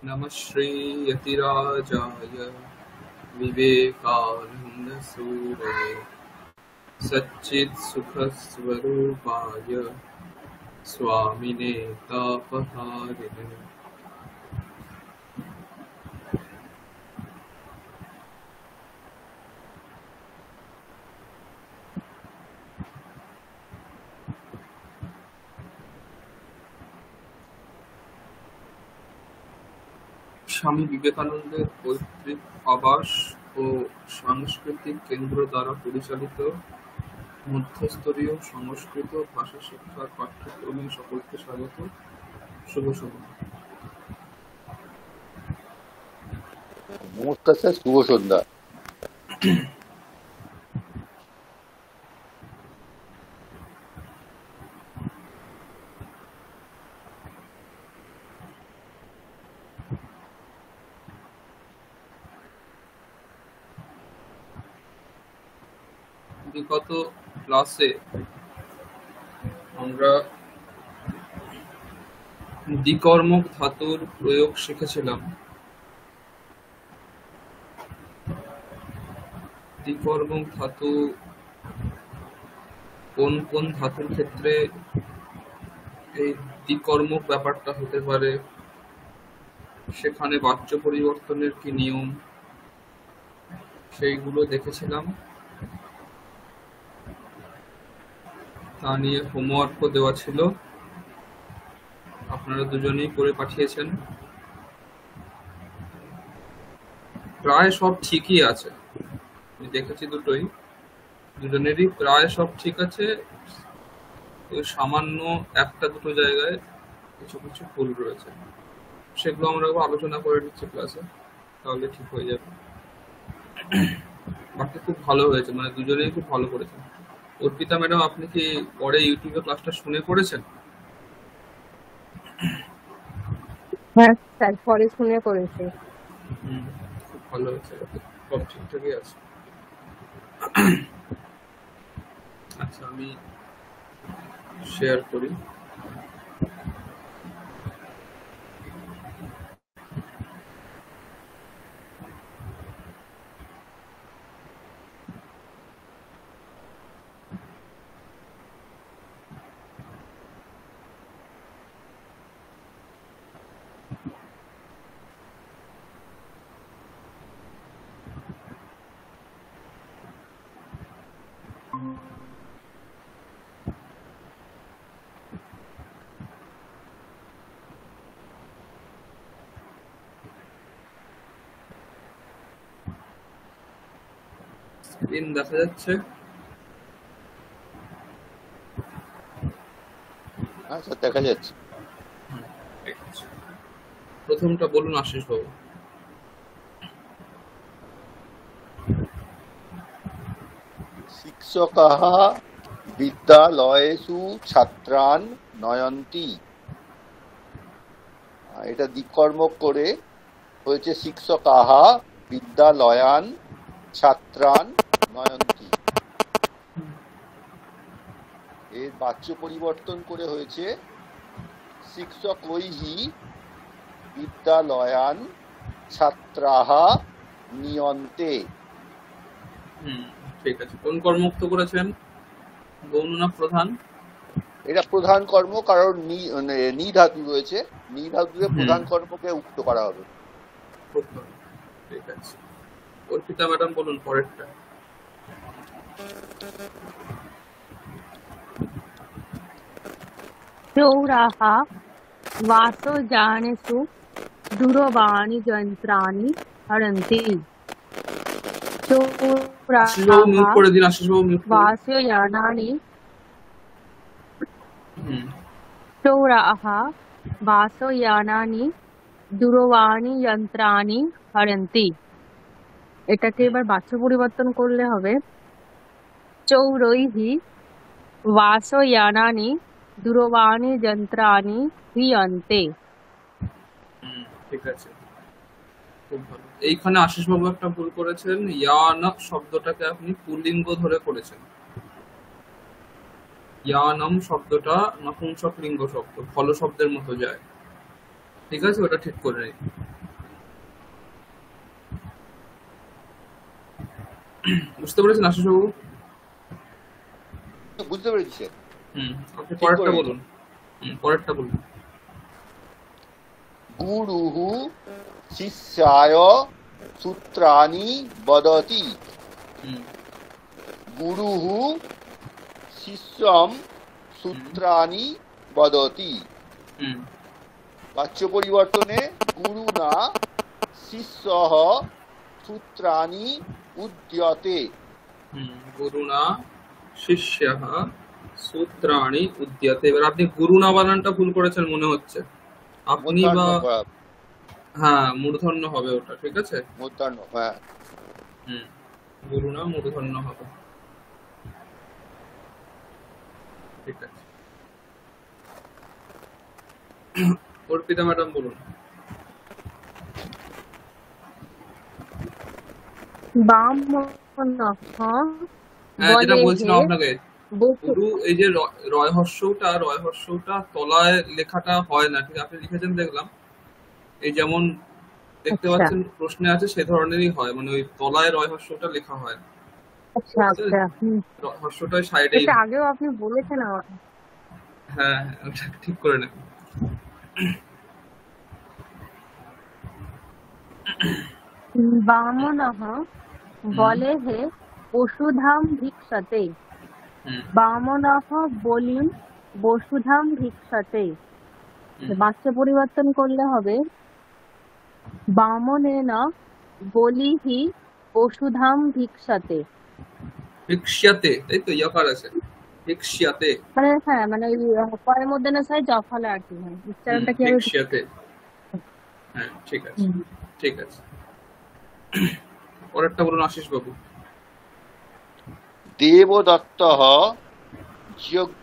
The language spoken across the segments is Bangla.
नमः श्री यतिराजाय विवेकानन्दसूरये सच्चित्सुखस्वरूपाय स्वामिने तापहारिणे। স্বামী বিবেকানন্দের পৈতৃক আবাস ও সাংস্কৃতিক কেন্দ্র দ্বারা পরিচালিত মধ্যস্তরীয় সংস্কৃত ভাষা শিক্ষার পাঠ্যক্রমে সকলকে স্বাগত। শুভ সন্ধ্যা। নমস্কার স্যার, শুভ সন্ধ্যা। বিগত ক্লাসে আমরা দ্বিকর্মক ধাতুর প্রয়োগ শিখেছিলাম। দ্বিকর্মক ধাতু কোন কোন ধাতুর ক্ষেত্রে এই দ্বিকর্মক ব্যাপারটা হতে পারে, সেখানে বাচ্য পরিবর্তনের কি নিয়ম, সেইগুলো দেখেছিলাম। তা নিয়ে হোমওয়ার্কও দেওয়া ছিল, আপনারা দুজনেই করে পাঠিয়েছেন। প্রায় সব ঠিকই আছে, আমি দেখেছি দুজনেরই প্রায় সব ঠিক আছে। ওই সামান্য একটা দুটো জায়গায় কিছু কিছু ভুল রয়েছে, সেগুলো আমরা আলোচনা করে নিচ্ছি ক্লাসে, তাহলে ঠিক হয়ে যাবে। বাকি খুব ভালো হয়েছে, মানে দুজনেই খুব ভালো করেছেন। অর্পিতা ম্যাডাম, আপনি কি পরে ইউটিউবে ক্লাসটা শুনে করেছেন? হ্যাঁ স্যার, পরে শুনে করেছি। খুব ভালো হয়েছে, সব ঠিকঠাকই আছে। আচ্ছা, আমি শেয়ার করি। স্ক্রিন দেখা যাচ্ছে? হ্যাঁ স্যার, দেখা যাচ্ছে। প্রথমটা বলুন আশিস বাবু। শিক্ষকাঃ বিদ্যালয়েষু ছাত্রান নয়ন্তি। এটা দ্বিকর্মক করে হয়েছে শিক্ষকাঃ বিদ্যালয়ান ছাত্রান নয়ন্তি। এর বাচ্য পরিবর্তন করে হয়েছে শিক্ষকৈঃ বিদ্যালয়ান ছাত্রাঃ নিয়ন্তে। ঠিক আছে। কোন কর্মযুক্ত করেছেন, গৌণ না প্রধান? এটা প্রধান কর্ম, কারণ নি ধাতু রয়েছে, নি ধাতুতে প্রধান কর্মকে উক্ত করা হবে। ঠিক আছে। অর্পিতা ম্যাডাম বলুন পরেরটা। চৌরাः वासोजानेषु दूरवाणी यन्त्राणि हरन्ति। চৌরাः वासोयानानि दूरवाणी यन्त्राणि हरन्ति। এটাকে এবার বাচ্য পরিবর্তন করলে হবে চৌরৈঃ वासोयानानि दूरवाणी यन्त्राणि ह्रियन्ते। ঠিক আছে, খুব ভালো। এইখানে আশিস বাবু একটা ভুল করেছেন, ইয়ান শব্দটাকে আপনি পুল্লিঙ্গ ধরে করেছেন। ইয়ানম শব্দটা নপুংসক লিঙ্গ শব্দ, ফল শব্দের মতো যায়। ঠিক আছে, ওটা ঠিক করে নিন। বুঝতে পেরেছেন আশিস বাবু? বুঝতে পেরেছি। আপনি ঠিক পরেরটা করে বলুন। পরেরটা বলুন। গুরুঃ শিষ্যায় সূত্রাণি বদতি। গুরুঃ শিষ্যম সূত্রাণি বদতি। বাচ্য পরিবর্তনে গুরুনা শিষ্যঃ সূত্রাণি উদ্যতে। গুরুনা শিষ্যঃ সূত্রাণি উদ্যতে। এবার আপনি গুরুনা বানানটা ভুল করেছেন মনে হচ্ছে। আপনি বা হ্যাঁ মূর্ধন্য হবে ওটা, ঠিক আছে? মূর্ধন্য, হ্যাঁ। গুরুনা মূর্ধন্য হবে, ঠিক আছে। অর্পিতা ম্যাডাম বলুন। বামনঃ হ্যাঁ, যেটা বলে বলছিলাম হে আপনাকে, বসু। গুরু এই যে রয় হর্ষটা তলায় লেখাটা হয় না, ঠিক আপনি লিখেছেন দেখলাম। এই যেমন দেখতে আচ্ছা পাচ্ছেন প্রশ্নে আছে সে ধরনেরই হয়, মানে ওই তলায় রয় হর্ষটা লেখা হয় না, আচ্ছা আচ্ছা। হর্ষটাই সাইডেই এটা হয়। আগেও আপনি বলেছেন আমাকে। হ্যাঁ, ওটা ঠিক করে নেন। বামনঃ বলে হে বসুধাম ভিক্ষতে। বামনঃ বলিন বসুধাম ভিক্ষতে। বাচ্য পরিবর্তন করলে হবে বামনেন বলিহি বসুধাম ভিক্ষতে। ভিক্ষ্যাতে, তাই তো? ইয়কার আছে, ভিক্ষ্যাতে। মানে হ্যাঁ, মানে ওই পরের মধ্যে না সাই জফলে আর কি হয়, উচ্চারণটা কি হবে? ভিক্ষ্যাতে, হ্যাঁ ঠিক আছে, ঠিক আছে। পরেরটা বলুন আশিস বাবু। দেবদত্তঃ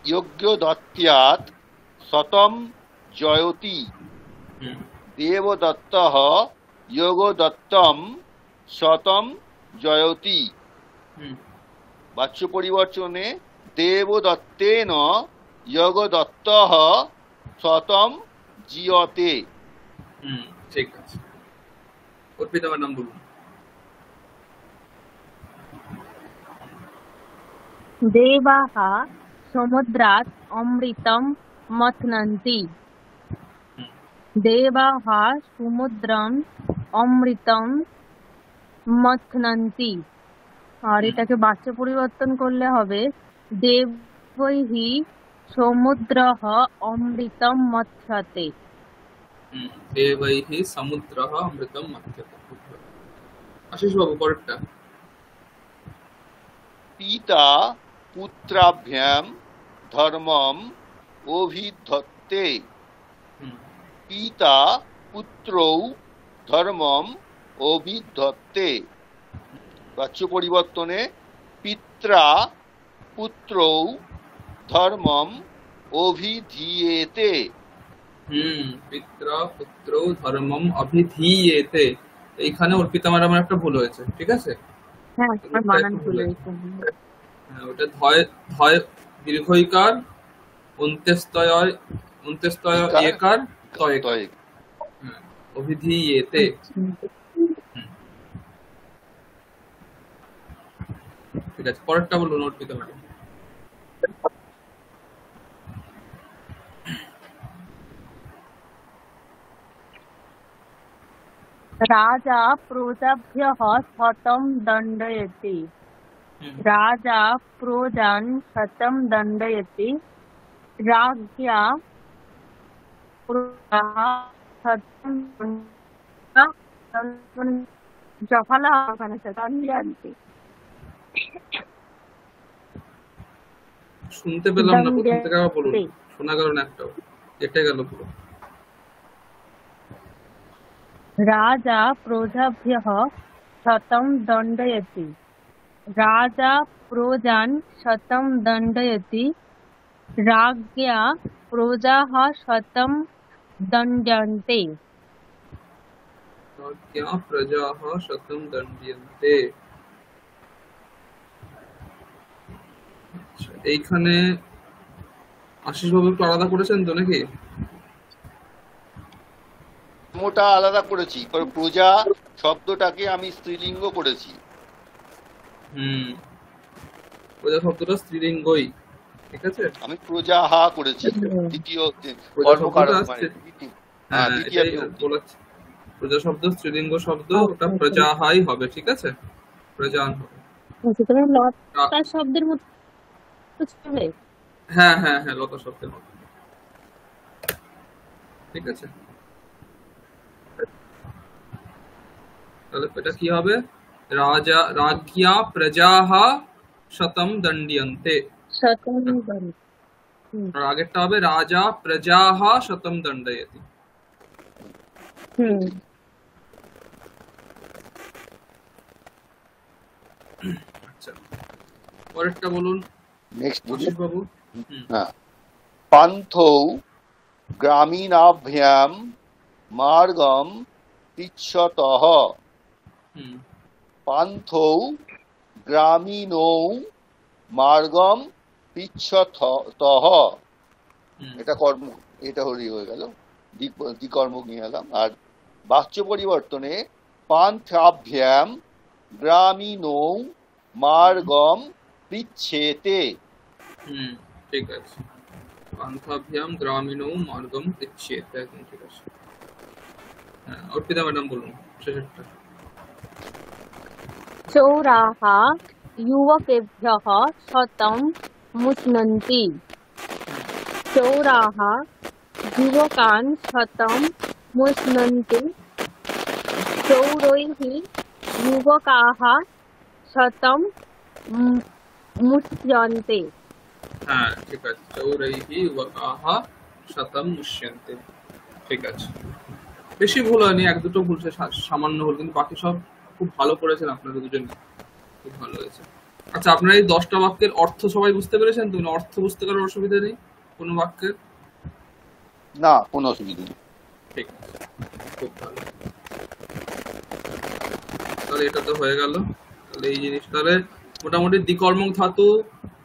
যজ্ঞদত্ত্যাৎ শতম জয়তি। দেবদত্তঃ যোগদত্তম শতম জয়তি। বাচ্য পরিবর্তনে দেবদত্তেন যোগদত্তঃ শতম জীয়তে। ঠিক আছে। অর্পিতা ম্যাডাম বলুন। দেবাः সমুদ্রাৎ অমৃতম মথনন্তি। দেবাः সমুদ্রম অমৃতম মথনন্তি। আর এটাকে বাচ্য পরিবর্তন করলে হবে দেবৈহি সমুদ্রঃ অমৃতম মথ্যতে। দেবৈহি সমুদ্রঃ অমৃতম মথ্যতে। আশিস বাবু পরেরটা। পিতা পুত্রাভ্যাম ধর্মম অভিধত্তে। পিতা পুত্রৌ ধর্মম অভিধত্তে। বাচ্য পরিবর্তনে পিত্রা পুত্রৌ ধর্মম অভিধীয়েতে। পিত্রা পুত্রৌ ধর্মম অভিধীয়েতে। এইখানে অর্পিতা ম্যাডামের একটা ভুল হয়েছে, ঠিক আছে? হ্যাঁ, আমার বানান ভুল হয়েছে। ওটা ধয় দীর্ঘইকার, অন্ত্যস্তয় একার তয়কার। অভিধীয়েতে। ঠিক আছে, পরেরটা বলুন অর্পিতা ম্যাডাম। রাজা প্রজাভ্যঃ শতম দণ্ডয়তি। রাজা প্রজান শতম দণ্ডয়তি। রাজ্ঞা প্রজাः শতম জফলা ওখানে দণ্ডয়তি। শুনতে পেলাম না, প্রথম থেকে আবার বলুন। শোনা গেল না একটাও, কেটে গেল পুরো। রাজা প্রজাভ্যঃ শতম দণ্ডয়তি। রাজা প্রজান শতম দণ্ডয়তি। রাজ্ঞা প্রজাः শতম দণ্ডয়ন্তে। রাজ্ঞা প্রজাः শতম দণ্ডয়ন্তে। এইখানে আশিস বাবু একটু আলাদা করেছেন তো নাকি? মোটা আলাদা করেছি, প্রজা শব্দটাকে আমি স্ত্রীলিঙ্গ করেছি। হুম, প্রজা শব্দটা স্ত্রীলিঙ্গই, ঠিক আছে। আমি প্রজাহা করেছি, হুম। দ্বিতীয় প্রজা শব্দটা কর্মকারক মানে আসছে, হ্যাঁ দ্বিতীয় এটাই বিভক্তি। বলাচ্ছি। প্রজা শব্দ স্ত্রীলিঙ্গ শব্দ, ওটা আচ্ছা আচ্ছা প্রজাহাই হবে, ঠিক আছে, প্রজান হবে। আচ্ছা, তুমি আ- লতা শব্দের মতো চলে। হ্যাঁ হ্যাঁ হ্যাঁ, লতা শব্দের মতো, ঠিক আছে। তাহলে এটা কি হবে? রাজা রাজ্ঞা প্রজাহা শতম দণ্ডীয়ন্তে। শতম। হুম আর আগেরটা হবে রাজা প্রজাহা শতম দণ্ডয়তি। হুম। আচ্ছা, পরেরটা বলুন নেক্সট আশিস বাবু। হুম হ্যাঁ, পান্থৌ গ্রামীণাভ্যাম মার্গম তিচ্ছতঃ। হুম পান্থৌ গ্রামীণৌ মার্গম তিচ্ছতঃ। হুম এটা কর্ম, এটা হয়ে গেল, দ্বিকর্মক নিয়ে এলাম। আর বাচ্য পরিবর্তনে পান্থাভ্যাম গ্রামীণৌ মার্গম পৃচ্ছেতে। হুম, ঠিক আছে। পান্থাভ্যাম গ্রামীণৌ মার্গম পৃচ্ছেতে, একদম ঠিক আছে। হ্যাঁ, অর্পিতা ম্যাডাম বলুন শেষেরটা। চৌরাः युवकेभ्यः शतं मुष्णन्ति। चौराः युवकान् शतं मुष्णन्ति। चौरैः युवकाः शतं मुच्यन्ते। হ্যাঁ ঠিক আছে, চৌরৈহি যুবকাঃ শতম মুষ্যন্তে, ঠিক আছে। বেশি ভুল হয়নি, এক দুটো ভুল সামান্য ভুল, কিন্তু বাকি সব খুব ভালো করেছেন আপনাদের দুজন, খুব ভালো হয়েছে। আচ্ছা, আপনার এই 10টা বাক্যের অর্থ সবাই বুঝতে পেরেছেন তো? অর্থ বুঝতে কারোর অসুবিধা নেই কোনো বাক্যের? না, কোনো অসুবিধা নেই। ঠিক আছে, খুব ভালো। তাহলে এটা তো হয়ে গেল। তাহলে এই জিনিসটারে মোটামুটি দ্বিকর্মক ধাতু,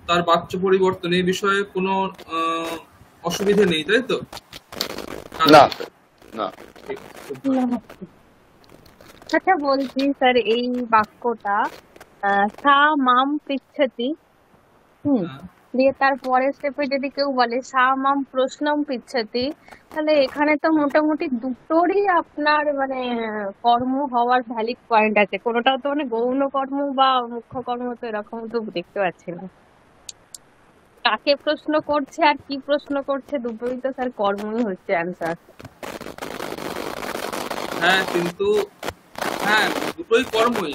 তার বাচ্য পরিবর্তন, এই বিষয়ে কোনো অসুবিধা নেই, তাই তো? না না। ঠিক আছে, খুব ভালো। আচ্ছা বলছি স্যার, এই বাক্যটা সা মাম পৃচ্ছতি, হ্যাঁ। দিয়ে তার পরের স্টেপে যদি কেউ বলে সা মাম প্রশ্নম পৃচ্ছতি, তাহলে এখানে তো মোটামুটি দুটোরই আপনার মানে কর্ম হওয়ার ভ্যালিড পয়েন্ট আছে। কোনোটাও তো মানে গৌণ কর্ম বা মুখ্য কর্ম তো এরকম তো দেখতে পাচ্ছি না। কাকে প্রশ্ন করছে আর কি প্রশ্ন করছে, দুটোই তো স্যার কর্মই হচ্ছে অ্যান্সার। হ্যাঁ কিন্তু, হ্যাঁ দুটোই কর্মই।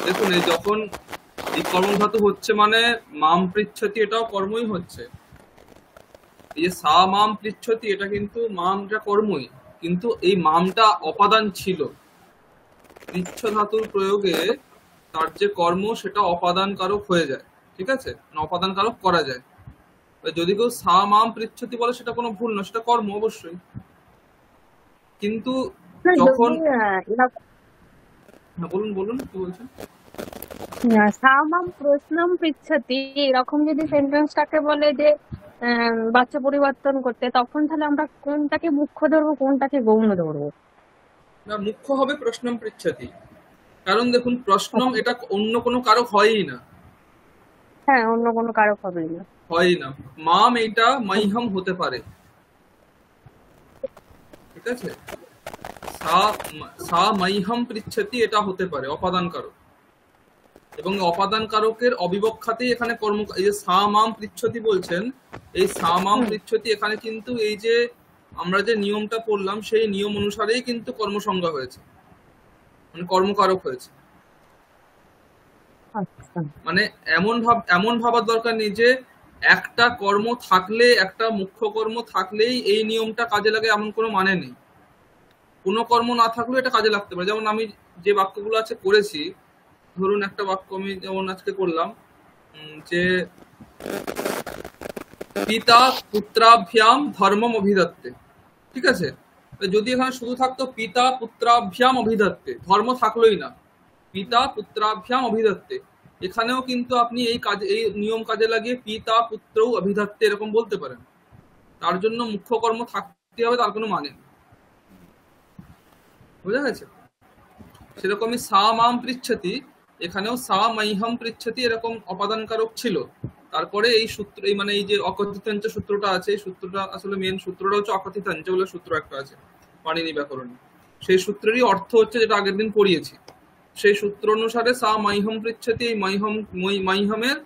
দেখুন, এই যখন এই কর্মধাতু হচ্ছে মানে মাম পৃচ্ছতি, এটাও কর্মই হচ্ছে। এই যে সা মাম পৃচ্ছতি, এটা কিন্তু মামটা কর্মই, কিন্তু এই মামটা অপাদান ছিল। পৃচ্ছ ধাতুর প্রয়োগে তার যে কর্ম সেটা অপাদান কারক হয়ে যায়, ঠিক আছে, মানে অপাদান কারক করা যায়। যদি কেউ সা মাম পৃচ্ছতি বলে সেটা কোনো ভুল না, সেটা কর্ম অবশ্যই। কিন্তু যখন, যদি হ্যাঁ বলুন বলুন কি বলছেন। সা মাম প্রশ্নম পৃচ্ছতি এরকম যদি সেন্টেন্সটাকে বলে যে বাচ্য পরিবর্তন করতে, তখন তাহলে আমরা কোনটাকে মুখ্য ধরবো কোনটাকে গৌণ ধরবো? না, মুখ্য হবে প্রশ্নম পৃচ্ছতি, কারণ দেখুন প্রশ্নম এটা অন্য কোনো কারক হয়ই না, হ্যাঁ, অন্য কোনো কারক হবে না। হয়ই না। মাম এটা মাইহাম হতে পারে, ঠিক আছে। সা সা মাইহাম পৃচ্ছতি এটা হতে পারে অপাদান কারক, এবং অপাদান কারকের অবিবক্ষাতেই এখানে কর্ম। এই যে সা মাম পৃচ্ছতি বলছেন, এই সা মাম পৃচ্ছতি এখানে কিন্তু এই যে আমরা যে নিয়মটা পড়লাম সেই নিয়ম অনুসারেই কিন্তু কর্মসংজ্ঞা হয়েছে, মানে কর্মকারক হয়েছে। আচ্ছা। মানে এমন ভাবার দরকার নেই যে একটা কর্ম থাকলে, একটা মুখ্য কর্ম থাকলেই এই নিয়মটা কাজে লাগে, এমন কোনো মানে নেই। কোনো কর্ম না থাকলেও এটা কাজে লাগতে পারে। যেমন আমি যে বাক্যগুলো আছে করেছি, ধরুন একটা বাক্য আমি যেমন আজকে করলাম, যে পিতা পুত্রাভ্যাম ধর্মম অভিদত্তে, ঠিক আছে। যদি এখানে শুধু থাকতো পিতা পুত্রাভ্যাম অভিদত্তে, ধর্ম থাকলোই না, পিতা পুত্রাভ্যাম অভিদত্তে, এখানেও কিন্তু আপনি এই কাজে, এই নিয়ম কাজে লাগিয়ে পিতা পুত্র অভিদত্তে এরকম বলতে পারেন। তার জন্য মুখ্য কর্ম থাকতে হবে তার কোনো মানে নেই, বুঝা গেছে। সেরকমই সা মাম পৃচ্ছতি, এখানেও সা মাইহাম পৃচ্ছতি এরকম অপাদান কারক ছিল। তারপরে এই সূত্র, এই মানে এই যে অকথিতাঞ্চ সূত্রটা আছে, এই সূত্রটা আসলে মেন সূত্রটা হচ্ছে অকথিতাঞ্চ বলে সূত্র একটা আছে পাণিনি ব্যাকরণে। সেই সূত্রেরই অর্থ হচ্ছে যেটা আগের দিন পড়িয়েছি। সেই সূত্র অনুসারে সা মাইহম পৃচ্ছতি, এই মাইহমের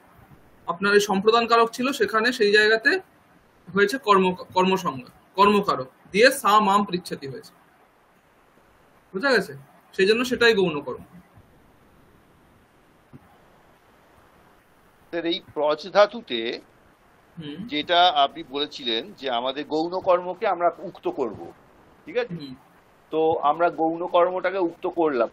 আপনার এই সম্প্রদান কারক ছিল, সেখানে সেই জায়গাতে হয়েছে কর্মসংজ্ঞা, কর্মকারক দিয়ে সা মাম পৃচ্ছতি হয়েছে। বুঝা গেছে? সেই জন্য সেটাই গৌণ কর্ম। এই প্রজ ধাতুতে যেটা আপনি বলেছিলেন যে আমাদের গৌণ কর্মকে আমরা উক্ত করব, ঠিক আছে? তো আমরা গৌণ কর্মটাকে উক্ত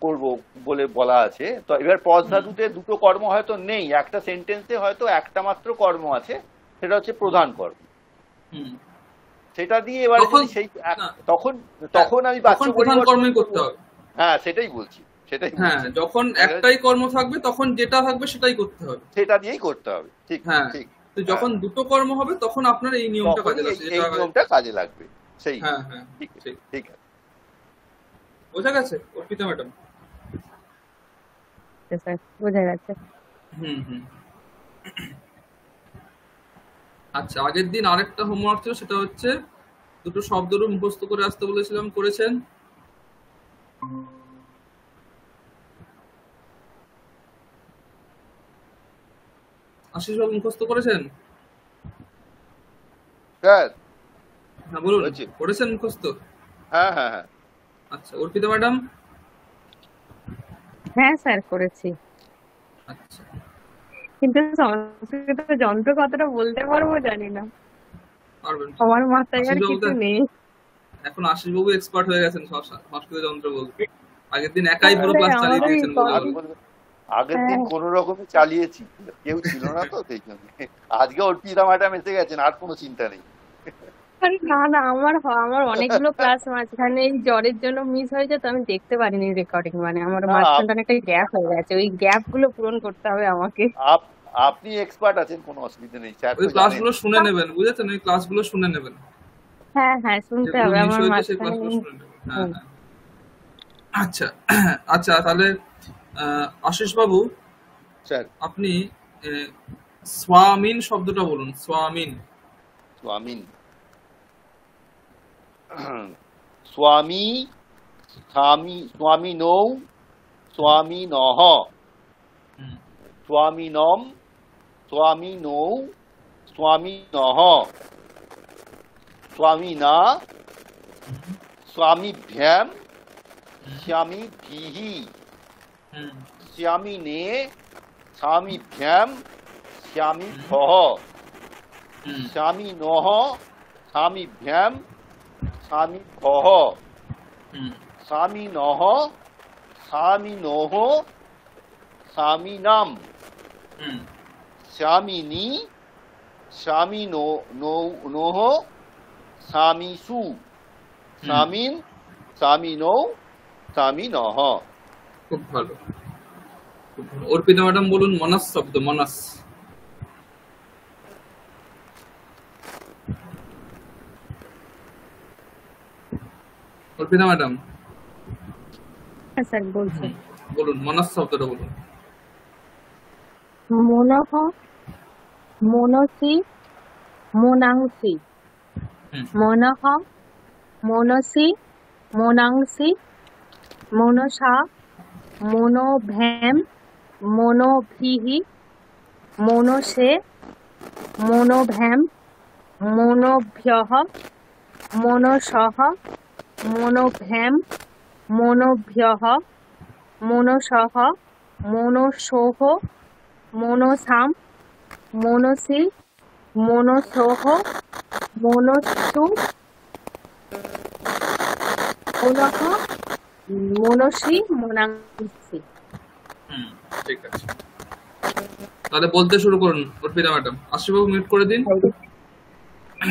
করব বলে বলা আছে। তো এবার প্রজ ধাতুতে দুটো কর্ম হয়তো নেই, একটা সেন্টেন্সে হয়তো একটা মাত্র কর্ম আছে, সেটা হচ্ছে প্রধান কর্ম। সেটা দিয়ে এবার সেই তখন আমি প্রধান কর্মই করতে হবে। হ্যাঁ, সেটাই বলছি, সেটাই। হ্যাঁ, যখন একটাই কর্ম থাকবে তখন যেটা থাকবে সেটাই করতে হবে, সেটা দিয়েই করতে হবে। ঠিক, হ্যাঁ ঠিক। তো যখন দুটো কর্ম হবে তখন আপনার এই নিয়মটা কাজে লাগবে, এই নিয়মটা কাজে লাগবে। সেই, হ্যাঁ হ্যাঁ, ঠিক ঠিক আছে। বোঝা গেছে অর্পিতা ম্যাডাম? স্যার বোঝা গেছে। আচ্ছা, আগের দিন আরেকটা হোমওয়ার্ক ছিল, সেটা হচ্ছে দুটো শব্দরূপ মুখস্থ করে আসতে বলেছিলাম, করেছেন? আশিস বাবু মুখস্থ করেছেন? হ্যাঁ বলুন, করেছেন মুখস্থ? হ্যাঁ হ্যাঁ হ্যাঁ। আচ্ছা, অর্পিতা ম্যাডাম? হ্যাঁ স্যার করেছি। আচ্ছা, কিন্তু সংস্কৃত যন্ত্র কতটা বলতে পারবো জানি না, পারবেন? আমার মাথায় আর কিছু নেই। এখন আশিস বাবু এক্সপার্ট হয়ে গেছেন সংস্কৃত যন্ত্র বলতে। আগের দিন একাই পুরো ক্লাস চালিয়ে দিয়েছেন বলে। আগের দিন কোন রকমে চালিয়েছি, কেউ ছিল না তো সেই জন্য। আজকে অর্পিতা ম্যাডাম এসে গেছেন, আর কোনো চিন্তা নেই। না না, আমার অনেকগুলো ক্লাস মাঝখানে এই জ্বরের জন্য মিস হয়েছে, তো আমি দেখতে পারিনি রেকর্ডিং। মানে আমার মাঝখানে অনেকটা গ্যাপ হয়ে গেছে, ওই গ্যাপ গুলো পূরণ করতে হবে আমাকে। আপনি এক্সপার্ট আছেন, কোনো অসুবিধা নেই। ওই ক্লাসগুলো শুনে নেবেন, বুঝেছেন? ওই ক্লাসগুলো শুনে নেবেন। হ্যাঁ হ্যাঁ, শুনতে হবে আমার মাঝখানে। আচ্ছা আচ্ছা, তাহলে আশিস বাবু স্যার, আপনি স্বামীন শব্দটা বলুন। স্বামীন। স্বামীন, স্বামী, স্বামিনৌ, স্বামিনঃ, স্বামিনম, স্বামিনৌ, স্বামিনঃ, স্বামিনা, স্বামিভ্যাম, স্বামিভিঃ, স্বামিনে, স্বামিভ্যাম, স্বামিভ্যঃ, স্বামিনঃ, স্বামিভ্যাম, স্বামিভ্যঃ, স্বামিনঃ, স্বামিনোঃ, স্বামিনাম, স্বামিনি, স্বামিনোঃ, স্বামিষু, স্বামিন, স্বামিনৌ, স্বামিনঃ। খুব ভালো, খুব ভালো। অর্পিতা ম্যাডাম বলুন মনস শব্দ। মনস। অর্পিতা ম্যাডাম? হ্যাঁ স্যার বলছি। বলুন মনস শব্দটা বলুন। মনঃ, মনসি, মনাংসি। মনঃ, মনসি, মনাংসি, মনসা, মনোভ্যাম, মনোভিঃ, মনসে, মনোভ্যাম, মনোভ্যঃ, মনসঃ, মনোভ্যাম, মনোভ্যঃ, মনসঃ, মনসোঃ, মনসাম, মনসি, মনসোঃ, মনসু, মনঃ, মনসি, মনাংসি। ঠিক আছে, তাহলে বলতে শুরু করুন অর্পিতা ম্যাডাম। আশিসবাবু মিউট করে দিন।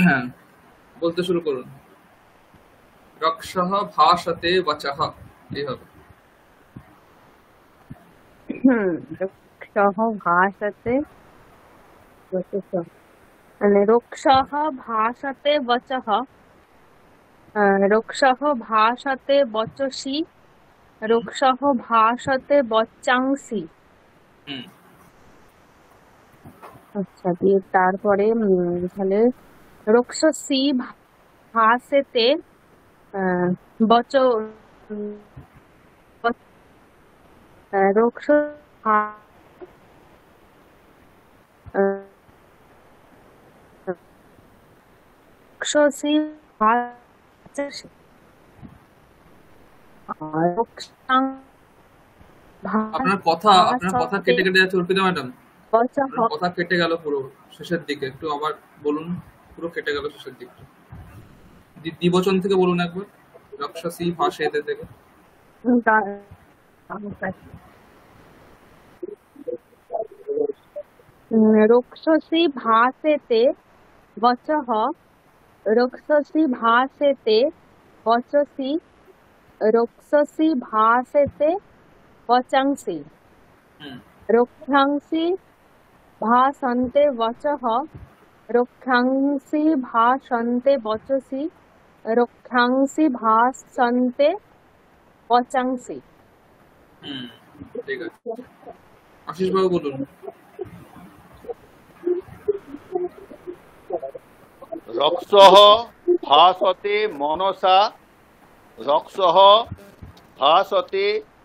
হ্যাঁ, বলতে শুরু করুন। রক্ষঃ ভাষতে বচঃ, এই হবে। রক্ষঃ ভাষতে বচঃ, মানে রক্ষঃ ভাষতে বচঃ, রক্ষঃ ভাষতে বচসি, রক্ষঃ ভাষতে বচাংসি, হুম। আচ্ছা, দিয়ে তারপরে তাহলে রক্ষসী ভাসেতে বচ রক্ষ রক্ষসী আপনার কথা কেটে কেটে যাচ্ছে অর্পিতা ম্যাডাম। আপনার কথা কেটে গেল পুরো শেষের দিকে, একটু আবার বলুন। পুরো কেটে গেল শেষের দিকটা। দ্বিবচন থেকে বলুন একবার, রাক্ষসী ভাষেতে থেকে। রক্ষসী ভাসেতে বচঃ রক্ষসী ভাসেতে বচসি রক্ষসী ভাসেতে বচাংসি রক্ষাংসি ভাসন্তে বচঃ রক্ষাংসি ভাসন্তে বচসি রক্ষাংসি ভাসন্তে বচাংসি। ঠিক আছে, আশিস বাবু বলুন। রক্ষসঃ ভাসতে মনসা রক্ষসঃ ভাসতে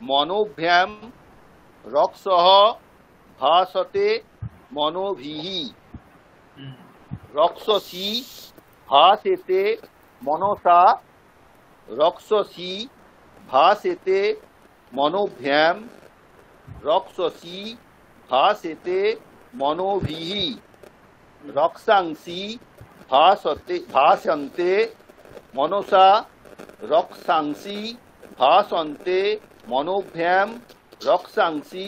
মনোভ্যাম রক্ষসঃ ভাসতে মনোভিঃ রক্ষসী ভাসেতে মনসা রক্ষসী ভাসেতে মনোভ্যাম রক্ষসী ভাসেতে মনোভিঃ রক্ষাংসি ভাসন্তে মনসা রক্ষাংসি ভাসন্তে মনোভ্যাম রক্ষাংসি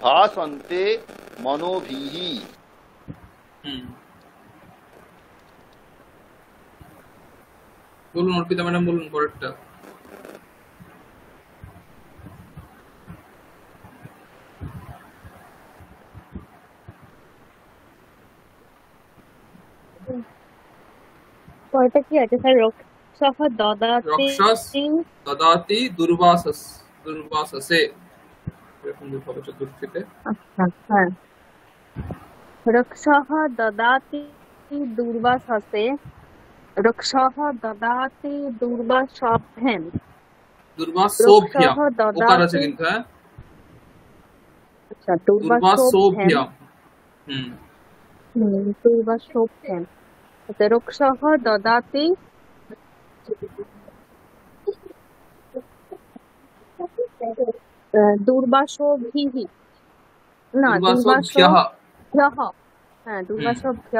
ভাসন্তে মনোভিঃ। বলুন অর্পিতা ম্যাডাম, বলুন পরেরটা। কয়টা কি আছে স্যার? রক্ষসঃ দদাতি দুর্বাসসে, এরকম দুটো হবে চতুর্থীতে। আচ্ছা, হ্যাঁ। রক্ষসঃ দদাতি দুর্বাসসে রক্ষসঃ দদাতি দুর্বাসভ্যাম দুর্বাসোভ্যাম, ওকার আছে কিন্তু, হ্যাঁ। আচ্ছা, দুর্বাসোভ্যাম। দুর্বাসোভ্যাম। আচ্ছা, রক্ষসঃ দদাতি দুর্বাসোভিঃ, না দুর্বাসোভ্যঃ, হ্যাঁ দুর্বাসোভ্যঃ।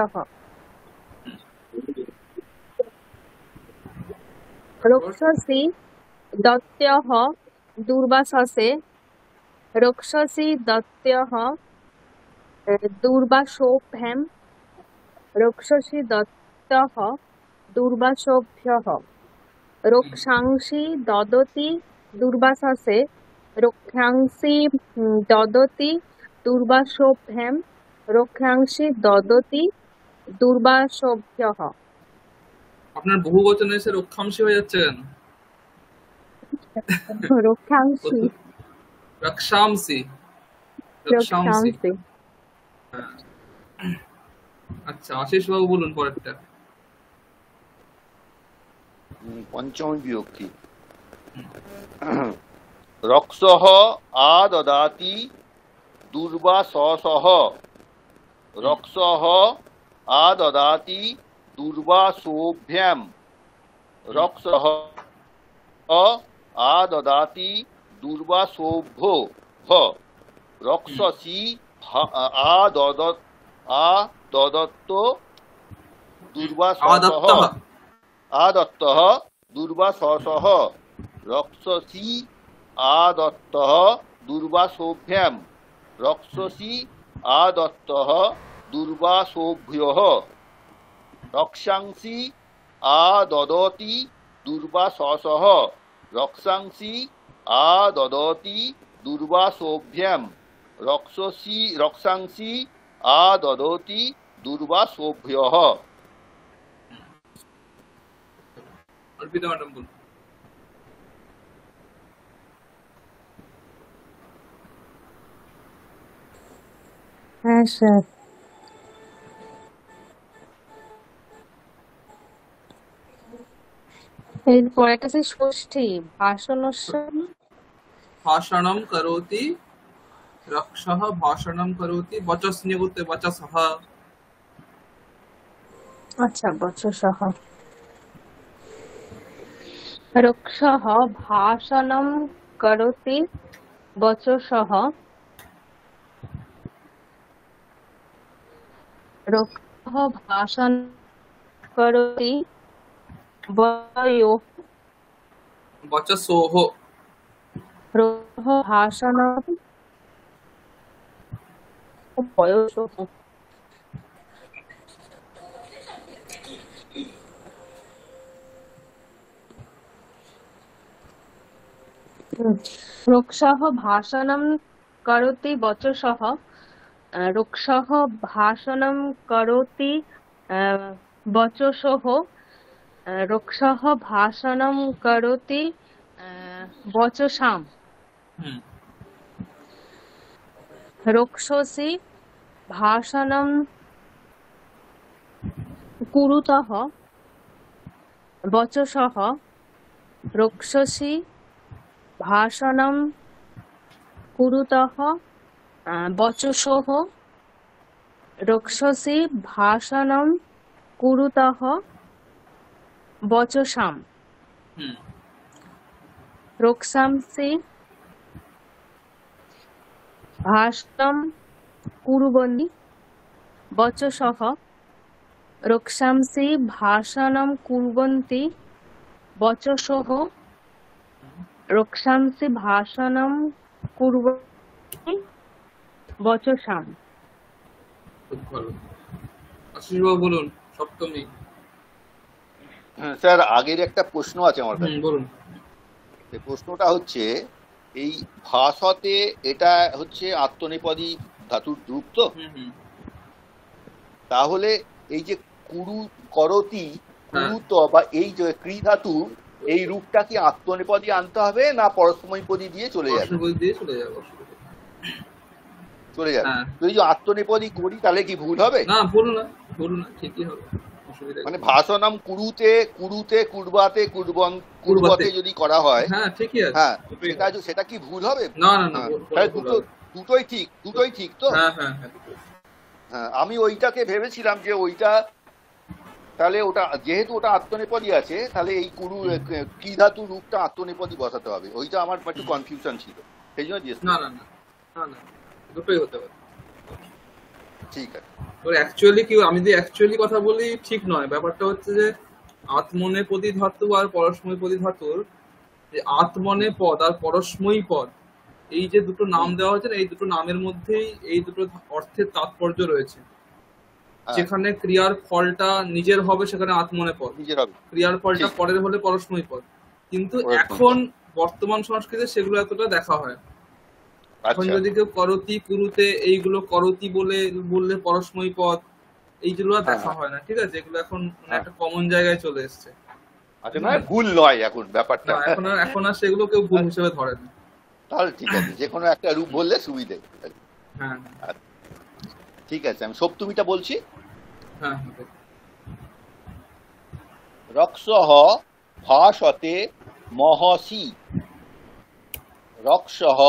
রক্ষসী দত্যঃ দুর্বাসসে রক্ষসী দত্যঃ দুর্বাসোভ্যাম রক্ষসী দত্যঃ দুর্বাসোভ্যঃ। রক্ষাংসি দদতি দুর্বাসসে রক্ষাংসি দদতি দুর্বাসোভ্যাম রক্ষাংসি দদতি দুর্বাসোভ্যঃ। আপনার বহু বচনে এসে রক্ষাংশী হয়ে যাচ্ছে কেন? রক্ষাংসি রক্ষাংসি রক্ষাংসি। আচ্ছা, আশিস বাবু বলুন পরেরটা। পঞ্চমী বিভক্তি। রক্ষসঃ আদদাতি দুর্বাসসঃ রক্ষসঃ আদদাতি দুর্বাসোভ্যাম রক্ষসঃ আদদাতি দুর্বাসোভ্যঃ রক্ষসী আদদত্ত দুর্বাসসঃ আদত্তঃ দুর্বাসসঃ রক্ষসী আদত্তঃ দুর্বাসোভ্যাম রক্ষসী আদত্তঃ দুর্বাসোভ্যঃ রক্ষাংসি আদদতি দুর্বাসসঃ রক্ষাংসি আদদতি দুর্বাসোভ্যাম রক্ষাংসি আদদতি দুর্বাসোভ্যঃ। অর্পিতা ম্যাডাম বলুন। হ্যাঁ স্যার। এরপর একটা সেই ষষ্ঠী ভাষণস্য। ভাষণম করোতি রক্ষः ভাষণম করোতি বচস্নিগুতে বচসঃ। আচ্ছা, বচসঃ। রক্ষः ভাষণম করোতি বচসঃ। রক্ষः ভাষণম করোতি বচয়োঃ। বচসোঃ। রক্ষः ভাষণম বয়সোঃ। রক্ষः ভাষণম করোতি বচসঃ। রক্ষः ভাষণম করোতি বচসোঃ। রক্ষः ভাষণম করোতি বচসাম। হুম। রক্ষসি ভাষণম কুরুতঃ বচসঃ। রক্ষসি ভাষণম কুরুতঃ বচসোঃ। রক্ষসি ভাষণম কুরুতঃ বচসাম। হুম। রক্ষাংসি ভাষণম কুর্বন্তি বচসঃ। রক্ষাংসি ভাষণম কুর্বন্তি বচসোঃ। রক্ষাংসি ভাষণম কুর্বন্তি বচসাম। খুব ভালো। আশিস বাবু বলুন, সপ্তমী। স্যার, আগের একটা প্রশ্ন আছে আমার কাছে। বলুন। এই প্রশ্নটা হচ্ছে, এই ভাষতে এটা হচ্ছে আত্মনেপদী ধাতুর রূপ তো, তাহলে এই যে কুরু করতি কুরুত বা এই যে ক্রি ধাতু, এই রূপটা কি আত্মনেপদী আনতে হবে না পরস্মৈপদী দিয়ে চলে যাবে? চলে যাবে। তো এই যে আত্মনেপদী করি তাহলে কি ভুল হবে? না, ভুল না, ভুল না, ঠিকই হবে। মানে ভাষণম কুরুতে কুরুতে কুরবাতে কুরবতে যদি করা হয়, হ্যাঁ ঠিকই আছে। হ্যাঁ, সেটা কি ভুল হবে? না না না, দুটোই ঠিক তো। হ্যাঁ হ্যাঁ হ্যাঁ। আমি ওইটাকে ভেবেছিলাম যে ওইটা তাহলে ওটা যেহেতু ওটা আত্মনেপদী আছে, তাহলে এই কুরু কি ধাতু রূপটা আত্মনেপদী বসাতে হবে। ওইটা আমার একটু কনফিউশন ছিল, সেই জন্য জিজ্ঞেস। না না না না, দুটোই হতে পারে। ঠিক আছে। ওর অ্যাকচুয়ালি কি, আমি যদি অ্যাকচুয়ালি কথা বলি ঠিক নয়। ব্যাপারটা হচ্ছে যে আত্মনেপদী ধাতু আর পরস্মৈপদী ধাতুর যে আত্মনে পদ আর পরস্ময়ী পদ, এই যে দুটো নাম দেওয়া হয়েছে, এই দুটো নামের মধ্যেই এই দুটো অর্থের তাৎপর্য রয়েছে। যেখানে ক্রিয়ার ফলটা নিজের হবে সেখানে আত্মনে পদ, ক্রিয়ার ফলটা পরের হলে পরস্ময়ী পদ। কিন্তু এখন বর্তমান সংস্কৃতে সেগুলো এতটা দেখা হয়। এখন যদি কেউ করতি কুরুতে এইগুলো করতি বললে পরস্ময়ী পদ, এইগুলো আর দেখা হয় না। ঠিক আছে, এগুলো এখন একটা কমন জায়গায় চলে এসছে। ভুল নয় এখন ব্যাপারটা, এখন আর সেগুলো কেউ ভুল হিসেবে ধরে না। তাহলে ঠিক আছে, যে কোনো একটা রূপ বললে সুবিধে। হ্যাঁ ঠিক আছে, আমি সপ্তমীটা বলছি। হ্যাঁ। রক্ষসঃ ভাষতে মহসি। রক্ষসঃ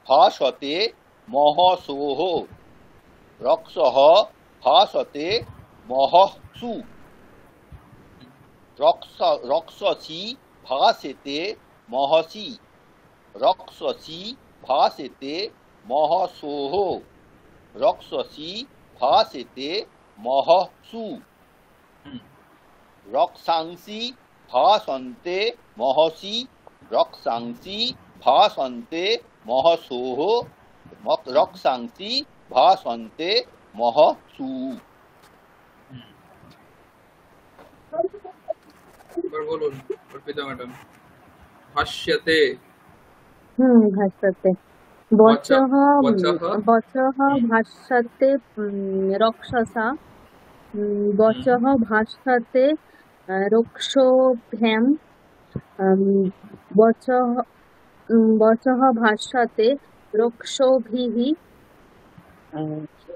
ভাষতে মহসোঃ। রক্ষসঃ ভাষতে মহসু। রক্ষসি ভাসেতে মহসি। রক্ষসি ভাসেতে মহসোঃ। রক্ষসি ভাসেতে মহসু। রক্ষাংসি ভাসন্তে মহসি। রক্ষাংসি ভাসন্তে মহসোঃ। রক্ষাংসি ভাসন্তে মহসু। বলুন অর্পিতা ম্যাডাম। ভাষ্যতে। ভাষ্যতে বচঃ ভাষ্যতে রক্ষসা। বচঃ ভাষ্যতে রক্ষোভ্যাম। বচঃ ভাষ্যতে রক্ষোভিঃ।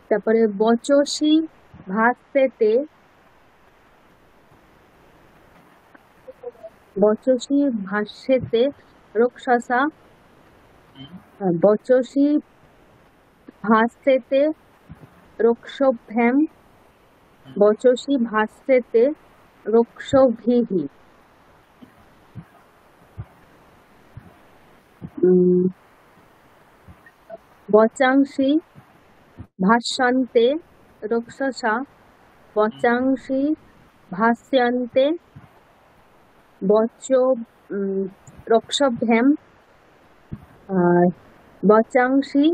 তারপরে বচসি ভাষ্যেতে, বচসি ভাষ্যেতে রক্ষসা, বচসি ভাষ্যেতে রক্ষোভ্যাম, বচসি ভাষ্যেতে রক্ষোভিঃ। বচাংসি ভাষ্যান্তে রক্ষসা, বচাংসি ভাষ্যান্তে রক্ষোভ্যাম, আর বচাংসি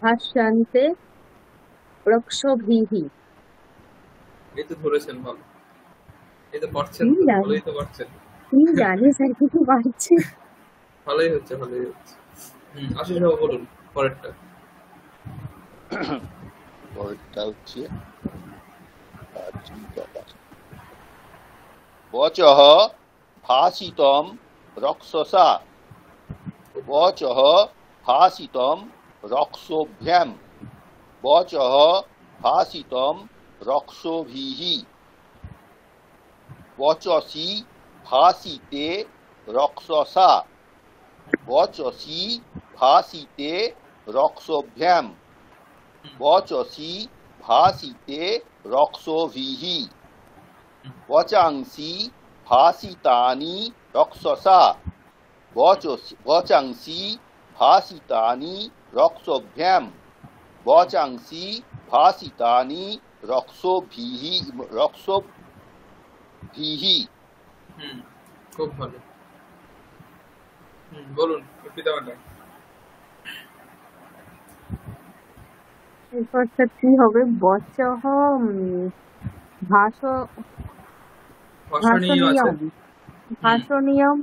ভাষ্যান্তে রক্ষোভিঃ। এই তো ধরেছেন, ভালো, এই তো পারছেন, ভালোই তো পারছেন। কি জানি স্যার কিছু পারছে, ভালোই হচ্ছে, ভালোই হচ্ছে। আশিস বাবু বলুন পরেরটা। পরেরটা হচ্ছে বচঃ ভাষিতম রক্ষসা, বচঃ ভাষিতম রক্ষোভ্যাম, বচঃ ভাষিতম রক্ষোভিঃ। বচসি ভাষিতে রক্ষসা, বচসি ভাষিতে রক্ষোভ্যাম, বচসি ভাষিতে রক্ষোভিঃ। বচাংসি ভাষিতানি রক্ষসা, বচাংসি ভাষিতানি রক্ষোভ্যাম, বচাংসি ভাষিতানি রক্ষোভিঃ। খুব ভালো। বলুন পিতামাতা। এরপরটা কি হবে? বচঃ ভাষণীয়ম, ভাষণীয়ম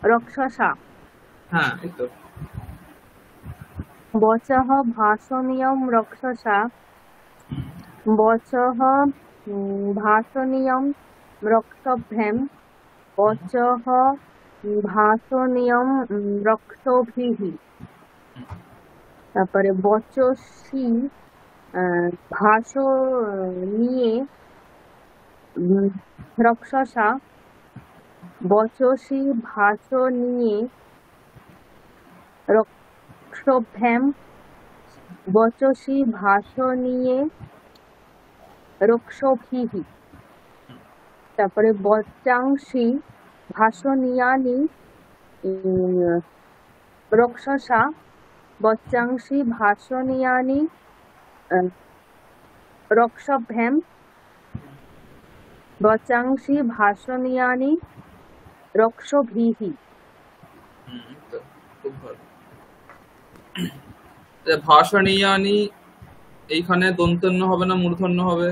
রক্ষসা। হ্যাঁ, এই তো। বচঃ ভাষণীয়ম রক্ষসা, বচঃ ভাষণীয়ম রক্ষোভ্যাম, বচঃ ভাষণীয়ম রক্ষোভিঃ। তারপরে বচসি ভাষণীয়ে রক্ষসা, বচসি ভাষণীয়ে রক্ষোভ্যাম, বচসি ভাষণীয়ে রক্ষোভিঃ। তারপরে বচাংসি ভাষণীয়ানি রক্ষসা, বচাংসি ভাষণীয়ানি রক্ষোভ্যাম, বচাংসি ভাষণীয়ানি রক্ষোভিঃ। খুব ভালো। ভাষণীয়ানি এইখানে দন্তন্য হবে না মূর্ধন্য হবে?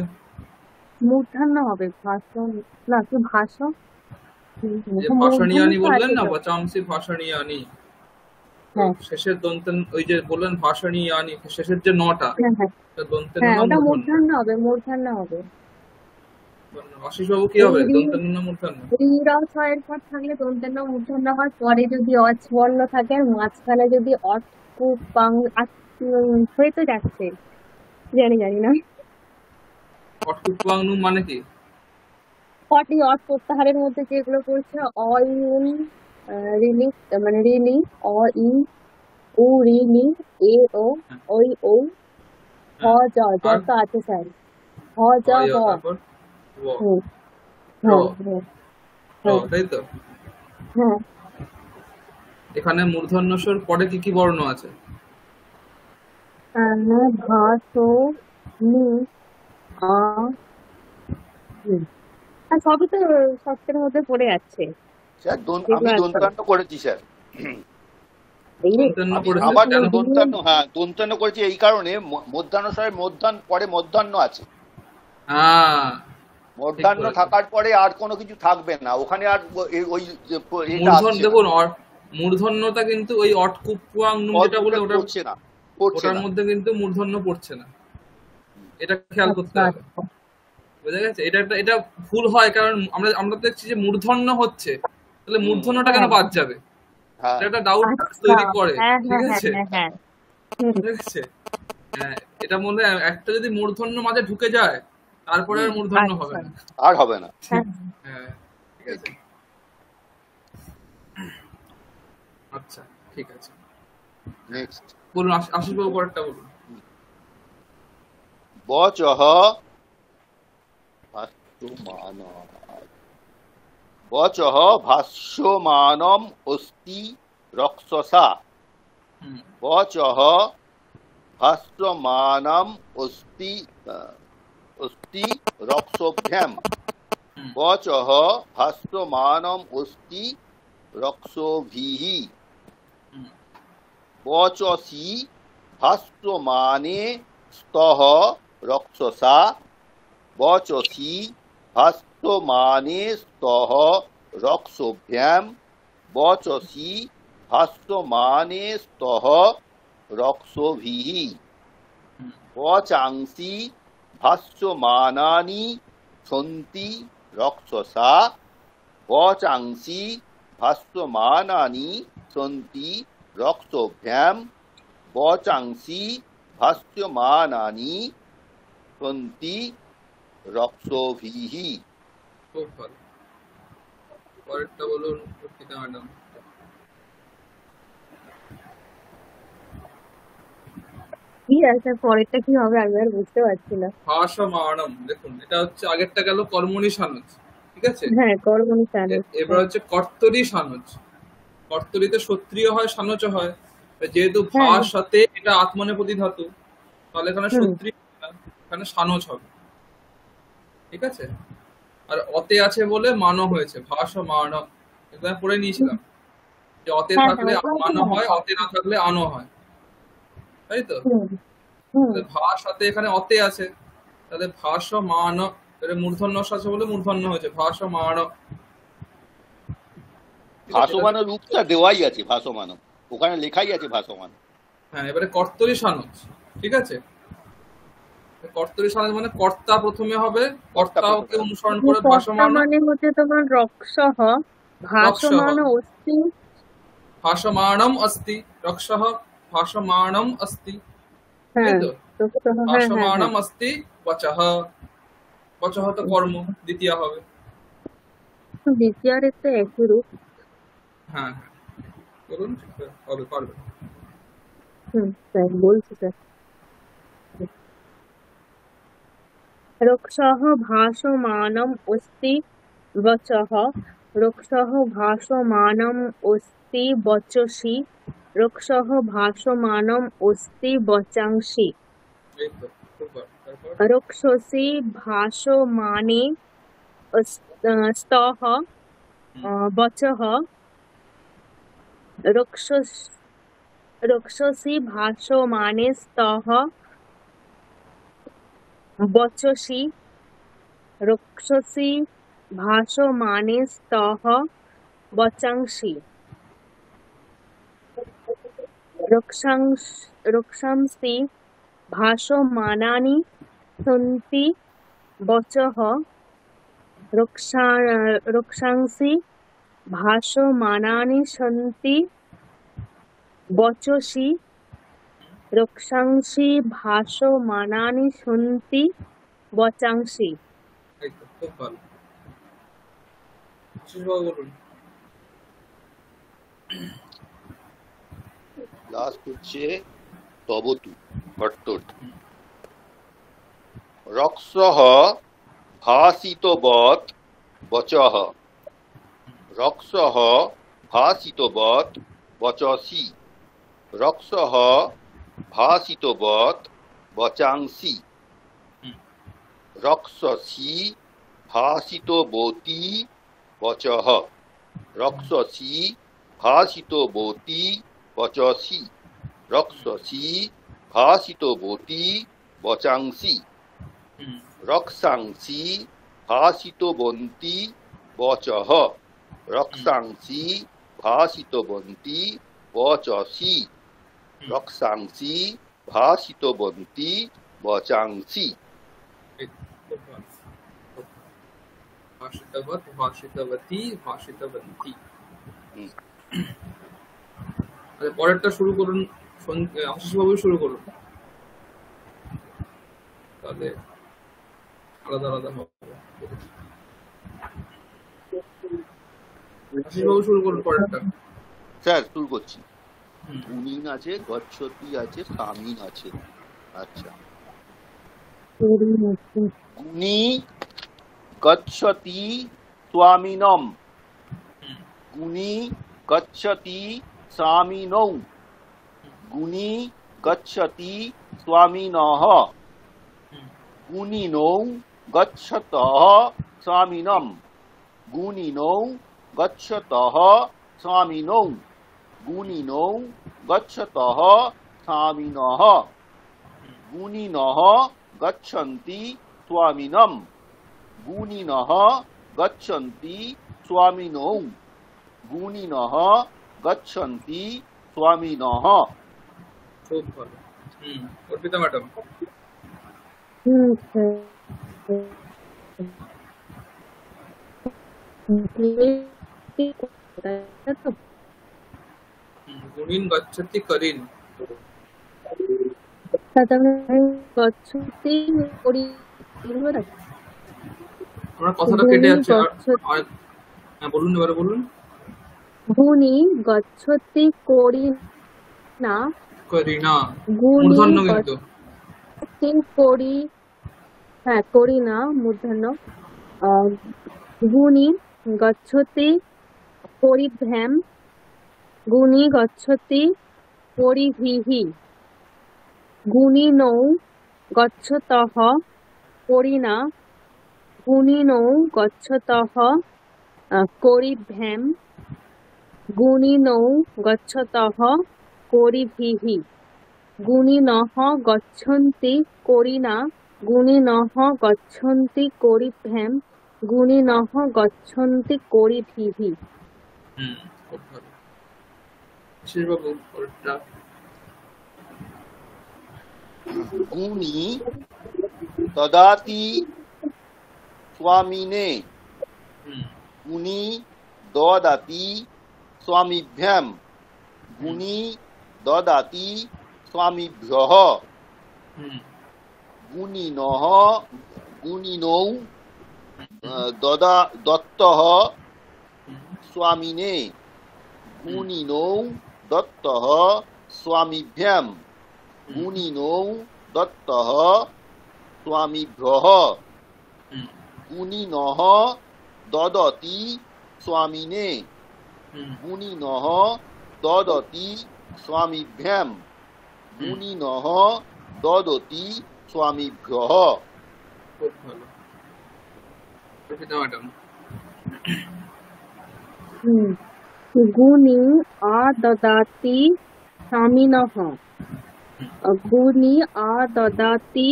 মূর্ধন্য হবে। ভাষণ না, কি ভাষণ, ভাষণীয়ানি বললেন না, বচাংসি ভাষণীয়ানি, শেষের দন্তন্য, ওই যে বললেন ভাষণীয়ানি, শেষের যে নটা দন্তন্য না ওটা মূর্ধন্য হবে, মূর্ধন্য হবে। আশিস বাবু কি হবে, দন্তন্য না মূর্ধন্য? রিরস এর পর থাকলে দন্তন্য মূর্ধন্য হয়, পরে যদি অচবর্ণ থাকে আর মাঝখানে যদি হয়ে তো যাচ্ছে, জানি না। অটকুপাংনু মানে কি? অটি অট প্রত্যাহারের মধ্যে যেগুলো পড়ছে, অইউন রিলি, মানে রিলি, অ ই, উ রিলি, এ ও, ওই ও, হ জ, যত আছে স্যার, হ জ ব। তাই তো। এখানে মূর্ধন্য স্বর পরে কি কি বর্ণ আছে? সবই তো ষষ্ঠের মধ্যে পড়ে যাচ্ছে। স্যার আমি দন্তান্ন করেছি স্যার। আবার দন্তান্ন করেছি এই কারণে, মধ্যাহ্ন স্বরের পরে মধ্যাহ্ন আছে। মধ্যাহ্ন থাকার পরে আর কোনো কিছু থাকবে না ওখানে, আর ওই দেখুন মূর্ধন্যটা কিন্তু ওই অটকুপাংনু যেটা বলে ওটা পড়ছে না, ওটার মধ্যে কিন্তু মূর্ধন্য পড়ছে না, এটা খেয়াল করতে হবে। বুঝা গেছে? এটা ভুল হয় কারণ আমরা দেখছি যে মূর্ধন্য হচ্ছে, তাহলে মূর্ধন্যটা কেন বাদ যাবে, এটা একটা ডাউট তৈরি করে। ঠিক আছে, হ্যাঁ, এটা মনে হয় একটা যদি মূর্ধন্য মাঝে ঢুকে যায় তারপরে আর মূর্ধন্য হবে না। আর হবে না। হ্যাঁ, ঠিক আছে। আচ্ছা, ঠিক আছে। নেক্সট বলুন আশিস বাবু, পরেরটা বলুন। বচঃ ভাষ্যমানম, বচঃ ভাষ্যমানম অস্তি রক্ষসা, বচঃ ভাষ্যমানম অস্তি অস্তি রক্ষোভ্যাম, বচঃ ভাষ্যমানম অস্তি রক্ষোভিঃ, বচসি ভাষ্যমানে স্তঃ রক্ষসা, বচসি ভাষ্যমানে স্তঃ রক্ষোভ্যাম, বচসি ভাষ্যমানে স্তঃ রক্ষোভিঃ, বচাংসি ভাষ্যমানানি সন্তি রক্ষসা, বচাংসি ভাষ্যমানানি সন্তি রক্ষোভ্যাম, বচাংসি ভাষ্যমানানি সন্তি রক্ষোভিঃ। খুব ভালো। পরেরটা বলুন অর্পিতা ম্যাডাম। কি আছে পরেরটা কি হবে আমি আর বুঝতে পারছি না। ভাষমাণম, দেখুন এটা হচ্ছে আগেরটা গেল কর্মণি সানজ, ঠিক আছে? হ্যাঁ, কর্মণি সানজ। এবার হচ্ছে কর্তরি সানজ। কর্তরিতে সত্রিয় হয়, সানজ হয়। যেহেতু ভার সাথে এটা আত্মনেপদী ধাতু, তাহলে এখানে সত্রিয় এখানে সানজ হবে, ঠিক আছে? আর অতে আছে বলে মানো হয়েছে, ভাষমাণ। এটা পড়ে নিয়েছিলাম যে অতে থাকলে মানো হয়, অতে না থাকলে আনো হয়, তাই তো? ভার সাথে এখানে অতে আছে, তাহলে ভাষমান, মূর্ধন্য আছে বলে মূর্ধন্য হয়েছে, ভাষমান। ভাসমান রূপটা দেওয়াই আছে, ভাসমান ওখানে লেখাই আছে ভাসমান। হ্যাঁ, এবারে কর্তরি সানজ, ঠিক আছে? কর্তরি সানজ মানে কর্তা প্রথমে হবে, কর্তাকে অনুসরণ করে ভাসমান মানে হচ্ছে তোমার রক্ষসহ ভাসমান অস্তি, ভাসমানম অস্তি রক্ষসহ ভাসমানম অস্তি, তাই তো? ভাসমানম অস্তি বচঃ, বচঃ তো কর্ম দ্বিতীয় হবে। দ্বিতীয় একটা একই রূপ। হ্যাঁ, বলুন হবে, পারবে। স্যার বলছি স্যার। রক্ষসহ ভাসমানম অস্তি বচঃ, রক্ষসহ ভাসমানম অস্তি বচসি, রক্ষসহ ভাসমানম অস্তি বচাংসি, রক্ষসি ভাসমানে স্তঃ বচঃ, রক্ষসি ভাসমানে স্তঃ বচসি, রক্ষসি ভাসমানে স্তঃ বচাংসি, রক্ষাংসি ভাসমানানি সন্তি বচঃ, রক্ষাংসি ভাসমানানি সন্তি বচসি, রক্ষাংসি ভাসমানানি সন্তি বচাংসি। খুব ভালো। আশিস বাবু বলুন। লাস্ট হচ্ছে তবতু ভট্টর। রক্ষসহ ভাসিতবৎ বচঃ, রক্ষসহ ভাসিতবৎ বচসি, রক্ষসহ ভাসিতবৎ বচাংসি, রক্ষসি ভাসিতবতি বচঃ, রক্ষসি ভাসিতবতি বচসি, রক্ষসি ভাসিতবতি বচাংসি, রক্ষাংসি ভাসিতবন্তি বচঃ, রক্ষাংসি ভাসিতবন্তি বচসি, রক্ষাংসি ভাসিতবন্তি বচাংসি। ভাষিতবৎ, ভাষিতবতী, ভাষিতবন্তী। পরেরটা শুরু করুন, আশিস বাবু শুরু করুন। তাহলে আলাদা আলাদা হবে। আশিসবাবু শুরু করুন পরেরটা। স্যার শুরু করছি। গুণিন আছে, গচ্ছতি আছে, সামিন আছে। আচ্ছা, গুণী গচ্ছতি স্বামিনম, গুণী গচ্ছতি স্বামিনৌ, গুণী গচ্ছতি স্বামিনঃ, গুণিনৌ গচ্ছতঃ স্বামিনম, গুণিনৌ গচ্ছতঃ স্বামিনৌ, গুণিনৌ গচ্ছতঃ স্বামিনঃ, গুণিনঃ গচ্ছন্তি স্বামিনম, গুণিনঃ গচ্ছন্তি স্বামিনৌ, গুণিনঃ গচ্ছন্তি স্বামিনঃ। খুব ভালো। অর্পিতা ম্যাডাম। গুণিন গচ্ছতি করিন। আমার কথাটা কেটে যাচ্ছে। বলুন, এবারে বলুন। গুণী গচ্ছতি করিনা, করিনা গুণী মূর্ধন্য কিন্তু। গচ্ছতি করি, হ্যাঁ করিনা মূর্ধন্য। গুণী গচ্ছতি পরিভ্যাম, গুণী গচ্ছতি পরিভিঃ, গুণিনৌ গচ্ছতঃ করিনা, গুণিনৌ গচ্ছতঃ করিভ্যাম, গুণিনৌ গচ্ছতঃ করিভিঃ, গুণিনঃ গচ্ছন্তি করিনা, গুণিনঃ গচ্ছন্তি করিভ্যাম, গুণিনঃ গচ্ছন্তি করিভিঃ। খুব ভালো। আশিসবাবু পরেরটা। গুণী দদাতি স্বামিনে, গুণী দদাতি স্বামিভ্যাম, গুণী দদাতি স্বামিভ্যঃ, গুণিনঃ গুণিনৌ দত্তঃ স্বামিনে, গুণিনৌ দত্তঃ স্বামিভ্যাম, গুণিনৌ দত্তঃ স্বামিভ্যঃ, গুণিনঃ দদতি স্বামিনে, গুণিনঃ দদতি স্বামিভ্যাম, গুণিনঃ দদতি স্বামিভ্যঃ। খুব ভালো। অর্পিতা ম্যাডাম। গুণী আদদাতি স্বামিনঃ, গুণী আদদাতি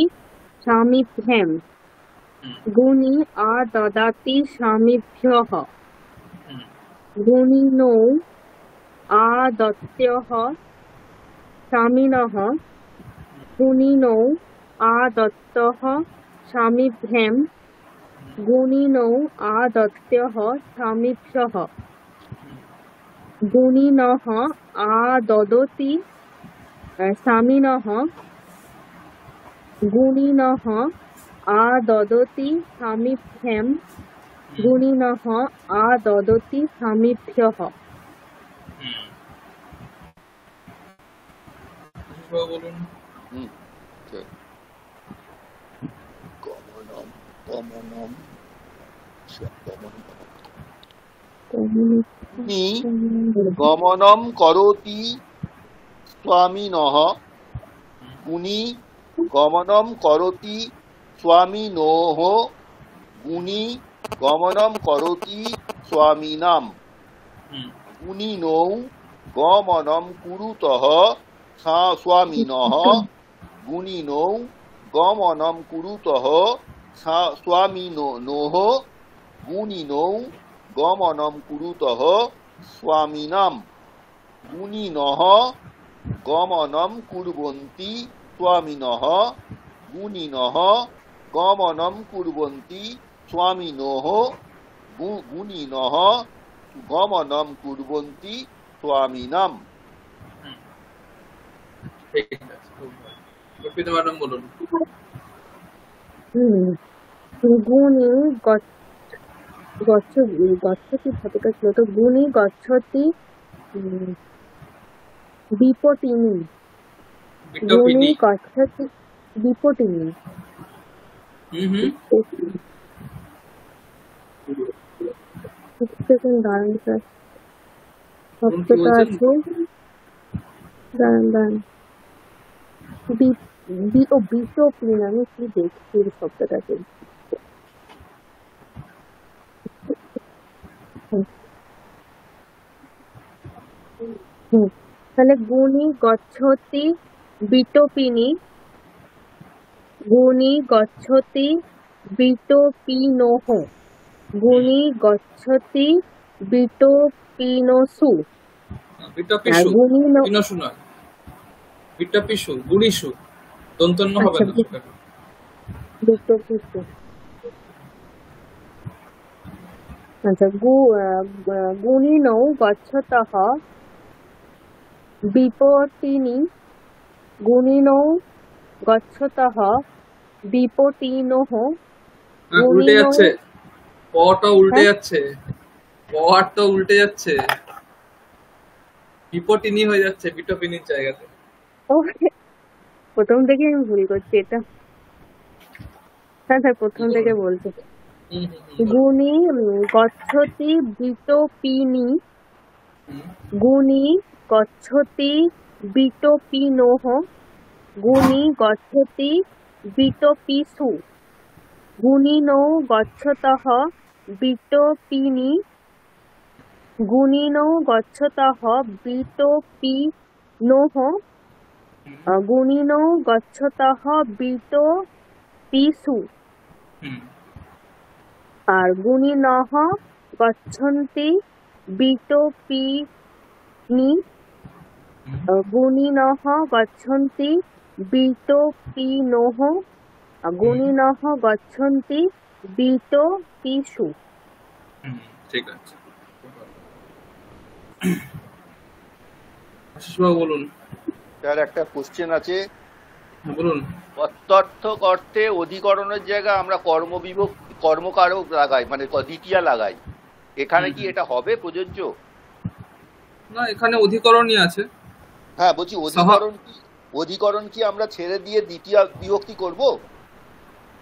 স্বামিভ্যাম, গুণী আদদাতি স্বামিভ্যঃ, গুণিনৌ আদত্যঃ স্বামিনঃ, গুণিনৌ আদত্তঃ স্বামিভ্যাম, গুণিনৌ আদত্যঃ স্বামিভ্যঃ, গুণিনঃ আদদতি স্বামিনঃ, গুণিনঃ আদদতি স্বামিভ্যাম, গুণিনঃ আদদতি স্বামিভ্যঃ। আশিসবাবু বলুন। গমনম গমনম গুণী গমনম করোতি স্বামিনঃ, গুণী গমনম করোতি স্বামিনোঃ, গুণী গমনম করোতি স্বামিনাম, গুণিনৌ গমনম কুরুতঃ স্বামিনঃ, গুণিনৌ গমনম কুরুতঃ স্বামিনোঃ, গুণিনৌ গমনম কুরুতঃ স্বামিনাম, গুণিনঃ গমনম কুর্বন্তি স্বামিনঃ, গুণিনঃ গমনম কুর্বন্তি স্বামিনোঃ, গুণিনঃ গমনম কুর্বন্তি স্বামিনাম। ঠিক আছে, খুব ভালো। অর্পিতা ম্যাডাম বলুন। হুম গুণী গচ্ছতি ধাতুটা ছিল তো, গুণী গচ্ছতি বিপটিনি, গুণী বিটপিনি। গচ্ছতি বিপটিনি। হুম। এক সেকেন্ড দাঁড়ান স্যার, বলুন কি শব্দটা বলছেন? আছে, দাঁড়ান দাঁড়ান, বিটপিন, আমি কি দেখছি শব্দটাকে। হুম, হুম। তাহলে গুণী গচ্ছতি বিটপিনি, গুণী গচ্ছতি বিটপিনোঃ, গুণী গচ্ছতি বিটপিনসু। আর বিটপিসু। গুণী পিনসু নয়, বিটপিসু, গুণিসু। দন্তন্য হবে আচ্ছা না সেখানে। বিটপিসু। আচ্ছা গুণিনৌ গচ্ছতঃ বিপটিনি, গুণিনৌ গচ্ছতঃ বিপটিনোঃ, হ্যাঁ, উল্টে গুণিনৌ। যাচ্ছে, পটা উল্টে হ্যাঁ, যাচ্ছে, পটা উল্টে যাচ্ছে, বিপটিনি হয়ে যাচ্ছে বিটপিনির জায়গাতে। ও প্রথম থেকে আমি ভুল করছি এটা। হ্যাঁ স্যার, কি প্রথম থেকে করবেন? বলছি। বলুন। গুণী গচ্ছতি বিটপিনি, হুম, গুণী গচ্ছতি বিটপিনোঃ, গুণী গচ্ছতি বিটপিষু, গুণিনৌ গচ্ছতঃ বিটপিনি, গুণিনৌ গচ্ছতঃ বিটপিনোঃ, গুণিনৌ গচ্ছতঃ বিটপিষু। হুম, আর গুণিনঃ গচ্ছন্তি বিটপিনি, হুম, গুণিনঃ গচ্ছন্তি বিটপিনোঃ, হুম, গুণিনঃ গচ্ছন্তি বিটপিষু। হুম, ঠিক আছে। আশিসবাবু বলুন। স্যার একটা কোশ্চেন আছে। হ্যাঁ, বলুন। প্রত্যর্থক অর্থে অধিকরণের জায়গায় আমরা কর্মকারক লাগাই, মানে দ্বিতীয়া লাগাই। এখানে কি হুম। এটা হবে প্রযোজ্য? না, এখানে অধিকরণই আছে। হ্যাঁ, বলছি সাহা। অধিকরণ কি আমরা ছেড়ে দিয়ে দ্বিতীয় বিভক্তি করব?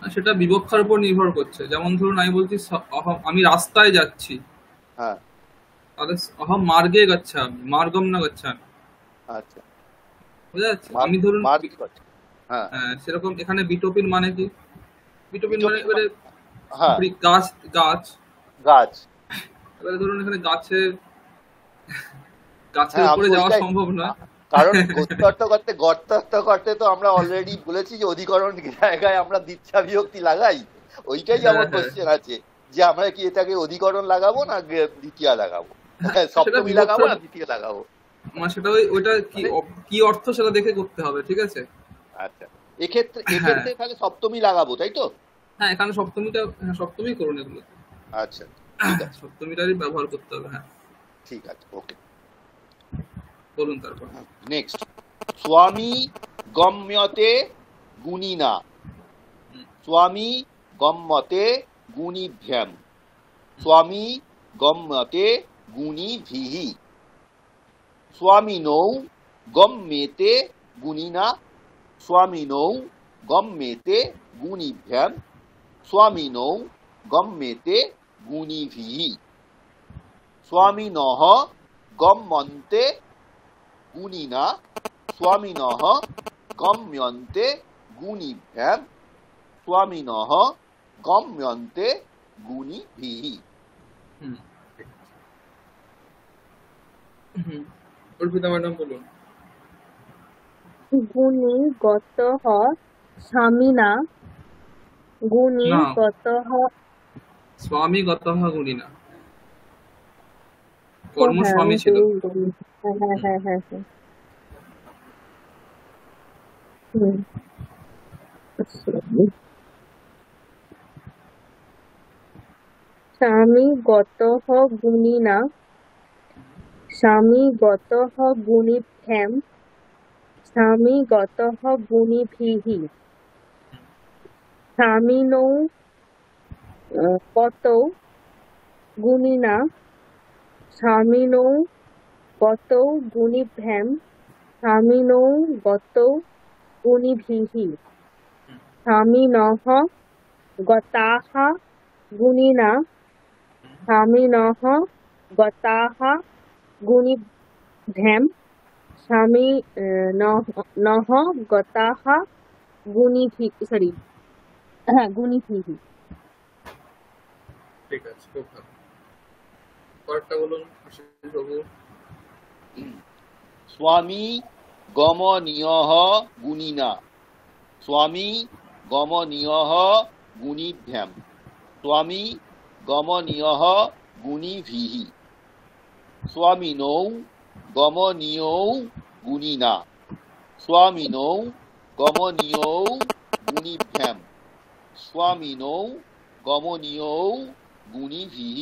সেটা বিবক্ষার উপর নির্ভর করছে। যেমন ধরুন আমি বলছি আমি রাস্তায় যাচ্ছি, হ্যাঁ। তাহলে অহম মার্গে গচ্ছামি, মার্গম না গচ্ছামি। আচ্ছা। বুঝা যাচ্ছে? আমি ধরুন মার্গ করছে। হ্যাঁ। সেরকম এখানে বিটোপিন মানে কি? বিটোপিন মানে বিটপিন এবারে হ্যাঁ, গাছ, গাছ। গাছ। এবারে ধরুন এখানে গাছের হ্যাঁ, আমি উপরে যাওয়া ওইটাই, সম্ভব নয়। কারণ গত্যর্থ করতে তো আমরা অলরেডি বলেছি যে অধিকরণ জায়গায় আমরা দ্বিতীয়া বিভক্তি লাগাই। ওইটাই হ্যাঁ, আমার হ্যাঁ। কোশ্চেন আছে, যে আমরা কি এটাকে অধিকরণ লাগাবো না দ্বিতীয়া লাগাবো, সেটা সপ্তমী লাগাবো বিবক্ষার, না দ্বিতীয় লাগাবো। মানে সেটা ওইটা কি মানে কি অর্থ সেটা দেখে করতে হবে, ঠিক আছে? আচ্ছা, এক্ষেত্রে হ্যাঁ, এক্ষেত্রে তাহলে সপ্তমী লাগাবো, তাই তো? হ্যাঁ, এখানে সপ্তমীটা, হ্যাঁ সপ্তমী করুন এগুলো। আচ্ছা, ঠিক আছে। সপ্তমীটারই ব্যবহার করতে হবে, হ্যাঁ। ঠিক আছে, ওকে। বলুন তারপর। নেক্সট, স্বামী গম্যতে গুণিনা, হুম, স্বামী গম্যতে গুণিভ্যাম, স্বামী গম্যতে গুণিভিঃ, স্বামিনৌ গম্যেতে গুণিনা, স্বামিনৌ গম্যেতে গুণিভ্যাম, স্বামিনৌ গম্যেতে গুণিভিঃ, স্বামিনঃ গম্যন্তে গুণিনা, স্বামিনঃ গম্যন্তে গুণিভ্যাম, স্বামিনঃ গম্যন্তে গুণিভিঃ। হুম, ঠিক আছে। হুম, অর্পিতা ম্যাডাম বলুন। গুণী গতঃ স্বামিনা, গুণী না, গতঃ। স্বামী গতঃ গুণী না, ও কর্ম হ্যাঁ, আমি স্বামী ছিল। ভুল বলি। হ্যাঁ হ্যাঁ হুম, হ্যাঁ হ্যাঁ হ্যাঁ। হুম। স্বামী গতঃ গুণিনা, স্বামী গতঃ গুণিভ্যাম, স্বামী গতঃ গুণিভিঃ। স্বামিনৌ গতৌ গুণিনা স্বামিনৌ গতৌ গুণিভ্যাম স্বামিনৌ গতৌ গুণিভিঃ স্বামিনঃ গতাঃ গুণিনা স্বামিনঃ গতাঃ গুণিভ্যাম স্বামিনঃ গতাঃ গুণিভিঃ। ঠিক আছে, খুব ভালো। পরেরটা বলুন আশিস বাবু। স্বামী গমনীয়ঃ গুণিনা স্বামী গমনীয়ঃ গুণিভ্যাম স্বামী গমনীয়ঃ গুণিভিঃ স্বামিনৌ গমনীয়ৌ গুণিনা স্বামিনৌ গমনীয়ৌ গুণিভ্যাম স্বামিনৌ গমনীয়ৌ গুণিভিঃ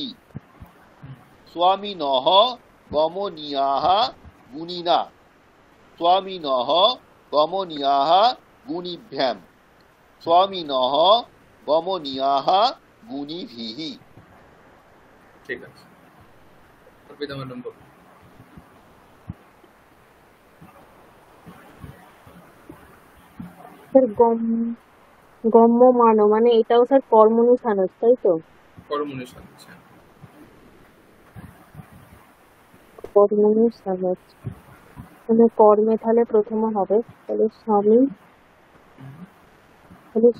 স্বামিনঃ গমনীয়াঃ গুণিনা স্বামিনঃ গমনীয়াঃ গুণিভ্যাম স্বামিনঃ গমনীয়াঃ গুণিভিঃ। ঠিক আছে, অর্পিতা ম্যাডাম বলুন। স্যার গম্যমানও মানে এটাও স্যার কর্মনিষ্ঠানক, তাই তো? কর্মনিষ্ঠানক, কর্মনিষ্ঠানক মানে কর্মে তাহলে প্রথমে হবে, তাহলে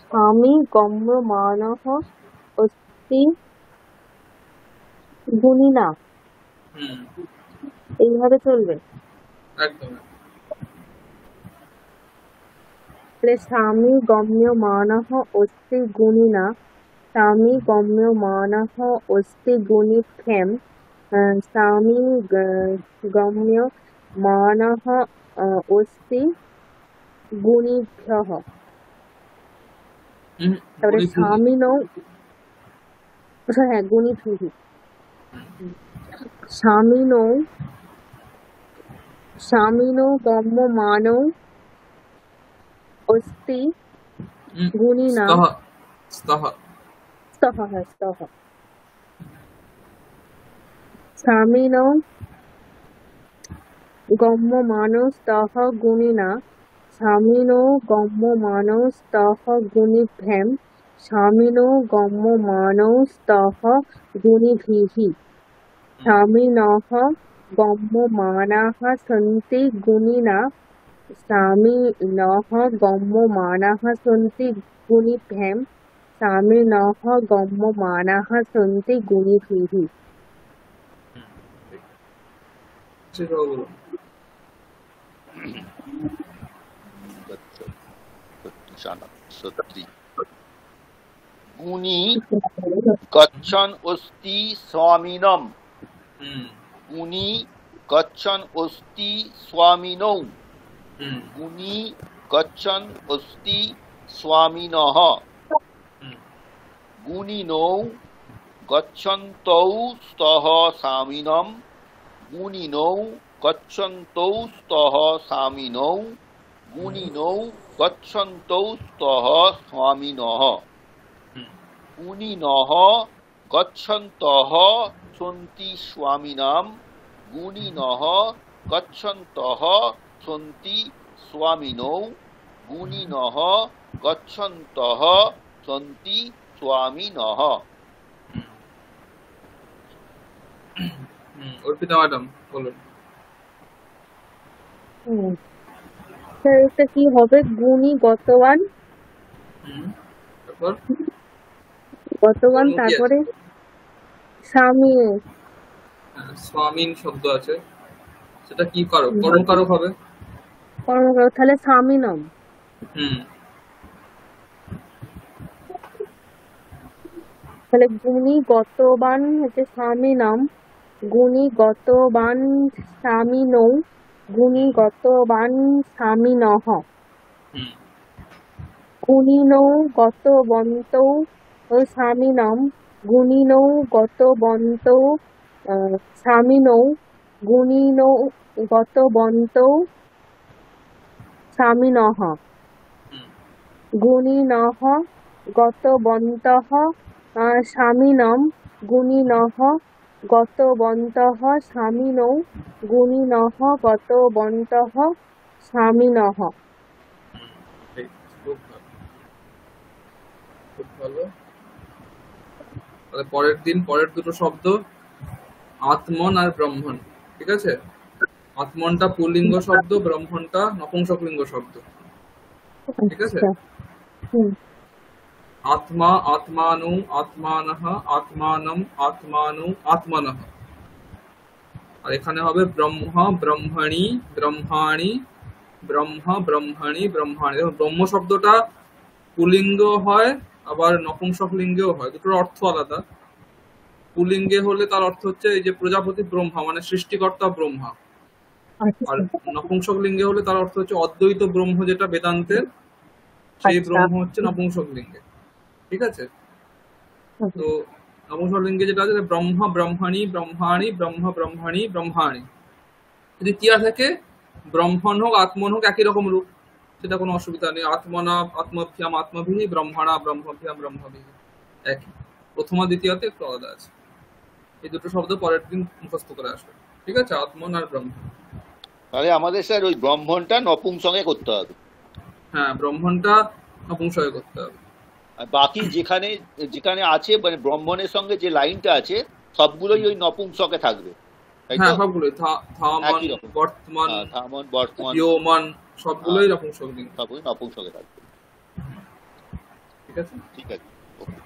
স্বামী গম্যমানঃ অস্তি গুণিনা, এইভাবে চলবে। একদম। তাহলে স্বামী গম্যমানঃ অস্তি গুণিনা স্বামী গম্যমানঃ অস্তি গুণিভ্যাম স্বামী গম্যমানঃ অস্তি গুণিভ্যঃ। তারপরে স্বামিনৌ হ্যাঁ গুণিভিঃ স্বামিনৌ গম্যমানৌ অস্তি গুণিনা স্তঃ স্বামিনৌ গম্যমানৌ স্তঃ গুণিনা স্বামিনৌ গম্যমানৌ স্তঃ গুণিভ্যাম স্বামিনৌ গম্যমানৌ স্তঃ গুণিভিঃ স্বামিনঃ গম্যমানাঃ সন্তি গুণিনা স্বামিনঃ গম্যমানাঃ সন্তি গুণিভ্যাম স্বামিনঃ গম্যমানাঃ সন্তি গুণিভিঃ। গুণী গচ্ছন অস্তি স্বামিনম গুণী গচ্ছন অস্তি স্বামিনৌ গুণী গচ্ছন অস্তি স্বামিনঃ গুণিনৌ গচ্ছন্তৌ স্তঃ স্বামিনম গুণিনৌ গচ্ছন্তৌ স্তঃ স্বামিনৌ গুণিনৌ গচ্ছন্তৌ স্তঃ স্বামিনঃ গুণিনঃ গচ্ছন্তঃ সন্তি স্বামিনাম গুণিনঃ গচ্ছন্তঃ সন্তি স্বামিনৌ গুণিনঃ গচ্ছন্তঃ সন্তি স্বামিনঃ। অর্পিতা ম্যাডাম বলুন। স্যার এটা কি হবে? গুণী গতবান তারপরে স্বামীন শব্দ আছে, সেটা কি কর্মকারক হবে? কর্মকারক, তাহলে স্বামিনম। তাহলে গুণী গতবান হচ্ছে স্বামিনম গুণী গতবান স্বামিনৌ গুণী গতবান স্বামিনঃ গুণিনৌ গতবন্তৌ স্বামিনম গুণিনৌ গতবন্তৌ স্বামিনৌ গুণিনৌ গতবন্তৌ স্বামিনঃ গুণিনঃ গতবন্তঃ স্বামিনম গুণিনঃ গতবন্তঃ স্বামিনৌ গুণিনঃ গতবন্তঃ স্বামিনঃ। ঠিক, খুব ভালো, খুব ভালো। তাহলে পরের দিন পরের দুটো শব্দ আত্মন আর ব্রহ্মণ, ঠিক আছে? আত্মনটা পুল্লিঙ্গ শব্দ, ব্রহ্মণটা নপুংসকলিঙ্গ শব্দ, ঠিক আছে? আচ্ছা। হুম। আত্মা আত্মানু আত্মানঃ আত্মানম আত্মানু আত্মনঃ। আর এখানে হবে ব্রহ্মা ব্রহ্মণি ব্রহ্মাণি ব্রহ্মা ব্রহ্মণি ব্রহ্মাণি। দেখুন ব্রহ্ম শব্দটা পুলিঙ্গ হয় আবার নপুংসকলিঙ্গেও হয়, দুটোর অর্থ আলাদা। পুলিঙ্গে হলে তার অর্থ হচ্ছে এই যে প্রজাপতি ব্রহ্মা, মানে সৃষ্টিকর্তা ব্রহ্মা। আর নপুংসকলিঙ্গে হলে তার অর্থ হচ্ছে অদ্বৈত ব্রহ্ম, যেটা বেদান্তের, সেই আচ্ছা। ব্রহ্ম হচ্ছে নপুংসকলিঙ্গে, ঠিক আছে? তো নপুংসকলিঙ্গে যেটা আছে ব্রহ্মা ব্রহ্মাণি ব্রহ্মাণি ব্রহ্মা ব্রহ্মাণি ব্রহ্মাণি। যদি টিয়া থেকে ব্রহ্মণ হোক আত্মন হোক একই রকম রূপ, সেটা কোনো অসুবিধা নেই। আত্মনা আত্মভ্যাম আত্মভিহি, ব্রহ্মণা ব্রহ্মভ্যাম ব্রহ্মভিহি, একই। প্রথমা দ্বিতীয়তে একটু আলাদা আছে। এই দুটো শব্দ পরের দিন মুখস্থ করে আসবে, ঠিক আছে? আত্মন আর ব্রহ্ম। তাহলে আমাদের স্যার ওই ব্রহ্মণটা নপুংসকে করতে হবে। হ্যাঁ, ব্রহ্মণটা নপুংসকে করতে হবে। আর বাকি যেখানে যেখানে আছে মানে ব্রহ্মণের সঙ্গে যে লাইনটা আছে সবগুলোই ওই নপুংসকে থাকবে, তাই তো? হ্যাঁ, সবগুলোই থামন একই রকম। বর্তমান থামন বর্তমান ইয়মান সবগুলোই নপুংসকলিঙ্গ, সবগুলোই নপুংসকে থাকবে। ঠিক আছে? ঠিক আছে, ওকে।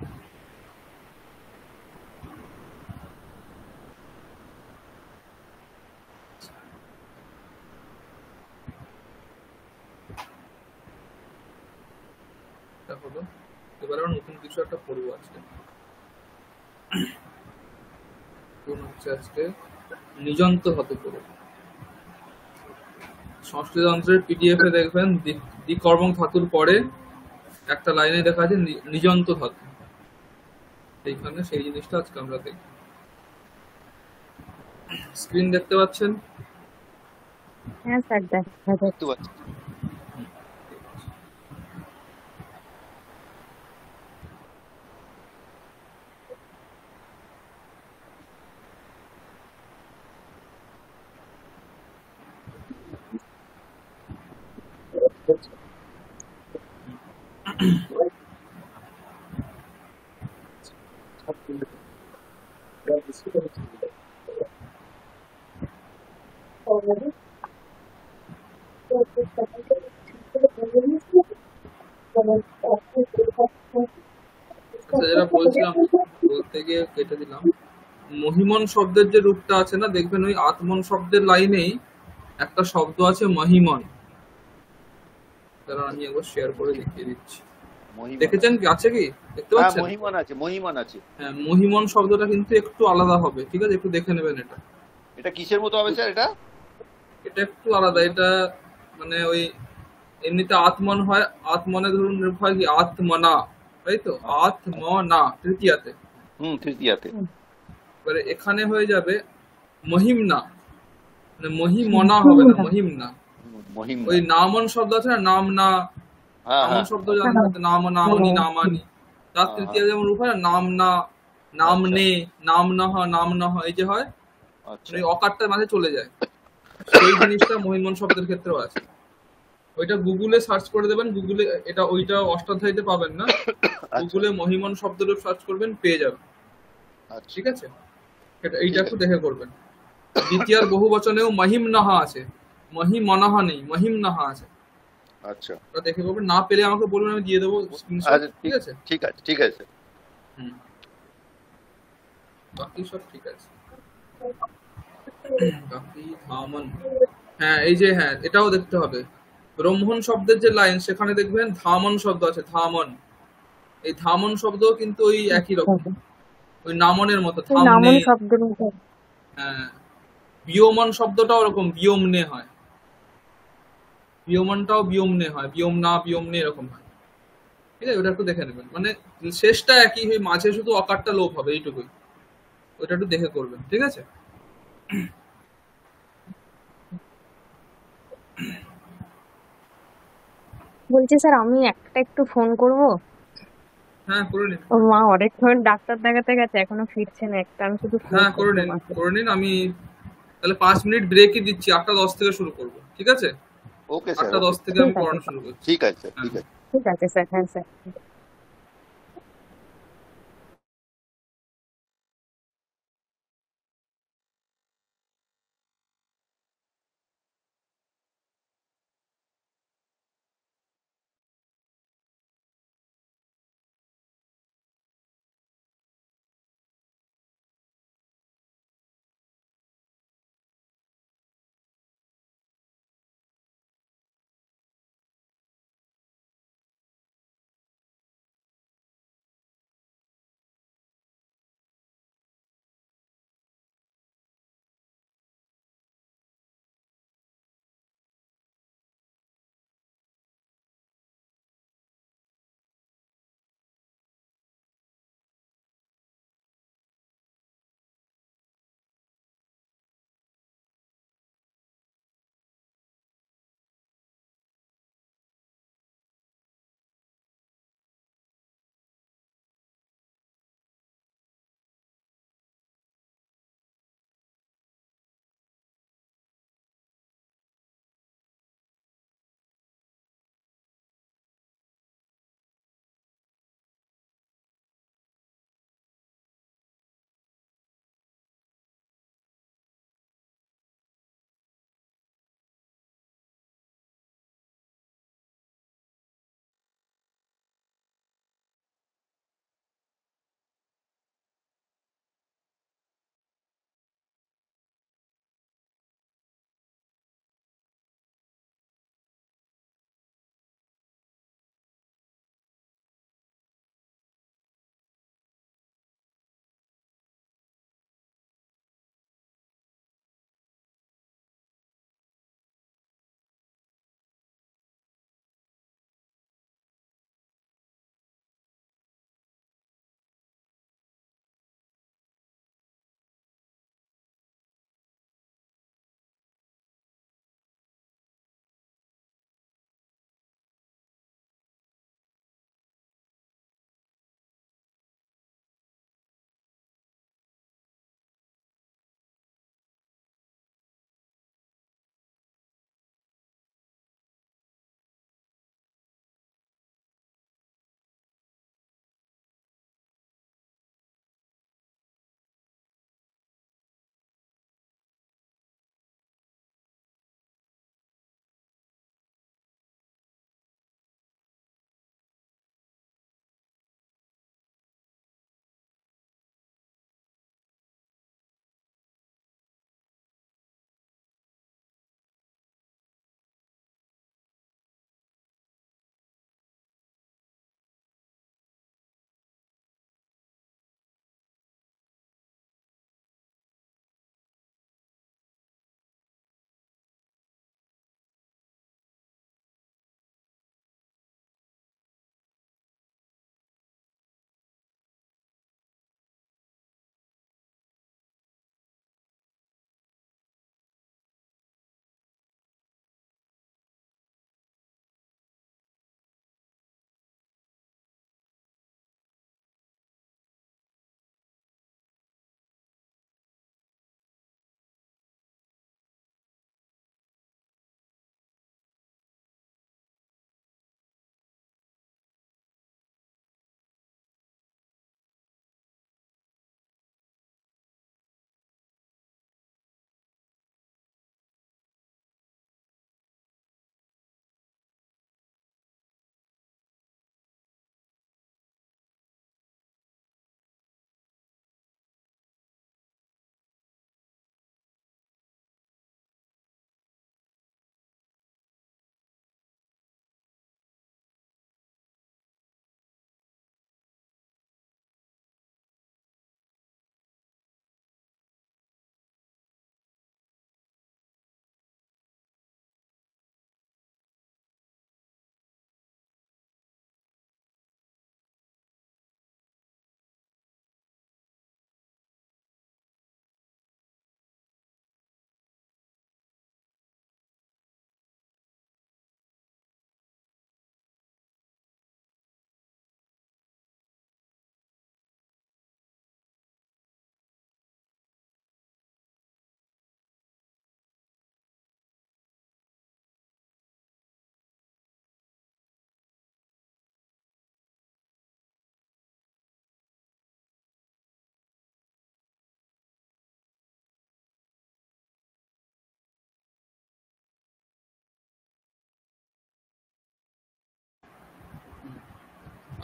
এটা হলো। এবার আমরা নতুন কিছু একটা পড়বো আজকে। কোন হচ্ছে আজকে নিযন্ত ধাতু পড়ব। সংস্কৃত যন্ত্রের পিডিএফ এ দেখবেন দ্বিকর্মক ধাতুর পরে একটা লাইনে দেখা আছে নিযন্ত ধাতু। এইখানে সেই জিনিসটা আজকে আমরা দেখব। স্ক্রিন দেখতে পাচ্ছেন? হ্যাঁ স্যার, দেখা দেখতে যাচ্ছে। পাচ্ছি। আচ্ছা, যেটা বলছিলাম বলতে গিয়ে কেটে দিলাম। মহিমন শব্দের যে রূপটা আছে না, দেখবেন ওই আত্মন শব্দের লাইনেই একটা শব্দ আছে মহিমন। তারা আমি একবার শেয়ার করে দেখিয়ে দিচ্ছি। দেখেছেন কি? আছে কি? দেখতে হ্যাঁ, পাচ্ছেন? মহিমন আছে, মহিমন আছে। হ্যাঁ, মহিমন শব্দটা কিন্তু একটু আলাদা হবে, ঠিক আছে? একটু দেখে নেবেন এটা। এটা কিসের মতো হবে স্যার? এটা এটা একটু আলাদা। এটা মানে ওই এমনিতে আত্মন হয়, আত্মনে ধরুন রূপ হয় কি আত্মনা, তাই তো? আত্মনা তৃতীয়াতে। তৃতীয়াতে। এবারে এখানে হয়ে যাবে মহিমনা, মানে মহিমনা হবে না, মহিমনা। মহিম ওই নামন শব্দ আছে না, নাম না, হ্যাঁ নামন হ্যাঁ শব্দ জানেন, নাম নামনি নামানি, তার হ্যাঁ, তৃতীয় যেমন রূপ হয় না, নাম না, নাম আচ্ছা নে, নাম নহ, নাম নহ, এই যে হয়, আচ্ছা মানে ওই অকারটার মাঝে চলে যায়। সেই জিনিসটা মহিমন শব্দের ক্ষেত্রেও আছে। ওইটা গুগলে সার্চ করে দেবেন, গুগলে এটা ওইটা অষ্টাধ্যায়ীতে পাবেন না, গুগলে মহিমন শব্দরূপ সার্চ করবেন, পেয়ে যাবেন, আচ্ছা, ঠিক আছে? এইটা ঠিক একটু আছে। দেখে করবেন। দ্বিতীয়ার বহু বচনেও মহিম নাহা আছে, মহিমনাহা নেই, মহিম নাহা আছে। আচ্ছা ওটা দেখে করবেন, না পেলে আমাকে বলবেন, আমি দিয়ে দেবো স্ক্রিনশট, আচ্ছা, ঠিক আছে? ঠিক আছে, ঠিক আছে। হুম, বাকি সব ঠিক আছে। বাকি ধামন, হ্যাঁ এই যে, হ্যাঁ এটাও দেখতে হবে। ব্রহ্মণ শব্দের যে লাইন, সেখানে দেখবেন ধামন শব্দ আছে, ধামন। এই ধামন শব্দ কিন্তু ওই একই রকম, ওই নামনের মতো, থামনে। নামন শব্দের মতো। হ্যাঁ, বিয়মন শব্দটাও ওরকম, বিয়মনে হয়। বিয়মনটাও বিয়মনে হয়, বিয়ম না বিয়মনে এরকম হয়, ঠিক আছে? ওটা একটু দেখে নেবেন, মানে শেষটা একই, হয়ে মাঝে শুধু অকারটা লোপ হবে, এইটুকুই। ওটা একটু দেখে করবেন, ঠিক আছে? বলছি স্যার, আমি একটা একটু ফোন করব। হ্যাঁ করে নিন। ও মা, অনেকক্ষণ ডাক্তার দেখাতে গেছে এখনো ফিরছে না একটা, আমি শুধু ফোন হ্যাঁ করে করবো নিন, মাকে। করে নিন। আমি তাহলে 5 মিনিট ব্রেকই দিচ্ছি, 8টা 10 থেকে শুরু করবো, ঠিক আছে? ওকে স্যার, আটটা ওকে। দশ থেকে ঠিক আমি আছে পড়ানো স্যার। শুরু করছি। ঠিক আছে স্যার, হ্যাঁ। ঠিক আছে। ঠিক আছে স্যার, হ্যাঁ স্যার।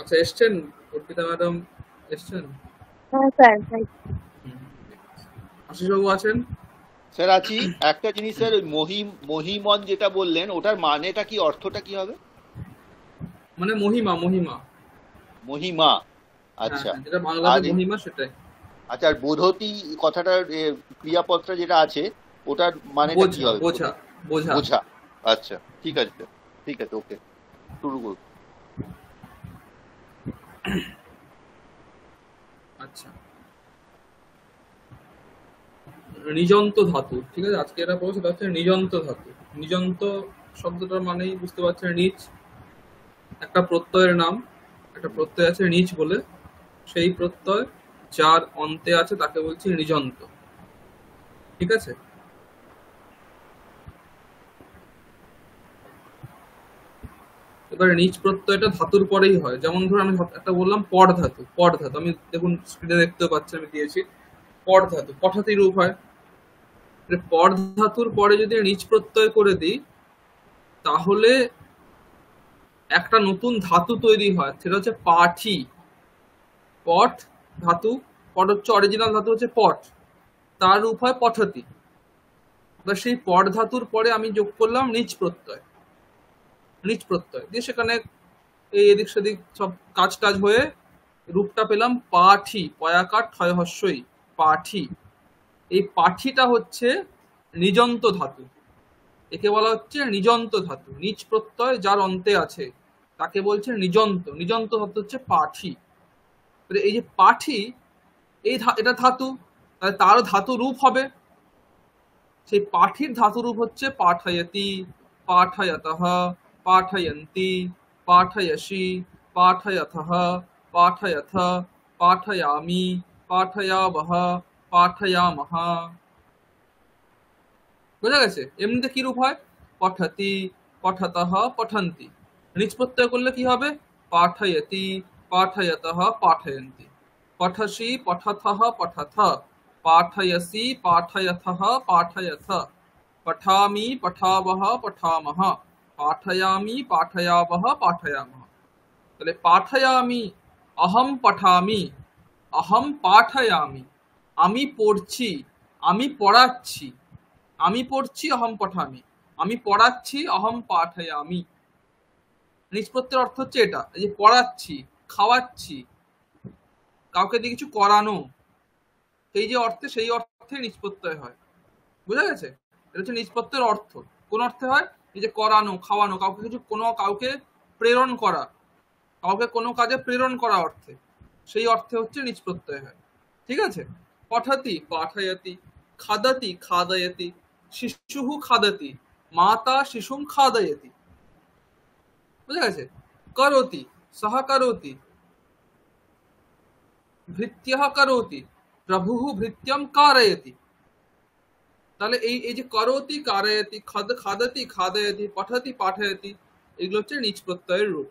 আচ্ছা, এসছেন অর্পিতা ম্যাডাম? এসছেন? হ্যাঁ স্যার। আশিস বাবু আছেন? স্যার আছি। একটা জিনিস স্যার, মহিমন যেটা বললেন ওটার মানেটা কি, অর্থটা কি হবে? মানে মহিমা, মহিমা। মহিমা, হ্যাঁ আচ্ছা। হ্যাঁ, যেটা বাংলাতে আর মহিমা সেটাই। আচ্ছা, আর বোধতি কথাটার ক্রিয়াপদটা যেটা আছে ওটার মানেটা কি বোঝা, হবে? বোঝা, বোঝা। বোঝা। আচ্ছা, ঠিক আছে স্যার, ঠিক আছে, ওকে, শুরু করুন। আচ্ছা, নিজন্ত ধাতু, ঠিক আছে, আজকে এটা পড়বো, সেটা হচ্ছে নিজন্ত ধাতু। নিজন্ত শব্দটার মানেই বুঝতে পারছেন, নিচ। একটা প্রত্যয়ের নাম, একটা প্রত্যয় আছে নিচ বলে, সেই প্রত্যয় যার অন্তে আছে তাকে বলছি নিজন্ত, ঠিক আছে। এবারে নিচ প্রত্যয়টা ধাতুর পরেই হয়, যেমন ধরুন আমি একটা বললাম পর ধাতু, পর ধাতু, আমি দেখুন স্ক্রিনে দেখতেও পাচ্ছেন আমি দিয়েছি, পর ধাতু পঠাতি রূপ হয়। পর ধাতুর পরে যদি নিচ প্রত্যয় করে দিই তাহলে একটা নতুন ধাতু তৈরি হয়, সেটা হচ্ছে পাঠি। পট ধাতু, পট হচ্ছে অরিজিনাল ধাতু হচ্ছে পট, তার রূপ হয় পঠতি। এবার সেই পট ধাতুর পরে আমি যোগ করলাম নিচ প্রত্যয়, নিচ প্রত্যয় দিয়ে সেখানে এই এদিক সেদিক সব কাজ টাজ হয়ে রূপটা পেলাম পাঠি, পয়াকার ঠয় হস্যই, পাঠি। এই পাঠিটা হচ্ছে নিজন্ত ধাতু, একে বলা হচ্ছে নিজন্ত ধাতু। নিচ প্রত্যয় যার অন্তে আছে তাকে বলছে নিজন্ত, নিজন্ত ধাতু হচ্ছে পাঠি। এই যে পাঠি, এটা ধাতু, তাহলে তারও ধাতু রূপ হবে, সেই পাঠির ধাতু রূপ হচ্ছে পাঠয়তি, পাঠয়তঃ, পাঠয়ন্তি, পাঠয়সি, পাঠয়থঃ, পাঠয়থ, পাঠয়ামি, পাঠয়াবহ, পাঠয়ামহ। বোঝা গেছে? এমনিতে কি রূপ হয়? পঠতি, পঠতঃ, পঠন্তি। নিচ প্রত্যয় করলে কি হবে? পাঠয়তি, পাঠয়তঃ, পাঠয়ন্তি। পঠসি, পঠথঃ, পঠথ। পাঠয়সি, পাঠয়থঃ, পাঠয়থ। পঠামি, পঠাবহ, পঠামহ। পাঠয়ামি, পাঠয়াবহ, পাঠয়ামহ। তাহলে পাঠয়ামি, অহম পঠামি, অহম পাঠয়ামি, আমি পড়ছি, আমি পড়াচ্ছি। আমি পড়ছি, অহম পঠামি, আমি পড়াচ্ছি, অহম পাঠয়ামি। নিষ্পত্তির অর্থ হচ্ছে এটা, এই যে পড়াচ্ছি, খাওয়াচ্ছি, কাউকে দিয়ে কিছু করানো, সেই যে অর্থে, সেই অর্থে নিষ্পত্তি হয়। বুঝা গেছে? এটা হচ্ছে নিষ্পত্তির অর্থ। কোন অর্থে হয়? এই যে করানো, খাওয়ানো, কাউকে কিছু, কাউকে প্রেরণ করা, কাউকে কোনো কাজে প্রেরণ করা অর্থে, সেই অর্থে হচ্ছে নিচ প্রত্যয় হয়, ঠিক আছে। পঠতি, পাঠয়তি। খাদতি, খাদয়তি। শিশুহু খাদতি, মাতা শিশুম খাদয়তি। বুঝা গেছে? করতি, সহ করতি। ভৃত্যঃ করতি, প্রভুঃ ভৃত্যম কারয়তি। তাহলে এই যে করতি, কারয়তি, খাদতি, খাদয়তি, পঠতি, পাঠয়তি, এগুলো হচ্ছে নিচ প্রত্যয়ের রূপ।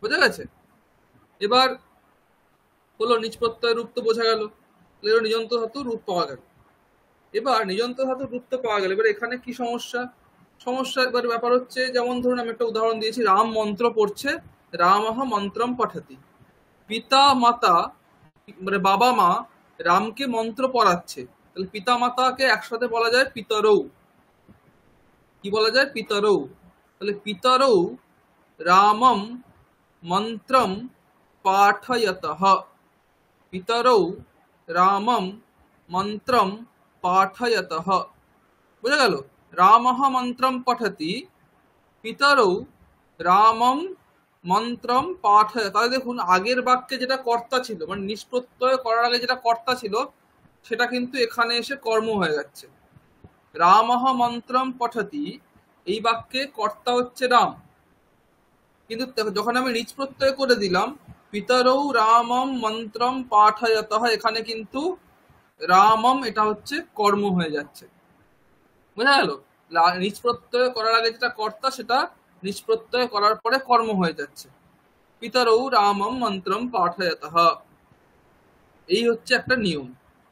বোঝা গেছে? এবার হলো নিচ প্রত্যয়ের রূপ তো বোঝা গেল, নিজন্ত ধাতু রূপ পাওয়া গেল। এবার নিজন্ত ধাতু রূপ তো পাওয়া গেল, এবার এখানে কি সমস্যা? সমস্যা এবার ব্যাপার হচ্ছে, যেমন ধরুন আমি একটা উদাহরণ দিয়েছি, রাম মন্ত্র পড়ছে, রামঃ মন্ত্রম পঠতি। পিতা মাতা, মানে বাবা মা রামকে মন্ত্র পড়াচ্ছে, তাহলে পিতা মাতাকে একসাথে বলা যায় পিতরৌ। কি বলা যায়? পিতরৌ। তাহলে পিতরৌ রামম মন্ত্রম পাঠয়তঃ। পিতরৌ রামম মন্ত্রম পাঠয়তঃ। বুঝা গেল? রামঃ মন্ত্রম পঠতি, পিতরৌ রামম মন্ত্রম পাঠয়। তাহলে দেখুন আগের বাক্যে যেটা কর্তা ছিল, মানে নিষ্প্রত্যয় করার আগে যেটা কর্তা ছিল, সেটা কিন্তু এখানে এসে কর্ম হয়ে যাচ্ছে। রামঃ মন্ত্রম পঠতি, এই বাক্যে কর্তা হচ্ছে রাম, কিন্তু যখন আমি নিচ প্রত্যয় করে দিলাম পিতরৌ রামম মন্ত্রম পাঠয়তঃ, এখানে কিন্তু রামম এটা হচ্ছে কর্ম হয়ে যাচ্ছে। বোঝা গেল? নিচ প্রত্যয় করার আগে যেটা কর্তা, সেটা নিচ প্রত্যয় করার পরে কর্ম হয়ে যাচ্ছে। পিতরৌ রামম মন্ত্রম পাঠয়তঃ, এই হচ্ছে একটা নিয়ম।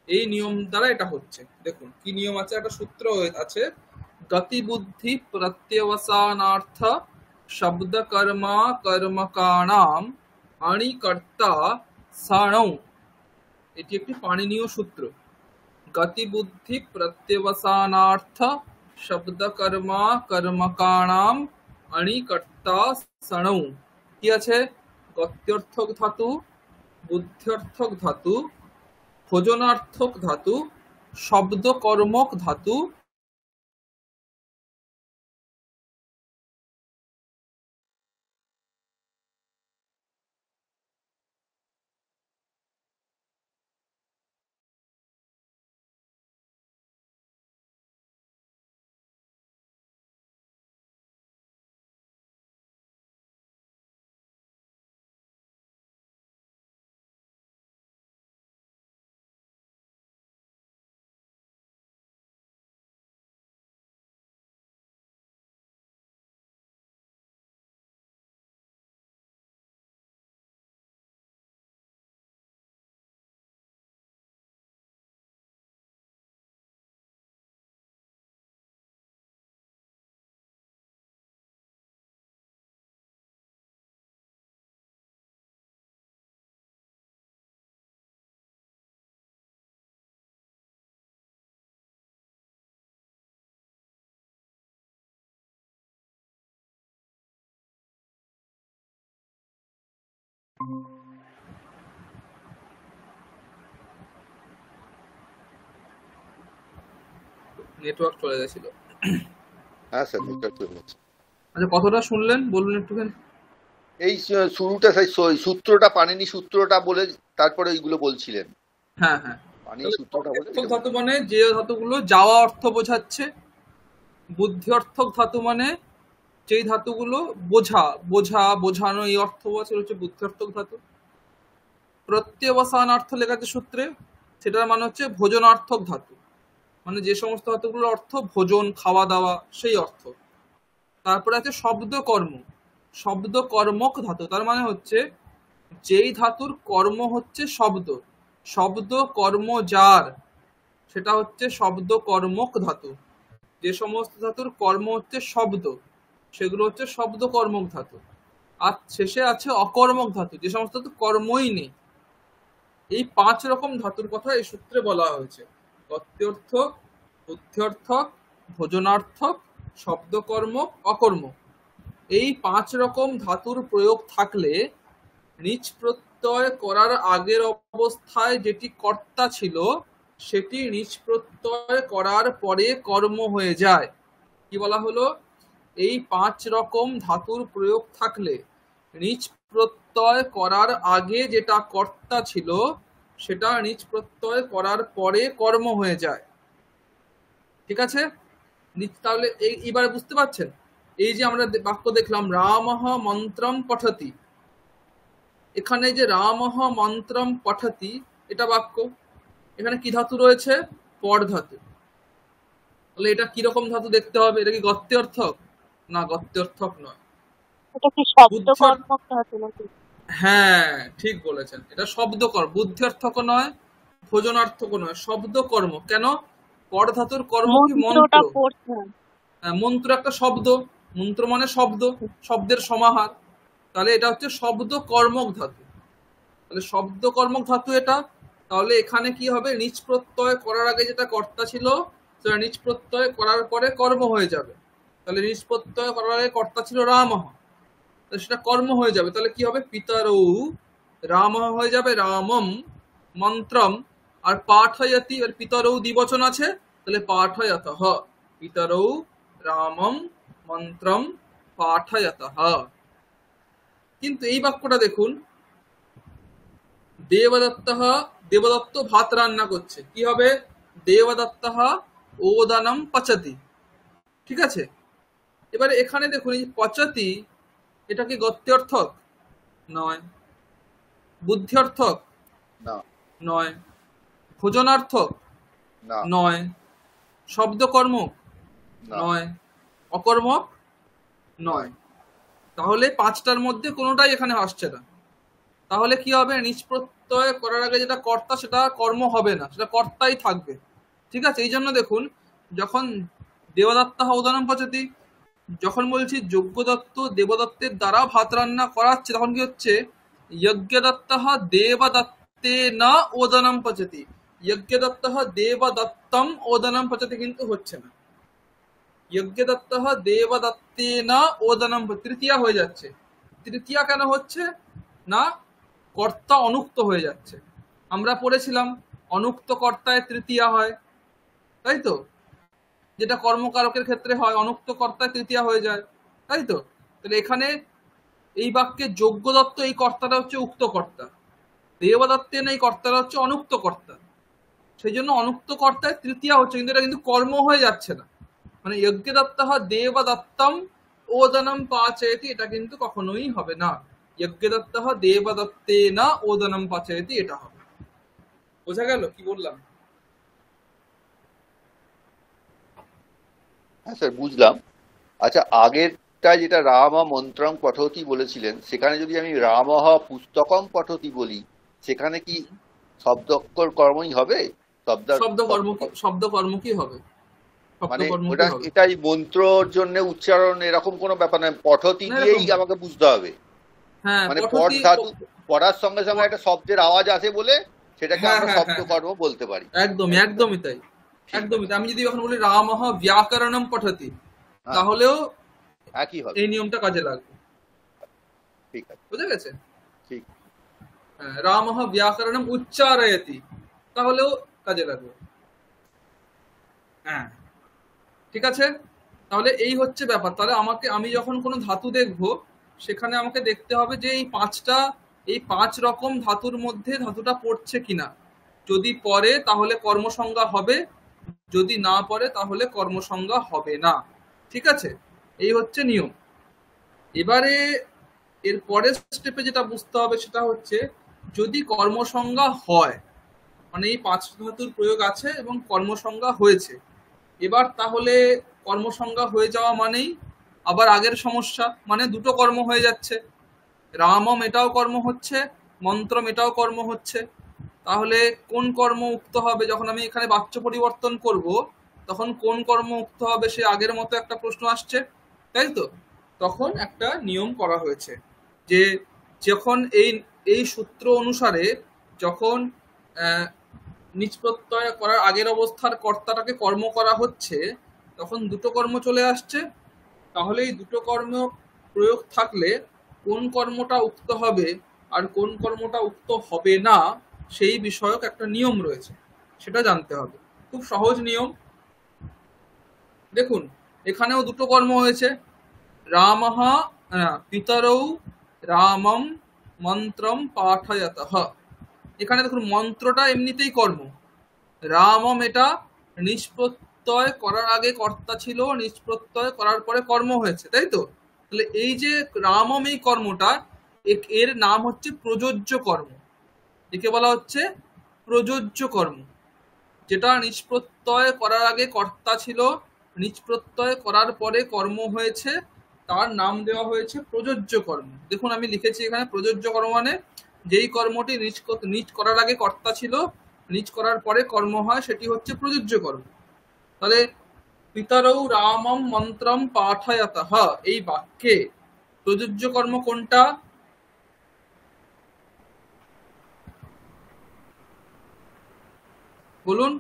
এই নিয়ম দ্বারা এটা হচ্ছে। দেখুন কি নিয়ম আছে, একটা সূত্র আছে, গতিবুদ্ধি প্রত্যবসানার্থ শব্দ কর্মা কর্মকাণাম আণি কর্তা সাণৌ, এটি একটি পাণিনীয় সূত্র। গতিবুদ্ধি প্রত্যবসানার্থ শব্দকর্মা কর্মকাণাম আণি কর্তা সাণৌ। কি আছে? গত্যর্থক ধাতু, বুদ্ধ্যর্থক ধাতু, ভোজনার্থক ধাতু, শব্দকর্মক ধাতু, নেটওয়ার্ক চলে গেছিল। হ্যাঁ স্যার, নেটওয়ার্ক চলে গেছে। আচ্ছা, কতটা শুনলেন বলুন একটুখানি। এই শুরুটা সূত্রটা, পানিনি সূত্রটা বলে তারপরে এইগুলো বলছিলেন। হ্যাঁ হ্যাঁ, পানিনি সূত্রটা বলে ধাতু মানে যে ধাতুগুলো যাওয়া অর্থ বোঝাচ্ছে। বুদ্ধি অর্থক ধাতু মানে যেই ধাতুগুলো বোঝানো এই অর্থ হচ্ছে বুদ্ধি অর্থক ধাতু। প্রত্যবসানার্থ লেখা আছে সূত্রে, সেটার মানে হচ্ছে ভোজনার্থক ধাতু, মানে যে সমস্ত ধাতুগুলোর অর্থ ভোজন, খাওয়া দাওয়া, সেই অর্থ। তারপরে আছে শব্দকর্মক ধাতু, তার মানে হচ্ছে যেই ধাতুর কর্ম হচ্ছে শব্দ কর্ম যার, সেটা হচ্ছে শব্দকর্মক ধাতু। যে সমস্ত ধাতুর কর্ম হচ্ছে শব্দ, সেগুলো হচ্ছে শব্দকর্মক ধাতু। আর শেষে আছে অকর্মক ধাতু, যে সমস্ত ধাতু কর্মই নেই। এই 5 রকম ধাতুর কথা এই সূত্রে বলা হয়েছে: গত্যর্থক, বুদ্ধ্যর্থক, ভোজনার্থক, শব্দকর্মক, অকর্মক। এই 5 রকম ধাতুর প্রয়োগ থাকলে নিচ প্রত্যয় করার আগের অবস্থায় যেটি কর্তা ছিল, সেটি নিচ প্রত্যয় করার পরে কর্ম হয়ে যায়। কি বলা হলো? এই 5 রকম ধাতুর প্রয়োগ থাকলে নিচ প্রত্যয় করার আগে যেটা কর্তা ছিল, সেটা নিচ প্রত্যয় করার পরে কর্ম হয়ে যায়। ঠিক আছে? তাহলে এইবারে বুঝতে পারছেন? এই যে আমরা বাক্য দেখলাম, রামঃ মন্ত্রম পঠতি, এখানে যে রামঃ মন্ত্রম পঠতি, এটা বাক্য। এখানে কি ধাতু রয়েছে? পর ধাতু। তাহলে এটা কিরকম ধাতু দেখতে হবে? এটা কি গত্যর্থক? না, গত্যর্থক নয়। এটা কি শব্দকর্মক ধাতু নাকি? হ্যাঁ, ঠিক বলেছেন, এটা শব্দকর্ম। বুদ্ধ্যর্থক নয়, ভোজনার্থক নয়, শব্দকর্ম। কেন? পর ধাতুর কর্ম কি? মন্ত্র। মন্ত্র একটা শব্দ, মন্ত্র মানে শব্দ, শব্দের সমাহার। তাহলে এটা হচ্ছে শব্দকর্মক ধাতু। তাহলে শব্দকর্মক ধাতু এটা। তাহলে এখানে কি হবে? নিচ প্রত্যয় করার আগে যেটা কর্তা ছিল, সেটা নিচ প্রত্যয় করার পরে কর্ম হয়ে যাবে। তাহলে নিচ প্রত্যয় করার আগে কর্তা ছিল রামঃ, সেটা কর্ম হয়ে যাবে। তাহলে কি হবে? পিতরৌ রামঃ হয়ে যাবে রামম মন্ত্রম। আর পাঠয়তি, আর পিতরৌ দ্বিবচন আছে, তাহলে পাঠয়তঃ। পিতরৌ রামম মন্ত্রম পাঠয়তঃ। কিন্তু এই বাক্যটা দেখুন, দেবদত্ত ভাত রান্না করছে। কি হবে? দেবদত্ত ওদনম পচতি। ঠিক আছে? এবারে এখানে দেখুন, এই পচতি, এটা কি গত্যর্থক? নয়। বুদ্ধ্যর্থক? নয়। ভোজনার্থক? নয়। শব্দকর্মক? নয়। অকর্মক? নয়। তাহলে 5টার মধ্যে কোনোটাই এখানে আসছে না। তাহলে কি হবে? নিচ প্রত্যয় করার আগে যেটা কর্তা, সেটা কর্ম হবে না, সেটা কর্তাই থাকবে। ঠিক আছে? এই জন্য দেখুন, যখন দেবদত্ত উদাহরণ পচতি, যখন বলছি যোগ্যদত্ত দেবদত্তের দ্বারা ভাত রান্না করাচ্ছে, তখন কি হচ্ছে? यज्ञदत्तः देवदत्तेन ओदनम पचति। यज्ञदत्तः देवदत्तम ओदनम पचति কিন্তু হচ্ছে না। यज्ञदत्तः देवदत्तेन ओदनम, তৃতীয়া হয়ে যাচ্ছে। তৃতীয়া কেন হচ্ছে না? কর্তা অনুক্ত হয়ে যাচ্ছে। আমরা পড়েছিলাম অনুক্ত কর্তায় তৃতীয়া হয়, তাই তো? যেটা কর্মকারকের ক্ষেত্রে হয়, অনুক্ত কর্তায় তৃতীয়া হয়ে যায়, তাই তো? তাহলে এখানে এই বাক্যে যজ্ঞদত্ত এই কর্তাটা হচ্ছে উক্ত কর্তা, দেবদত্তেন এই কর্তাটা হচ্ছে অনুক্ত কর্তা। সেই জন্য অনুক্ত কর্তায় তৃতীয়া হচ্ছে, কিন্তু এটা কিন্তু কর্ম হয়ে যাচ্ছে না। মানে যজ্ঞদত্তঃ দেবদত্তম ওদনম পাচয়তি, এটা কিন্তু কখনোই হবে না। যজ্ঞদত্তঃ দেবদত্তেন ওদনম পাচয়তি এটা হবে। বোঝা গেল কি বললাম? হ্যাঁ স্যার, বুঝলাম। আচ্ছা, আগেরটা যেটা রাম মন্ত্রম পঠতি বলেছিলেন, সেখানে যদি আমি রামহ পুস্তকম পঠতি বলি, সেখানে কি শব্দকর কর্মই হবে? শব্দ কর্ম কি হবে? মানে ওটা এটাই মন্ত্রর জন্য উচ্চারণ এরকম কোনো ব্যাপার নয়, পঠতি দিয়েই আমাকে বুঝতে হবে। মানে পঠ ধাতু পড়ার সঙ্গে সঙ্গে একটা শব্দের আওয়াজ আসে বলে সেটাকে আমরা শব্দ কর্ম বলতে পারি। একদমই তাই। আমি যদি এখন বলি রামহ ব্যাকরণম পঠতি, তাহলেও একই হবে, এই নিয়মটা কাজে লাগবে। ঠিক আছে, বুঝা গেছে? ঠিক। রামহ ব্যাকরণম উচ্চারয়তি, তাহলেও কাজে লাগবে। হ্যাঁ, ঠিক আছে। তাহলে এই হচ্ছে ব্যাপার। তাহলে আমি যখন কোনো ধাতু দেখব, সেখানে আমাকে দেখতে হবে যে এই পাঁচ রকম ধাতুর মধ্যে ধাতুটা পড়ছে কিনা। যদি পড়ে তাহলে কর্মসংজ্ঞা হবে, যদি না পড়ে তাহলে কর্মসংজ্ঞা হবে না। ঠিক আছে, এই হচ্ছে নিয়ম। এবারে এর পরের স্টেপে যেটা বুঝতে হবে সেটা হচ্ছে, যদি কর্মসংজ্ঞা হয়, মানে এই পাঁচ ধাতুর প্রয়োগ আছে এবং কর্মসংজ্ঞা হয়েছে, এবার তাহলে কর্মসংজ্ঞা হয়ে যাওয়া মানেই আবার আগের সমস্যা, মানে দুটো কর্ম হয়ে যাচ্ছে। রামম এটাও কর্ম হচ্ছে, মন্ত্রম এটাও কর্ম হচ্ছে। তাহলে কোন কর্ম উক্ত হবে? যখন আমি এখানে বাচ্য পরিবর্তন করব, তখন কোন কর্ম উক্ত হবে সে আগের মতো একটা প্রশ্ন আসছে, তাই তো? তখন একটা নিয়ম করা হয়েছে যে যখন এই সূত্র অনুসারে যখন নিজ প্রত্যয় করার আগের অবস্থার কর্তাটাকে কর্ম করা হচ্ছে, তখন দুটো কর্ম চলে আসছে। তাহলে এই দুটো কর্ম প্রয়োগ থাকলে কোন কর্মটা উক্ত হবে আর কোন কর্মটা উক্ত হবে না, সেই বিষয়ক একটা নিয়ম রয়েছে, সেটা জানতে হবে। খুব সহজ নিয়ম। দেখুন, এখানেও দুটো কর্ম হয়েছে। রামহ পিতরৌ রামম মন্ত্রম পাঠয়তঃ। এখানে দেখুন, মন্ত্রটা এমনিতেই কর্ম, রামম এটা নিষ্প্রত্যয় করার আগে কর্তা ছিল, নিষ্প্রত্যয় করার পরে কর্ম হয়েছে, তাই তো? তাহলে এই যে রামম এই কর্মটা, এর নাম হচ্ছে প্রযোজ্য কর্ম। একে বলা হচ্ছে প্রযোজ্য কর্ম। যেটা নিষ্প্রত্যয় করার আগে কর্তা ছিল, নিষ্প্রত্যয় করার পরে কর্ম হয়েছে, তার নাম দেওয়া হয়েছে প্রযোজ্য কর্ম। দেখুন, আমি লিখেছি এখানে প্রযোজ্য কর্ম মানে যেই কর্মটি নিজ করার আগে কর্তা ছিল, নিজ করার পরে কর্ম হয়, সেটি হচ্ছে প্রযোজ্য কর্ম। তাহলে পিতরৌ রামম মন্ত্রম পাঠয়তঃ এই বাক্যে প্রযোজ্য কর্ম কোনটা? বলুন।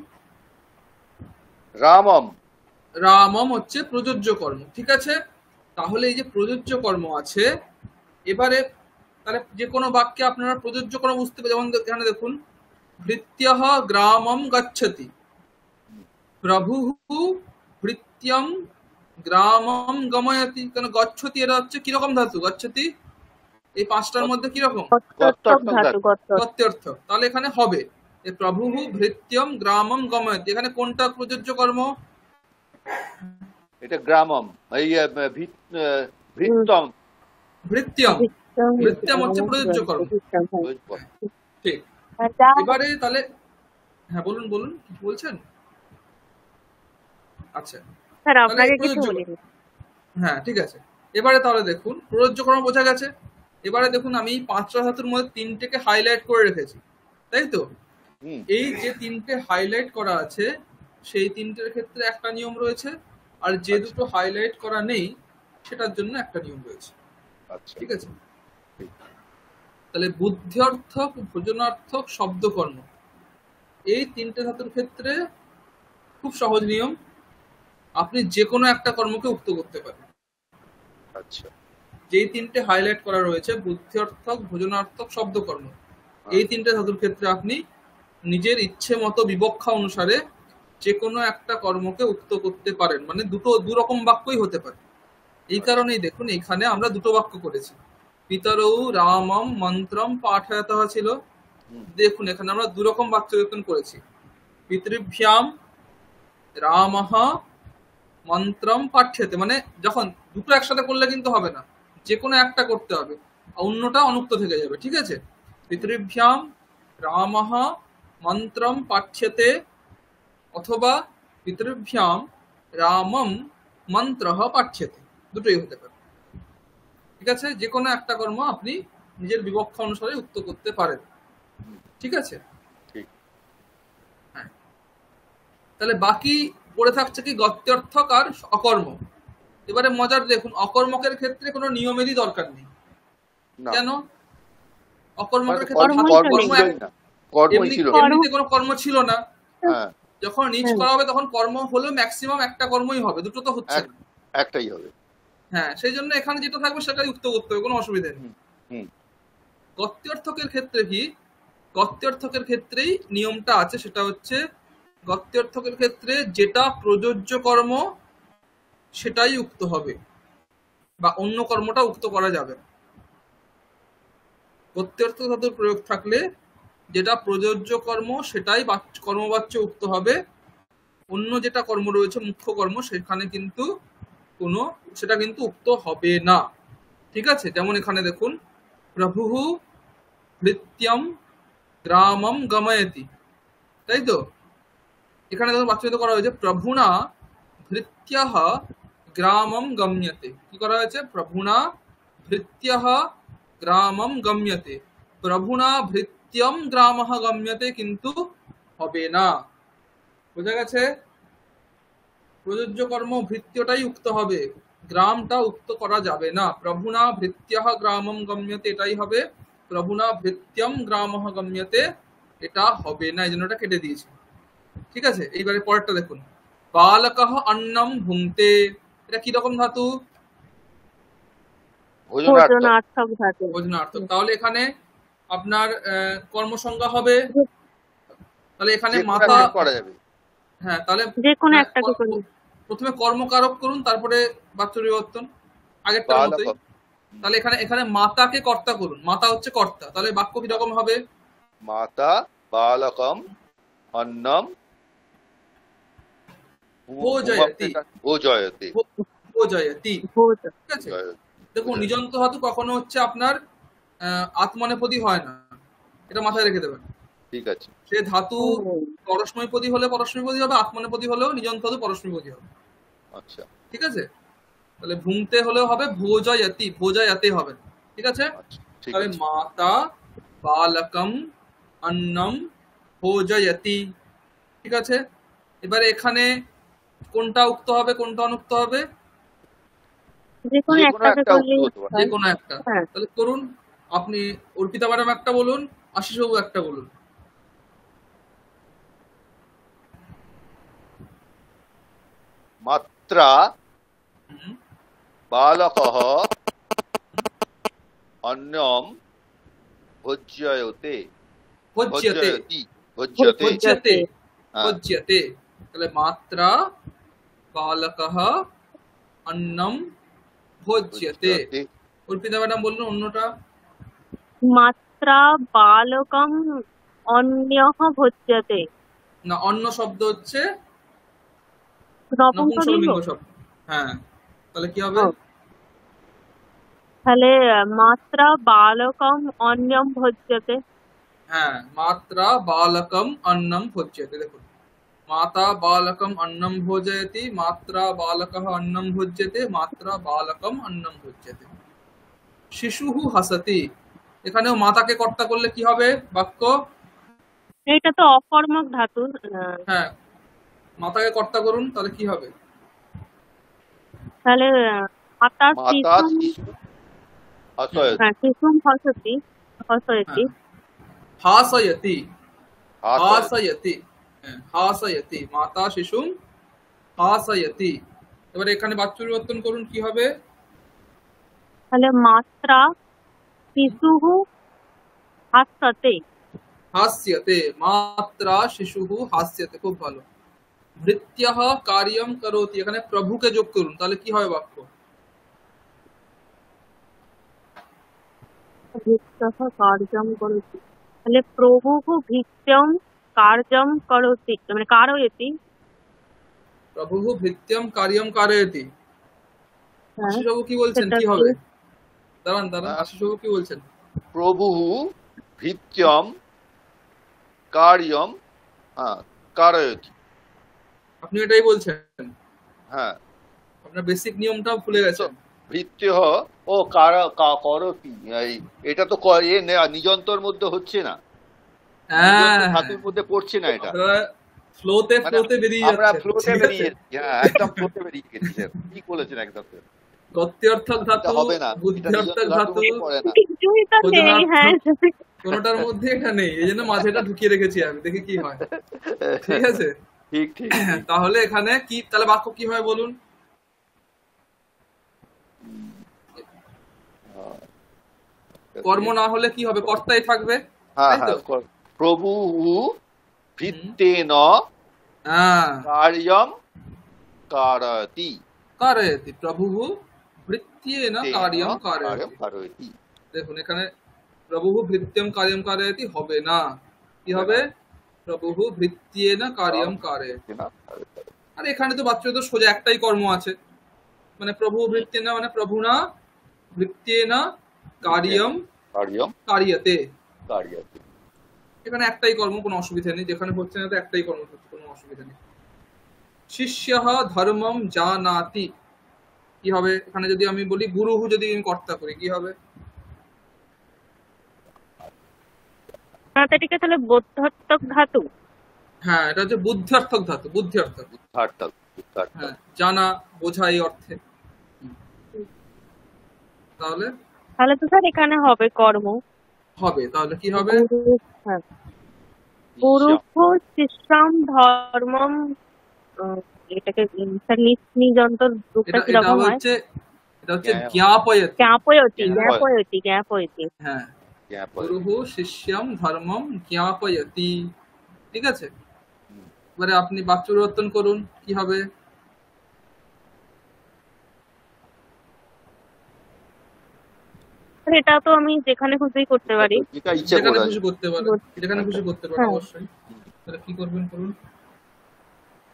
রামম হচ্ছে প্রযোজ্য কর্ম, ঠিক আছে? তাহলে এই যে প্রযোজ্য কর্ম আছে, এবারে তাহলে যে কোনো বাক্যে আপনারা প্রযোজ্য কর্ম বুঝতে পারেন। যেমন এখানে দেখুন, ভৃত্যঃ গ্রামম গচ্ছতি, প্রভুঃ ভৃত্যম গ্রামম গময়তি। কেন গচ্ছতি এটা হচ্ছে কিরকম ধাতু? গচ্ছতি এই পাঁচটার মধ্যে কিরকম? গত্যর্থ। তাহলে এখানে হবে প্রভুঃ ভৃত্যম গ্রামম গময়তি। এখানে কোনটা প্রযোজ্য কর্ম? এটা গ্রামম, ভৃত্যম। ভৃত্যম হচ্ছে প্রযোজ্য কর্ম, ঠিক। এবারে তাহলে হ্যাঁ, বলুন কি বলছেন? আচ্ছা, হ্যাঁ, ঠিক আছে। এবারে তাহলে দেখুন, প্রযোজ্য কর্ম বোঝা গেছে। এবারে দেখুন, আমি পাঁচটা ধাতুর মধ্যে তিনটেকে হাইলাইট করে রেখেছি, তাই তো? এই যে তিনটে হাইলাইট করা আছে, সেই তিনটের ক্ষেত্রে একটা নিয়ম রয়েছে, আর যে দুটো হাইলাইট করা নেই সেটার জন্য একটা নিয়ম রয়েছে, ঠিক আছে? তাহলে বুদ্ধ্যর্থক, ভোজনার্থক, শব্দকর্ম, এই তিনটে ধাতুর ক্ষেত্রে খুব সহজ নিয়ম, আপনি যে কোনো একটা কর্মকে উক্ত করতে পারেন। আচ্ছা, যেই তিনটে হাইলাইট করা রয়েছে, বুদ্ধ্যর্থক, ভোজনার্থক, শব্দকর্ম, এই তিনটে ধাতুর ক্ষেত্রে আপনি নিজের ইচ্ছে মতো বিবক্ষা অনুসারে যে কোনো একটা কর্মকে উক্ত করতে পারেন। মানে দু রকম বাক্যই হতে পারে। এই কারণেই দেখুন এখানে আমরা দুটো বাক্য করেছি। পিতরৌ রামম মন্ত্রম পাঠয়তঃ ছিল, দেখুন এখানে আমরা দু রকম বাক্য করেছি। পিতৃভ্যাম রামঃ মন্ত্রম পাঠ্যতে, মানে যখন দুটো একসাথে করলে কিন্তু হবে না, যে কোনো একটা করতে হবে, অন্যটা অনুক্ত থেকে যাবে। ঠিক আছে, পিতৃভ্যাম রামঃ মন্ত্রম পাঠ্যতে, অথবা পিতৃভ্যাম রামম মন্ত্রঃ পাঠ্যতে, দুটোই হতে পারে। ঠিক আছে, যে কোনো একটা কর্ম আপনি নিজের বিবক্ষা অনুসারে উক্ত করতে পারেন। ঠিক আছে, হ্যাঁ। তাহলে বাকি পড়ে থাকছে কি গত্যর্থক আর অকর্ম। এবারে মজার দেখুন, অকর্মকের ক্ষেত্রে কোনো নিয়মেরই দরকার নেই। কেন? অকর্মকের ক্ষেত্রে এমনিতে কোনো কর্ম ছিল না, যখন নিজ করা হবে তখন কর্ম হলেও ম্যাক্সিমাম একটা কর্মই হবে, দুটো তো হচ্ছে না, একটাই হবে। হ্যাঁ, সেই জন্য এখানে যেটা থাকবে সেটাই উক্ত করতে হবে, কোনো অসুবিধা নেই। গত্যর্থকের ক্ষেত্রে কি, গত্যর্থকের ক্ষেত্রেই নিয়মটা আছে, সেটা হচ্ছে গত্যর্থকের ক্ষেত্রে যেটা প্রযোজ্য কর্ম সেটাই উক্ত হবে, বা অন্য কর্মটা উক্ত করা যাবে না। গত্যর্থ ধাতুর প্রয়োগ থাকলে যেটা প্রযোজ্য কর্ম সেটাই কর্মবাচ্য উক্ত হবে, অন্য যেটা কর্ম রয়েছে মুখ্য কর্ম সেখানে কিন্তু সেটা কিন্তু উক্ত হবে না। ঠিক আছে, যেমন এখানে দেখুন, প্রভুঃ ভৃত্যম গ্রামম গময়তি, তাই তো? এখানে দেখুন বাচ্চায়িত করা হয়েছে, প্রভুনা ভৃত্যঃ গ্রামম গম্যতে। কি করা হয়েছে? প্রভুনা ভৃত্যঃ গ্রামম গম্যতে। প্রভুনা ভৃত্যম গ্রামঃ গম্যতে কিন্তু হবে না। বোঝা গেছে? প্রযোজ্য কর্ম ভৃত্যটাই উক্ত হবে, গ্রামটা উক্ত করা যাবে না। প্রভুনা ভৃত্যঃ গ্রামম গম্যতে এটাই হবে, প্রভুনা ভৃত্যম গ্রামঃ গম্যতে এটা হবে না, এই জন্য এটা কেটে দিয়েছি। ঠিক আছে, এইবারে পরেরটা দেখুন, বালকঃ অন্নম ভুঙ্ক্তে, এটা কি রকম ধাতু? ভোজনার্থক ধাতু। ভোজনার্থক। তাহলে এখানে আপনার কর্মসংজ্ঞা হবে, তাহলে এখানে মাতা করা যাবে। হ্যাঁ, তাহলে যে কোনো একটাকে করুন। প্রথমে কর্মকারক করুন, তারপরে বাচ্য পরিবর্তন, আগেরটার মতোই। তাহলে এখানে মাতাকে কর্তা করুন, মাতা হচ্ছে কর্তা, তাহলে বাক্য কি রকম হবে? মাতা বালকম অন্নম ভোজয়তি। ভোজয়তি, ভোজয়তি। ঠিক আছে, দেখুন নিযন্ত ধাতু কখনো হচ্ছে আপনার আত্মনেপদী হয় না, এটা মাথায় রেখে দেবেন। ঠিক আছে, সে ধাতু পরস্মৈপদী হলে পরস্মৈপদী হবে, আত্মনেপদী হলেও নিযন্ত ধাতু পরস্মৈপদী হবে। আচ্ছা, ঠিক আছে, তাহলে ভুঙ্ক্তে হলেও হবে ভোজয়তি, ভোজয়তে হবে। ঠিক আছে, তাহলে মাতা বালকম অন্নম ভোজয়তি। ঠিক আছে, এবারে এখানে কোনটা উক্ত হবে কোনটা অনুক্ত হবে? যে কোনো একটা। তাহলে করুন, আপনি অর্পিতা ম্যাডাম একটা বলুন, আশিস বাবু একটা বলুন। মাত্রা বালকঃ অন্নম ভোজ্যতে। তাহলে মাত্রা বালকঃ অন্নম ভোজ্যতে। অর্পিতা ম্যাডাম বলুন অন্যটা। মাত্রা বালকম অন্যঃ ভোজ্যতে। না, অন্য শব্দ হচ্ছে নপুংসকলিঙ্গ শব্দ। হ্যাঁ, তাহলে কি হবে? তাহলে মাত্রা বালকম অন্নম ভোজ্যতে। হ্যাঁ, মাত্রা বালকম অন্নম ভোজ্যতে। দেখুন, মাতা বালকম অন্নম ভোজয়তি, মাত্রা বালকঃ অন্নম ভোজ্যতে, মাত্রা বালকম অন্নম ভোজ্যতে। শিশুঃ হাসতি, এখানেও মাতাকে কর্তা করলে কি হবে বাক্য? এটা তো অকর্মক ধাতু। হ্যাঁ, মাতাকে কর্তা করুন, তাহলে কি হবে? তাহলে মাতা শিশুম হাসতি, হাসয়তি হাসয়তি হাসয়তি। হাসয়তি হাসয়তি মাতা শিশুম হাসয়তি। এবারে এখানে বাচ্য পরিবর্তন করুন, কি হবে? তাহলে মাত্রা শিশুঃ হাস্যতে হাস্যতে, মাত্রা শিশুঃ হাস্যতে, খুব ভালো। ভৃত্যঃ কার্যম করোতি, এখানে প্রভুকে যোগ করুন, তাহলে কি হবে বাক্য? ভৃত্যঃ কার্যম করোতি, তাহলে প্রভুঃ ভৃত্যম কার্যম করোতি, মানে কারয়তি। প্রভুঃ ভৃত্যম কার্যম কারয়তি। হ্যাঁ, আশিস বাবু কি বলছেন, সেটা কি কি? হবে? দাঁড়ান দাঁড়ান, আশিস বাবু কি বলছেন? প্রভুঃ ভৃত্যম কার্যম কারয়তি। আপনি এটাই বলছেন? হ্যাঁ, আপনার বেসিক নিয়মটাও ভুলে গেছেন। ভৃত্যঃ ও করতি, এটা তো নিজন্তর মধ্যে হচ্ছে না, হ্যাঁ, ধাতুর মধ্যে পড়ছে না। এটা ফ্লোতে মানে ফ্লোতে বেরিয়ে আমরা যাচ্ছে, ফ্লোতে ঠিক বেরিয়ে আছে? যাচ্ছি। হ্যাঁ, একদম ফ্লোতে বেরিয়ে গেছি স্যার, ঠিক বলেছেন একদম। গত্যর্থক ধাতু, হবে না, এটা বুদ্ধ্যর্থক নিজন্ত ধাতু, ধাতুর পড়ে না। কিছুই তো নেই। হ্যাঁ, কোনোটার মধ্যে এটা নেই, এই জন্য মাঝেটা ঢুকিয়ে রেখেছি আমি, দেখি কি হয়। ঠিক আছে, ঠিক ঠিক। তাহলে এখানে কি, তাহলে বাক্য কি হয় বলুন? কর্ম না হলে কি হবে? কর্তাই থাকবে, হ্যাঁ তাই তো? হ্যাঁ, প্রভু ভৃত্যেন হ্যাঁ, কার্যম কারতি। কারয়তি, প্রভুঃ ভৃত্যেন কার্যম কারয়তি। কারয়তি। দেখুন এখানে প্রভুঃ ভৃত্যম কার্যম কারয়তি হবে না, কি হবে? প্রভুঃ ভৃত্যেন কার্যম কারয়তি। আর এখানে তো বাচ্চা তো সোজা একটাই কর্ম আছে, মানে প্রভু ভৃত্যেন মানে প্রভুনা ভৃত্যেন কার্যম কার্যম কার্যতে, কার্যতি। এখানে একটাই কর্ম, কোনো অসুবিধা নেই। যেখানে হচ্ছে না তো একটাই কর্ম হচ্ছে, কোনো অসুবিধা নেই। শিষ্যঃ ধর্মম জানাতি, কি হবে? এখানে যদি আমি বলি গুরুহু, যদি আমি কর্তা করি, কি হবে? এটাকে তাহলে বোধার্থক ধাতু। হ্যাঁ, এটা হচ্ছে বুদ্ধার্থক ধাতু, বুদ্ধার্থক। হ্যাঁ, জানা বোঝা এই অর্থে। তাহলে তাহলে তো স্যার এখানে হবে কর্ম, হবে, তাহলে কি হবে? গুরুঃ শিষ্যম ধর্মম, এটাকে স্যার নিজন্তর রূপটা এটা কিরকম হয়? হচ্ছে, এটা হচ্ছে জ্ঞাপয়তি। জ্ঞাপয়তি জ্ঞাপয়তি জ্ঞাপয়তি। হ্যাঁ, গুরুহু শিষ্যম ধর্মম জ্ঞাপয়তি, ঠিক আছে? এবারে আপনি বাক্য পরিবর্তন করুন, কি হবে? এটা তো আমি যেখানে খুশি করতে পারি, যেখানে খুশি করতে পারেন, যেখানে খুশি করতে পারেন, হ্যাঁ। অবশ্যই। তাহলে কি করবেন করুন?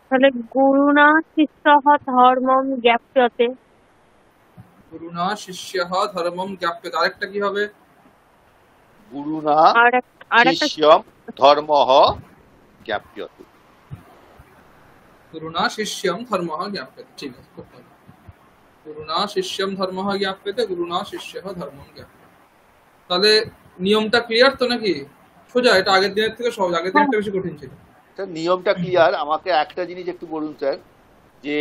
তাহলে গুরুণা শিষ্যঃ ধর্মম জ্ঞাপ্যতে। গুরুনা শিষ্যঃ ধর্মম জ্ঞাপ্যতে, আরেকটা কি হবে? গুরুনা আর একটা শিষ্যম ধর্মঃ জ্ঞাপ্যতে। গুরুনা শিষ্যম ধর্মঃ জ্ঞাপ্যতে, ঠিক আছে, খুব ভালো। গুরুনা শিষ্যম ধর্মঃ জ্ঞাপ্যতে, গুরুনা শিষ্যঃ ধর্মম জ্ঞাপ্যতে। তাহলে নিয়মটা ক্লিয়ার তো নাকি? সোজা, এটা আগের দিনের থেকে সহজ, আগের দিনটা বেশি কঠিন ছিল। স্যার নিয়মটা ক্লিয়ার। আমাকে একটা জিনিস একটু বলুন স্যার, যে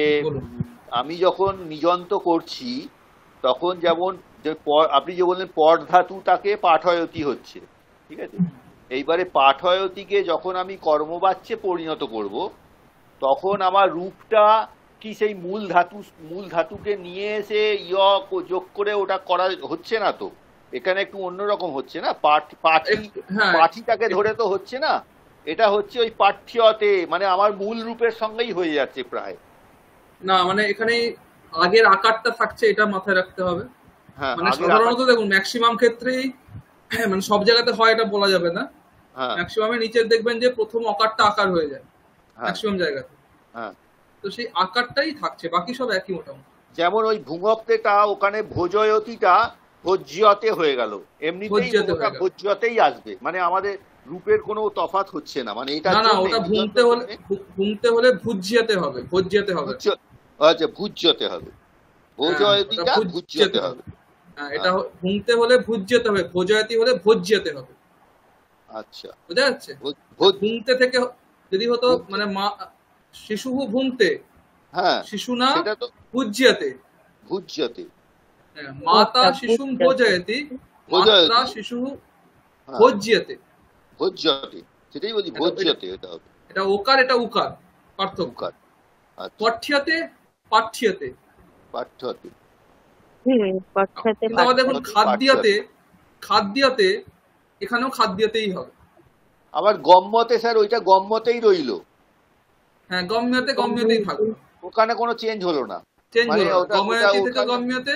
আমি যখন নিজন্ত করছি তখন যেমন আপনি যে বললেন পট ধাতুটাকে পাঠয়তি হচ্ছে, ঠিক আছে? এইবারে পাঠয়তিকে যখন আমি কর্মবাচ্যে পরিণত করব, তখন আমার রূপটা কি সেই মূল ধাতুকে নিয়ে এসে যোগ করে ওটা করা হচ্ছে না তো? এখানে একটু অন্যরকম হচ্ছে না, পাঠিটাকে ধরে তো হচ্ছে না, এটা হচ্ছে ওই পাঠ্যতে, মানে আমার মূল রূপের সঙ্গেই হয়ে যাচ্ছে প্রায়। না, মানে এখানে আগের আকারটা থাকছে, এটা মাথায় রাখতে হবে। মানে সাধারণত দেখুন ম্যাক্সিমাম ক্ষেত্রেই, মানে সব জায়গাতে হয় এটা বলা যাবে না, ম্যাক্সিমামে নিচের দেখবেন যে প্রথম অকারটা আকার হয়ে যায় ম্যাক্সিমাম জায়গাতে। তো সেই আকারটাই থাকছে, বাকি সব একই মোটামুটি। যেমন ওই ভূমক্তেটা ওখানে ভোজয়তিটা ভোজ্যতে হয়ে গেল, এমনিতেই ওটা ভোজ্যতেই আসবে, মানে আমাদের রূপের কোনো তফাৎ হচ্ছে না। মানে এটা না, ওটা ভুংতে হলে ভুজ্যতে হবে, ভোজ্যতে হবে। আচ্ছা, ভুজ্যতে হবে, ভোজয়তিটা ভুজ্যতে হবে। হ্যাঁ, এটা ভুংতে হলে ভুজ্যতে হবে, ভোজয়তি হলে ভোজ্যতে হবে। আচ্ছা, বুঝা যাচ্ছে? ভুংতে থেকে যদি হতো মানে মা শিশুহু ভুংতে, হ্যাঁ, শিশু না ভুজ্যতে, ভুজ্যতে। মাতা শিশুম ভোজয়তি, মাত্রা শিশুহু ভোজ্যতে। ভোজ্যতে, সেটাই বলছি, ভোজ্যতে এটা হবে। এটা ওকার, এটা উকার, পার্থক্য। পঠ্যতে, পাঠ্যতে, পাঠ্যতে। কিন্তু আবার দেখুন খাদ্যতে, খাদ্যতে এখানেও খাদ্যতেই হবে। আবার গম্যতে স্যার, ওইটা গম্যতেই রইলো। হ্যাঁ, গম্যতে গম্যতেই থাকবে, ওখানে কোনো চেঞ্জ হলো না, চেঞ্জ মানে হলো না। ওটা গময়তি থেকে ওখানে, গম্যতে।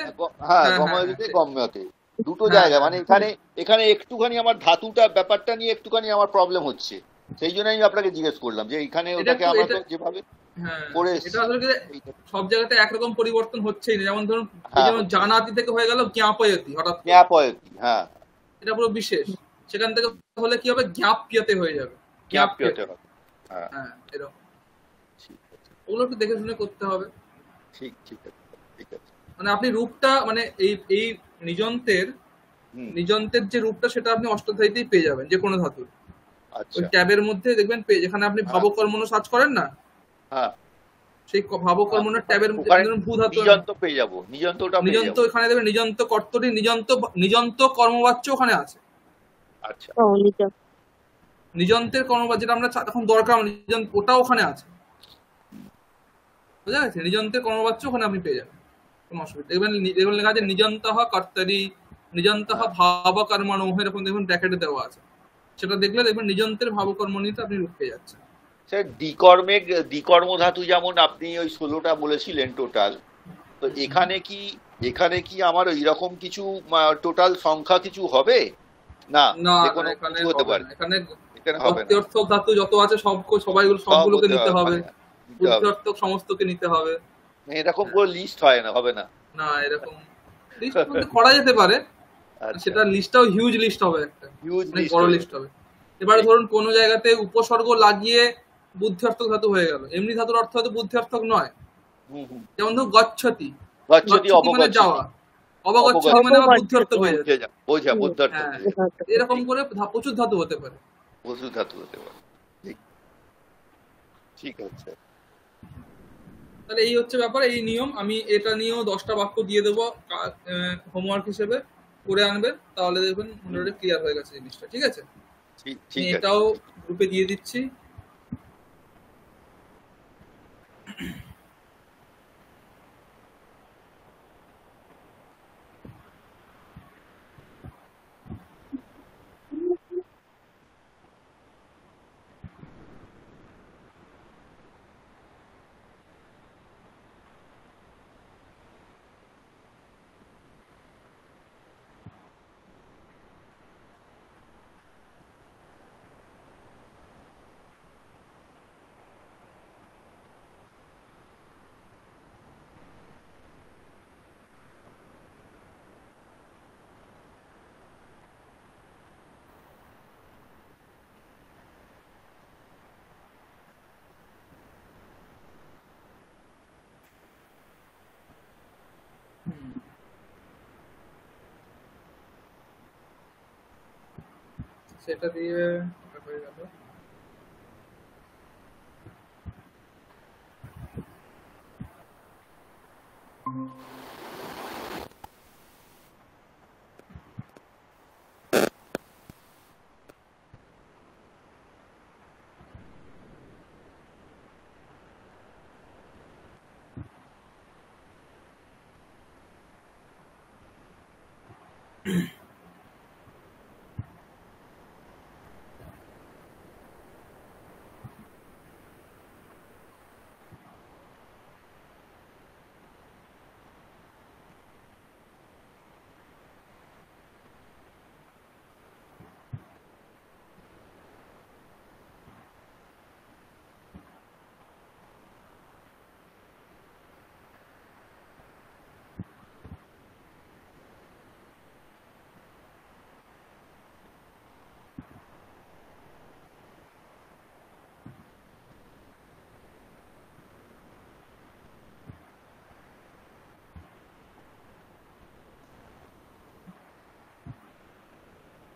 হ্যাঁ হ্যাঁ হ্যাঁ গময়তে হ্যাঁ গম্যতে, দুটো হ্যাঁ জায়গা, হ্যাঁ মানে এখানে এখানে একটুখানি আমার ধাতুটা ব্যাপারটা নিয়ে একটুখানি আমার প্রবলেম হচ্ছে, সেই জন্য আমি আপনাকে জিজ্ঞেস করলাম যে এখানে এটা ওটাকে একটু আমরা এটা, তো যেভাবে হ্যাঁ করে এটা এসেছি। আসলে সব জায়গাতে একরকম পরিবর্তন হচ্ছেই না। যেমন ধরুন এই হ্যাঁ, যেমন জানাতি থেকে হয়ে গেল জ্ঞাপয়তি হঠাৎ করে, জ্ঞাপয়তি, হ্যাঁ, এটা পুরো বিশেষ। সেখান থেকে হলে কি হবে, জ্ঞাপ্যতে হয়ে যাবে, জ্ঞাপ্যতে জ্ঞাপ্যতে। হবে। হ্যাঁ, হ্যাঁ এরকম, ঠিক আছে, ওগুলো একটু দেখে শুনে করতে হবে। ঠিক ঠিক আছে, ঠিক আছে। মানে আপনি রূপটা, মানে এই এই নিযন্তের, নিযন্তের যে রূপটা সেটা আপনি অষ্টধাইতেই পেয়ে যাবেন, যে কোনো ধাতুর। ওই আচ্ছা, ট্যাবের মধ্যে দেখবেন যেখানে আপনি হ্যাঁ, ভাবকর্মণ সার্চ করেন না, হ্যাঁ, সেই ভাবকর্মণের ট্যাবের মধ্যে ওখানে ধরুন ভূ ধাতু, নিযন্ত পেয়ে যাবো, নিযন্তটা পেয়ে নিযন্ত, যাবো। এখানে দেখবেন নিযন্ত কর্তরি, নিযন্ত, নিযন্ত কর্মবাচ্য ওখানে আছে। আচ্ছা, নিযন্তের কর্মবাচ্য যেটা আমরা এখন দরকার, নিযন্ত ওটা ওখানে আছে, বুঝা গেছে? নিযন্তের কর্মবাচ্য ওখানে আপনি পেয়ে যাবেন, কোনো অসুবিধা। দেখবেন দেখবেন লেখা আছে নিযন্তঃ কর্তরি, নিযন্তঃ ভাবকর্মণ, এরকম দেখবেন ব্র্যাকেটে দেওয়া আছে। সেটা দেখলে দেখবেন নিযন্তের ভাবকর্মণিতে আপনি রূপ পেয়ে যাচ্ছেন। স্যার দ্বিকর্মে, দ্বিকর্ম ধাতু যেমন আপনি ওই 16টা বলেছিলেন টোটাল, তো এখানে কি আমার ওই রকম কিছু টোটাল সংখ্যা কিছু হবে না? না যে না, কোনো এখানে কিছু হতে হবে পারে? না। এখানে এখানে হবে না, অর্থ ধাতু যত আছে সবাইগুলো সব সবগুলোকে হতে নিতে হবে, মানে নিতে হবে, বুদ্ধিঅর্থক সমস্তকে নিতে হবে। এরকম হ্যাঁ, করে লিস্ট হয় না, হবে না। না এরকম লিস্ট মধ্যে করা যেতে পারে, আচ্ছা, সেটা লিস্টটাও হিউজ লিস্ট হবে, একটা হিউজ অনেক লিস্ট বড় হয়ে লিস্ট যাবে। হবে। এবারে ঠিক, ধরুন কোনো জায়গাতে উপসর্গ লাগিয়ে বুদ্ধিঅর্থক ধাতু হয়ে গেল, এমনি ধাতুর অর্থ হয়তো বুদ্ধিঅর্থক নয়। হুম হুম। যেমন ধরুন গচ্ছতি, গচ্ছতি, গচ্ছতি মানে অবগচ্ছতি, যাওয়া, অবগচ্ছতি মানে আবার বুদ্ধিঅর্থক হয়ে বুঝে যাচ্ছে। যা, বোঝা, বুদ্ধার্থ হ্যাঁ, হয়ে যাবে। এরকম ঠিক, করে প্রচুর ধাতু হতে পারে। বসু ধাতু হতে পারে। ঠিক, ঠিক আছে। তাহলে এই হচ্ছে ব্যাপার, এই নিয়ম। আমি এটা নিয়েও 10টা বাক্য দিয়ে দেবো হোমওয়ার্ক হিসেবে, করে আনবেন, তাহলে দেখবেন মোটামুটি ক্লিয়ার হয়ে গেছে জিনিসটা। ঠিক আছে, ঠিক, আমি ঠিক আছে। এটাও গ্রুপে দিয়ে দিচ্ছি। সেটা দিয়ে হয়ে গেল।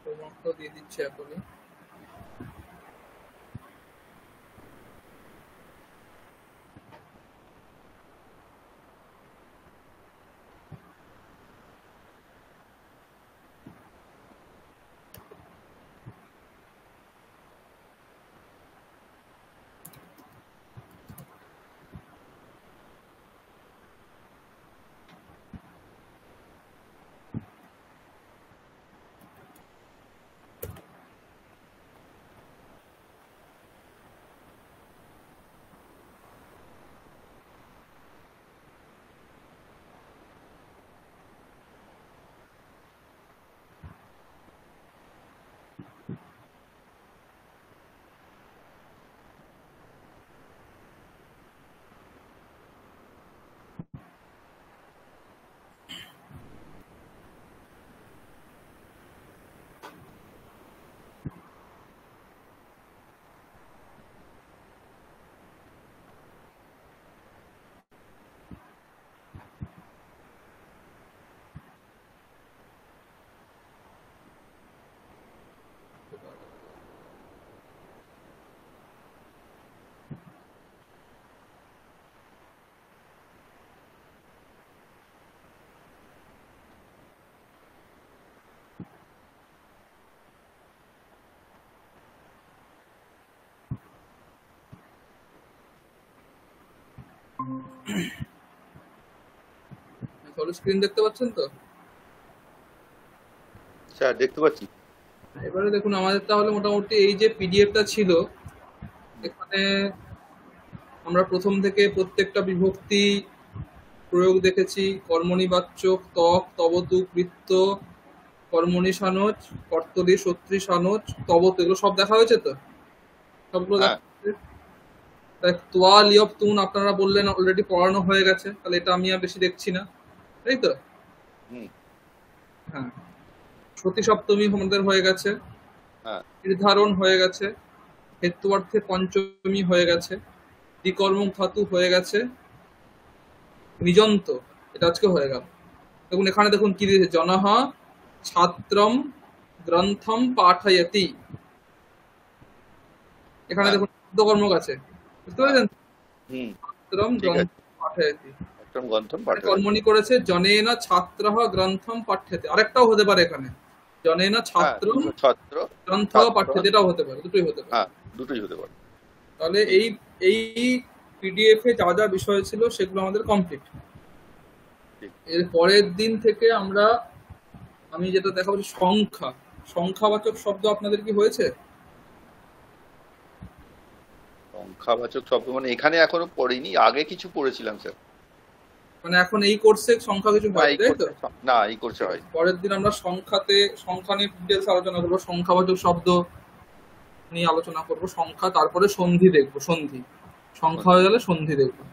হোমওয়ার্কটাও দিয়ে দিচ্ছি এখনই। তাহলে স্ক্রিন দেখতে পাচ্ছেন তো? স্যার দেখতে পাচ্ছি। এবারে দেখুন আমাদের তাহলে মোটামুটি এই যে পিডিএফটা ছিল, এখানে আমরা প্রথম থেকে প্রত্যেকটা বিভক্তি প্রয়োগ দেখেছি। কর্মনিবাচ্যক, তক, তবতু, কৃত্য, কর্মনিসানোচ, কর্তরি, সত্রি, সানোচ, তবতু, এগুলো সব দেখা হয়েছে তো? সবগুলো দেখা হয়েছে। তোয়া, লিয়ব, তুন আপনারা বললেন অলরেডি পড়ানো হয়ে গেছে, তাহলে এটা আমি আর বেশি দেখছি না, তাই তো? হ্যাঁ, সতী সপ্তমী আমাদের হয়ে গেছে, নির্ধারণ হয়ে গেছে, হেতুয়ার্থে পঞ্চমী হয়ে গেছে, দ্বিকর্মক ধাতু হয়ে গেছে, নিযন্ত এটা আজকে হয়ে গেল। দেখুন এখানে দেখুন কি দিয়েছে, জনহ ছাত্রম গ্রন্থম পাঠয়তি, এখানে দেখুন শব্দকর্মক আছে, বুঝতে পেরেছেন? ছাত্রম গ্রন্থম পাঠয়তি, কর্মণি করেছে জনেন ছাত্রঃ গ্রন্থম পাঠ্যতে, আরেকটাও হতে পারে এখানে, জনেন ছাত্র গ্রন্থ পাঠ্যতে, এটাও হতে পারে, দুটোই হতে পারে, দুটোই হতে পারে। তাহলে এই পিডিএফ এ যা যা বিষয় ছিল সেগুলো আমাদের কমপ্লিট। এর পরের দিন থেকে আমি যেটা দেখাবো সংখ্যাবাচক শব্দ আপনাদের কি হয়েছে? সংখ্যাবাচক শব্দ মানে এখানে এখনো পড়িনি, আগে কিছু পড়েছিলাম স্যার। মানে এখন এই কোর্সে সংখ্যা কিছু হয়, তাই তো? না, এই কোর্সে হয়। পরের দিন আমরা সংখ্যা নিয়ে ডিটেইলস আলোচনা করবো, সংখ্যাবাচক শব্দ নিয়ে আলোচনা করব, সংখ্যা, তারপরে সন্ধি দেখবো, সংখ্যা হয়ে গেলে সন্ধি দেখবো,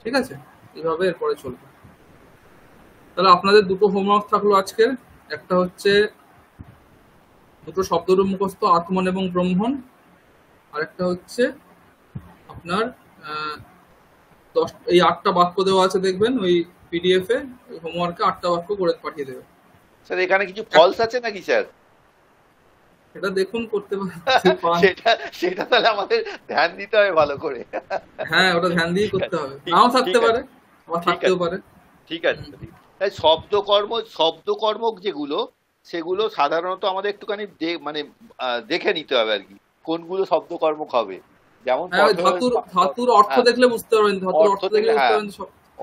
ঠিক আছে? এইভাবে এরপরে চলবে। তাহলে আপনাদের দুটো হোমওয়ার্ক থাকলো আজকের, একটা হচ্ছে দুটো শব্দরূপ মুখস্থ, আত্মন এবং ব্রহ্মণ, আর একটা হচ্ছে আপনার এই 8টা বাক্য দেওয়া আছে দেখবেন ওই পিডিএফ এ, ওই হোমওয়ার্কে 8টা বাক্য করে পাঠিয়ে দেবে। স্যার এখানে কিছু ফলস আছে নাকি স্যার? এটা দেখুন করতে সেটা তাহলে আমাদের ধ্যান দিতে হবে ভালো করে। হ্যাঁ, ওটা ধ্যান দিয়ে করতে হবে, নাও থাকতে পারে, আবার থাকতেও পারে। ঠিক আছে। তাই শব্দকর্মক যেগুলো, সেগুলো সাধারণত আমাদের একটুখানি মানে দেখে নিতে হবে আর কি, কোনগুলো শব্দকর্মক হবে। যেমন ধাতুর অর্থ দেখলে বুঝতে পারবেন, ধাতুর অর্থ দেখলে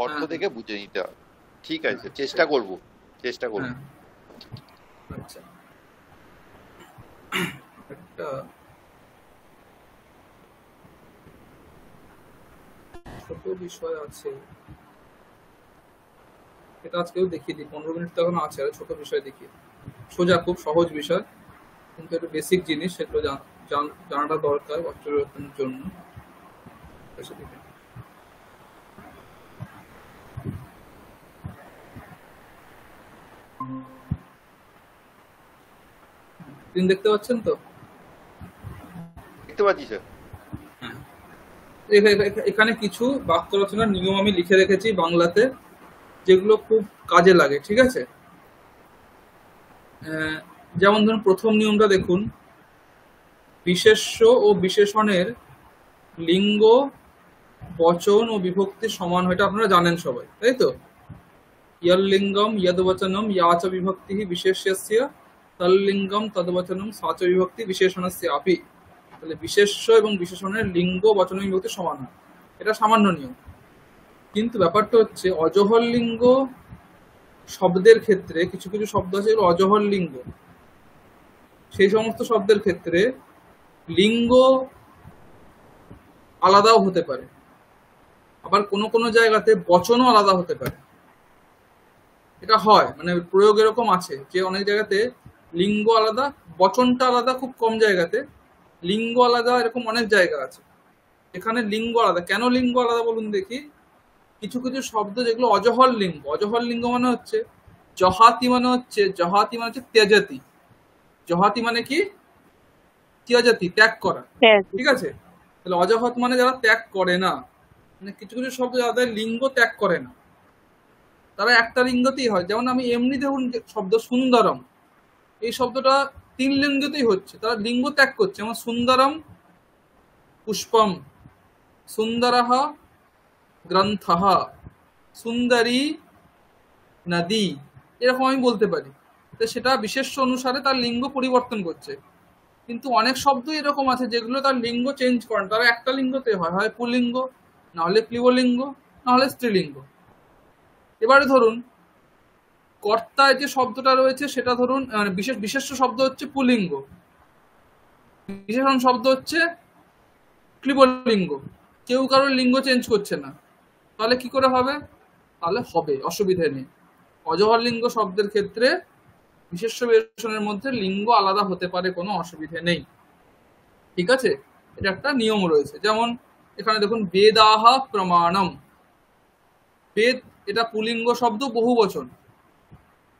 অর্থ দেখে বুঝে নিতে হবে। ঠিক আছে, চেষ্টা করব। আচ্ছা, একটা ছোট বিষয় আছে, এটা আজকেও দেখিয়ে দিই, 15 মিনিট তো এখন আছে, আর ছোট বিষয় দেখিয়ে, সোজা খুব সহজ বিষয়, কিন্তু একটু বেসিক জিনিস, সেগুলো জানাটা দরকার বাচ্চাদের জন্য। স্ক্রিন দেখতে পাচ্ছেন তো? দেখতে পাচ্ছি স্যার। এখানে কিছু বাক্য রচনার নিয়ম আমি লিখে রেখেছি বাংলাতে, যেগুলো খুব কাজে লাগে, ঠিক আছে? যেমন ধরুন প্রথম নিয়মটা দেখুন, বিশেষ্য ও বিশেষণের লিঙ্গ, বচন ও বিভক্তি সমান হয়, এটা আপনারা জানেন সবাই, তাই তো? ইয়ল্লিঙ্গম ইয়দ্বচনম ইয়াচ বিভক্তি বিশেষ্যস্য তল্লিঙ্গম তদ্বচনম সাচ বিভক্তি বিশেষণস্য আপি। তাহলে বিশেষ্য এবং বিশেষণের লিঙ্গ, বচন, বিভক্তি সমান হয়, এটা সামান্য নিয়ম। কিন্তু ব্যাপারটা হচ্ছে অজহর লিঙ্গ শব্দের ক্ষেত্রে কিছু কিছু শব্দ আছে যেগুলো অজহর লিঙ্গ, সেই সমস্ত শব্দের ক্ষেত্রে লিঙ্গ আলাদাও হতে পারে, আবার কোনো কোনো জায়গাতে বচনও আলাদা হতে পারে। এটা হয়, মানে প্রয়োগ এরকম আছে যে অনেক জায়গাতে লিঙ্গ আলাদা, বচনটা আলাদা, খুব কম জায়গাতে লিঙ্গ আলাদা, এরকম অনেক জায়গা আছে। এখানে লিঙ্গ আলাদা, কেন লিঙ্গ আলাদা বলুন দেখি? কিছু কিছু শব্দ যেগুলো অজহর লিঙ্গ, অজহর লিঙ্গ মানে হচ্ছে জহাতি, মানে হচ্ছে ত্যাজাতি। জহাতি মানে কি? ত্যাজাতি, ত্যাগ করা, ঠিক আছে? তাহলে অজহত মানে যারা ত্যাগ করে না, মানে কিছু কিছু শব্দ যাদের লিঙ্গ ত্যাগ করে না, তারা একটা লিঙ্গতেই হয়। যেমন আমি এমনি দেখুন শব্দ সুন্দরম, এই শব্দটা 3 লিঙ্গতেই হচ্ছে, তারা লিঙ্গ ত্যাগ করছে। যেমন সুন্দরম পুষ্পম, সুন্দরহ গ্রন্থঃ, সুন্দরী নদী, এরকম আমি বলতে পারি। তো সেটা বিশেষ্য অনুসারে তার লিঙ্গ পরিবর্তন করছে। কিন্তু অনেক শব্দ এরকম আছে যেগুলো তার লিঙ্গ চেঞ্জ করে না, তারা একটা লিঙ্গতে হয়, হয় পুল্লিঙ্গ না হলে ক্লিবলিঙ্গ। তাহলে লিঙ্গ আলাদা, কেন লিঙ্গ আলাদা? লিঙ্গ আলাদা নাহলে স্ত্রীলিঙ্গ। এবারে ধরুন কর্তায় যে শব্দটা রয়েছে সেটা ধরুন বিশেষ্য শব্দ হচ্ছে পুলিঙ্গ, বিশেষণ শব্দ হচ্ছে ক্লিবলিঙ্গ, কেউ কারোর লিঙ্গ চেঞ্জ করছে না, তাহলে কি করে হবে? তাহলে হবে, অসুবিধা নেই। অজহর লিঙ্গ শব্দের ক্ষেত্রে বিশেষ্য বিশেষণের মধ্যে লিঙ্গ আলাদা হতে পারে, কোনো অসুবিধে নেই, ঠিক আছে? এটা একটা নিয়ম রয়েছে। যেমন এখানে দেখুন বেদাহা প্রমাণম, বেদ এটা পুলিঙ্গ শব্দ, বহু বচন,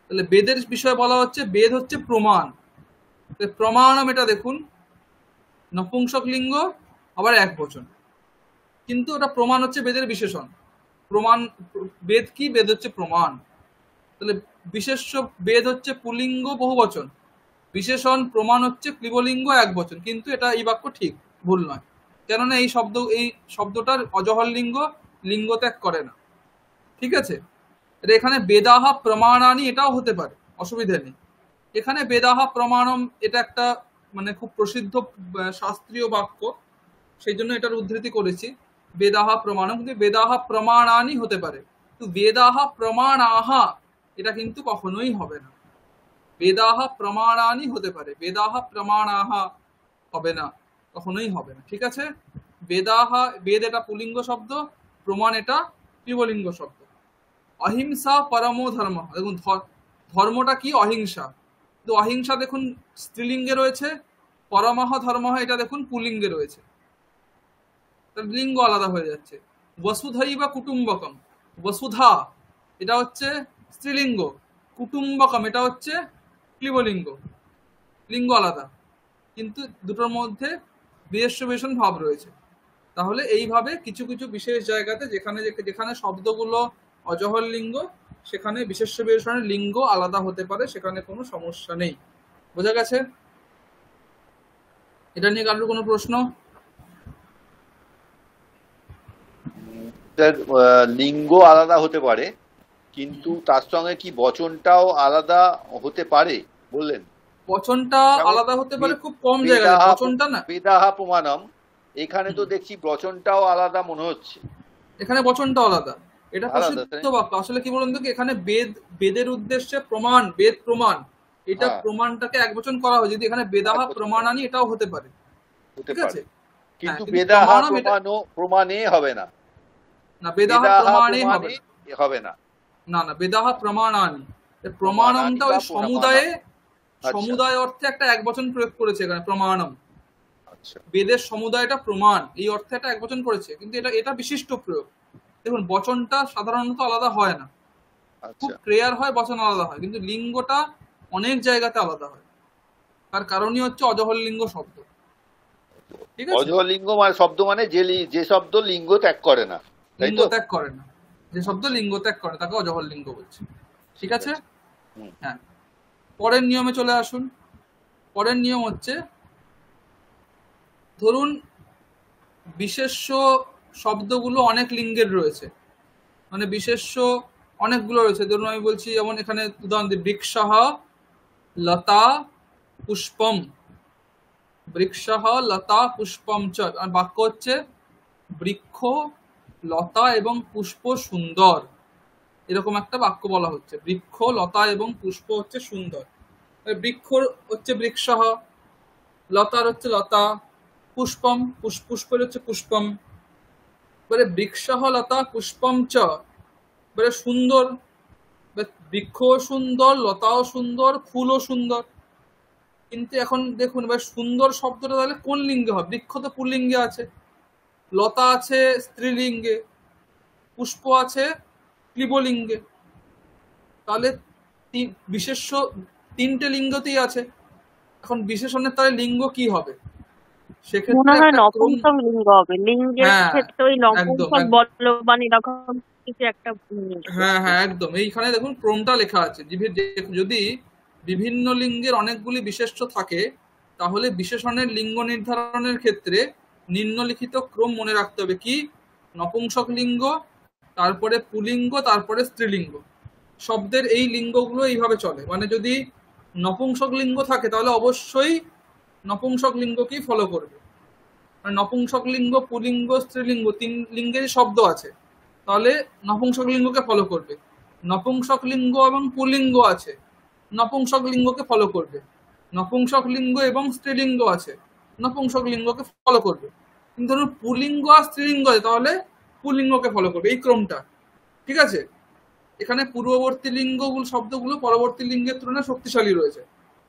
তাহলে বেদের বিষয়ে বলা হচ্ছে বেদ হচ্ছে প্রমাণ। প্রমাণম এটা দেখুন নপুংসক লিঙ্গ, আবার এক বচন, কিন্তু ওটা প্রমাণ হচ্ছে বেদের বিশেষণ। প্রমাণ বেদ কি? বেদ হচ্ছে প্রমাণ। তাহলে বিশেষ্য বেদ হচ্ছে পুলিঙ্গ বহু বচন, বিশেষণ প্রমাণ হচ্ছে ক্লিবলিঙ্গ এক বচন, কিন্তু এটা এই বাক্য ঠিক, ভুল নয়। কেননা এই শব্দটার অজহর লিঙ্গ লিঙ্গ ত্যাগ করে না, ঠিক আছে? এখানে বেদাহা প্রমাণানি এটাও হতে পারে, অসুবিধা নেই। এখানে বেদাহা প্রমাণম এটা একটা মানে খুব প্রসিদ্ধ শাস্ত্রীয় বাক্য, সেই জন্য এটার উদ্ধৃতি করেছি, বেদাহা প্রমাণম। কিন্তু বেদাহা প্রমাণানি হতে পারে, কিন্তু বেদাহা প্রমাণাহা এটা কিন্তু কখনোই হবে না। বেদাহা প্রমাণানি হতে পারে, বেদাহা প্রমাণাহা হবে না, কখনোই হবে না, ঠিক আছে? বেদাহা, বেদ এটা পুলিঙ্গ শব্দ, প্রমাণ এটা ক্লিবলিঙ্গ শব্দ। অহিংসা পরমো ধর্ম, দেখুন ধর্মটা কি? অহিংসা। তো অহিংসা দেখুন স্ত্রীলিঙ্গে রয়েছে, পরমহ ধর্ম এটা দেখুন পুলিঙ্গে রয়েছে, তার লিঙ্গ আলাদা হয়ে যাচ্ছে। বসুধাই বা কুটুম্বকম, বসুধা এটা হচ্ছে স্ত্রীলিঙ্গ, কুটুম্বকম এটা হচ্ছে ক্লিবলিঙ্গ, লিঙ্গ আলাদা, কিন্তু দুটোর মধ্যে বিশেষ্য বিশেষণ ভাব রয়েছে। তাহলে এইভাবে কিছু কিছু বিশেষ জায়গাতে যেখানে শব্দগুলো অজহর লিঙ্গ সেখানে বিশেষ্য বিশেষণের লিঙ্গ আলাদা হতে পারে, সেখানে কোনো সমস্যা নেই। বোঝা গেছে? এটা নিয়ে কারোর কোনো প্রশ্ন? লিঙ্গ আলাদা হতে পারে, কিন্তু তার সঙ্গে কি বচনটাও আলাদা হতে পারে বললেন? বচনটা আলাদা হতে পারে খুব কম জায়গায়, বচনটা না। বেদাহা প্রমাণম, এখানে তো দেখছি বচনটাও আলাদা মনে হচ্ছে। এখানে বচনটা আলাদা, এটা প্রসিদ্ধ বাক্য। আসলে কি বলুন তো, এখানে বেদের উদ্দেশ্যে প্রমাণ, বেদ প্রমাণ, এটা প্রমাণটাকে এক বচন করা হয়। যদি এখানে বেদাহা প্রমাণানি এটাও হতে পারে, ঠিক আছে? কিন্তু বেদাহা প্রমাণে হবে না, না বেদাহা প্রমাণে হবে না, না না বেদাহা প্রমাণানি। প্রমাণমটা ওই সমুদায় অর্থে একটা এক বচন প্রয়োগ করেছে এখানে, প্রমাণম। বেদের সমুদায়টা প্রমাণ এই অর্থে একটা এক বচন করেছে, কিন্তু এটা বিশিষ্ট প্রয়োগ। দেখুন বচনটা সাধারণত আলাদা হয় না, খুব ক্লিয়ার হয় বচন আলাদা হয়, কিন্তু লিঙ্গটা অনেক জায়গাতে আলাদা হয়। তার কারণই হচ্ছে অজহর লিঙ্গ শব্দ, ঠিক আছে? অজহর লিঙ্গ মানে শব্দ মানে যে শব্দ লিঙ্গ ত্যাগ করে না, লিঙ্গ ত্যাগ করে না, যে শব্দ লিঙ্গ ত্যাগ করে তাকে অজহর লিঙ্গ বলছে, ঠিক আছে? হ্যাঁ, পরের নিয়মে চলে আসুন। পরের নিয়ম হচ্ছে, ধরুন বিশেষ্য শব্দগুলো অনেক লিঙ্গের রয়েছে, মানে বিশেষ্য অনেকগুলো রয়েছে। ধরুন আমি বলছি, যেমন এখানে উদাহরণ দিই, বৃক্ষঃ লতা পুষ্পম, বৃক্ষঃ লতা পুষ্পম চ। আর বাক্য হচ্ছে বৃক্ষ, লতা এবং পুষ্প সুন্দর, এরকম একটা বাক্য বলা হচ্ছে। বৃক্ষ, লতা এবং পুষ্প হচ্ছে সুন্দর। বৃক্ষ হচ্ছে বৃক্ষঃ, লতার হচ্ছে লতা, পুষ্পম পুষ্পের হচ্ছে পুষ্পম। বলে বৃক্ষঃ লতা পুষ্পম চ, বলে সুন্দর, বৃক্ষ সুন্দর, লতাও সুন্দর, ফুলও সুন্দর। কিন্তু এখন দেখুন এবার সুন্দর শব্দটা তাহলে কোন লিঙ্গে হয়? বৃক্ষ তো পুল্লিঙ্গে আছে, লতা আছে স্ত্রীলিঙ্গে, পুষ্প আছে ক্লিবলিঙ্গে, তাহলে বিশেষ্য তিনটে লিঙ্গতেই আছে। এখন বিশেষণের তাহলে লিঙ্গ কি হবে? সেক্ষেত্রে নপুংসক লিঙ্গ হবে, লিঙ্গের ক্ষেত্রে ওই নপুংসক বলবান এরকম কিছু একটা। হ্যাঁ হ্যাঁ একদম, এইখানে দেখুন ক্রমটা লেখা আছে। যদি বিভিন্ন লিঙ্গের অনেকগুলি বিশেষ্য থাকে, তাহলে বিশেষণের লিঙ্গ নির্ধারণের ক্ষেত্রে নিম্নলিখিত ক্রম মনে রাখতে হবে। কি? নপুংসক লিঙ্গ, তারপরে পুলিঙ্গ, তারপরে স্ত্রীলিঙ্গ। শব্দের এই লিঙ্গগুলো এইভাবে চলে। মানে যদি নপুংসক লিঙ্গ থাকে তাহলে অবশ্যই নপুংসক লিঙ্গকেই ফলো করবে। মানে নপুংসক লিঙ্গ, পুলিঙ্গ, স্ত্রীলিঙ্গ তিন লিঙ্গেরই শব্দ আছে, তাহলে নপুংসক লিঙ্গকে ফলো করবে। নপুংসক লিঙ্গ এবং পুল্লিঙ্গ আছে, নপুংসক লিঙ্গকে ফলো করবে। নপুংসক লিঙ্গ এবং স্ত্রীলিঙ্গ আছে, নপুংসক লিঙ্গকে ফলো করবে। কিন্তু ধরুন পুল্লিঙ্গ আর স্ত্রীলিঙ্গ আছে, তাহলে পুল্লিঙ্গকে ফলো করবে, এই ক্রমটা। ঠিক আছে, এখানে পূর্ববর্তী লিঙ্গগুলো শব্দগুলো পরবর্তী লিঙ্গের তুলনায় শক্তিশালী রয়েছে।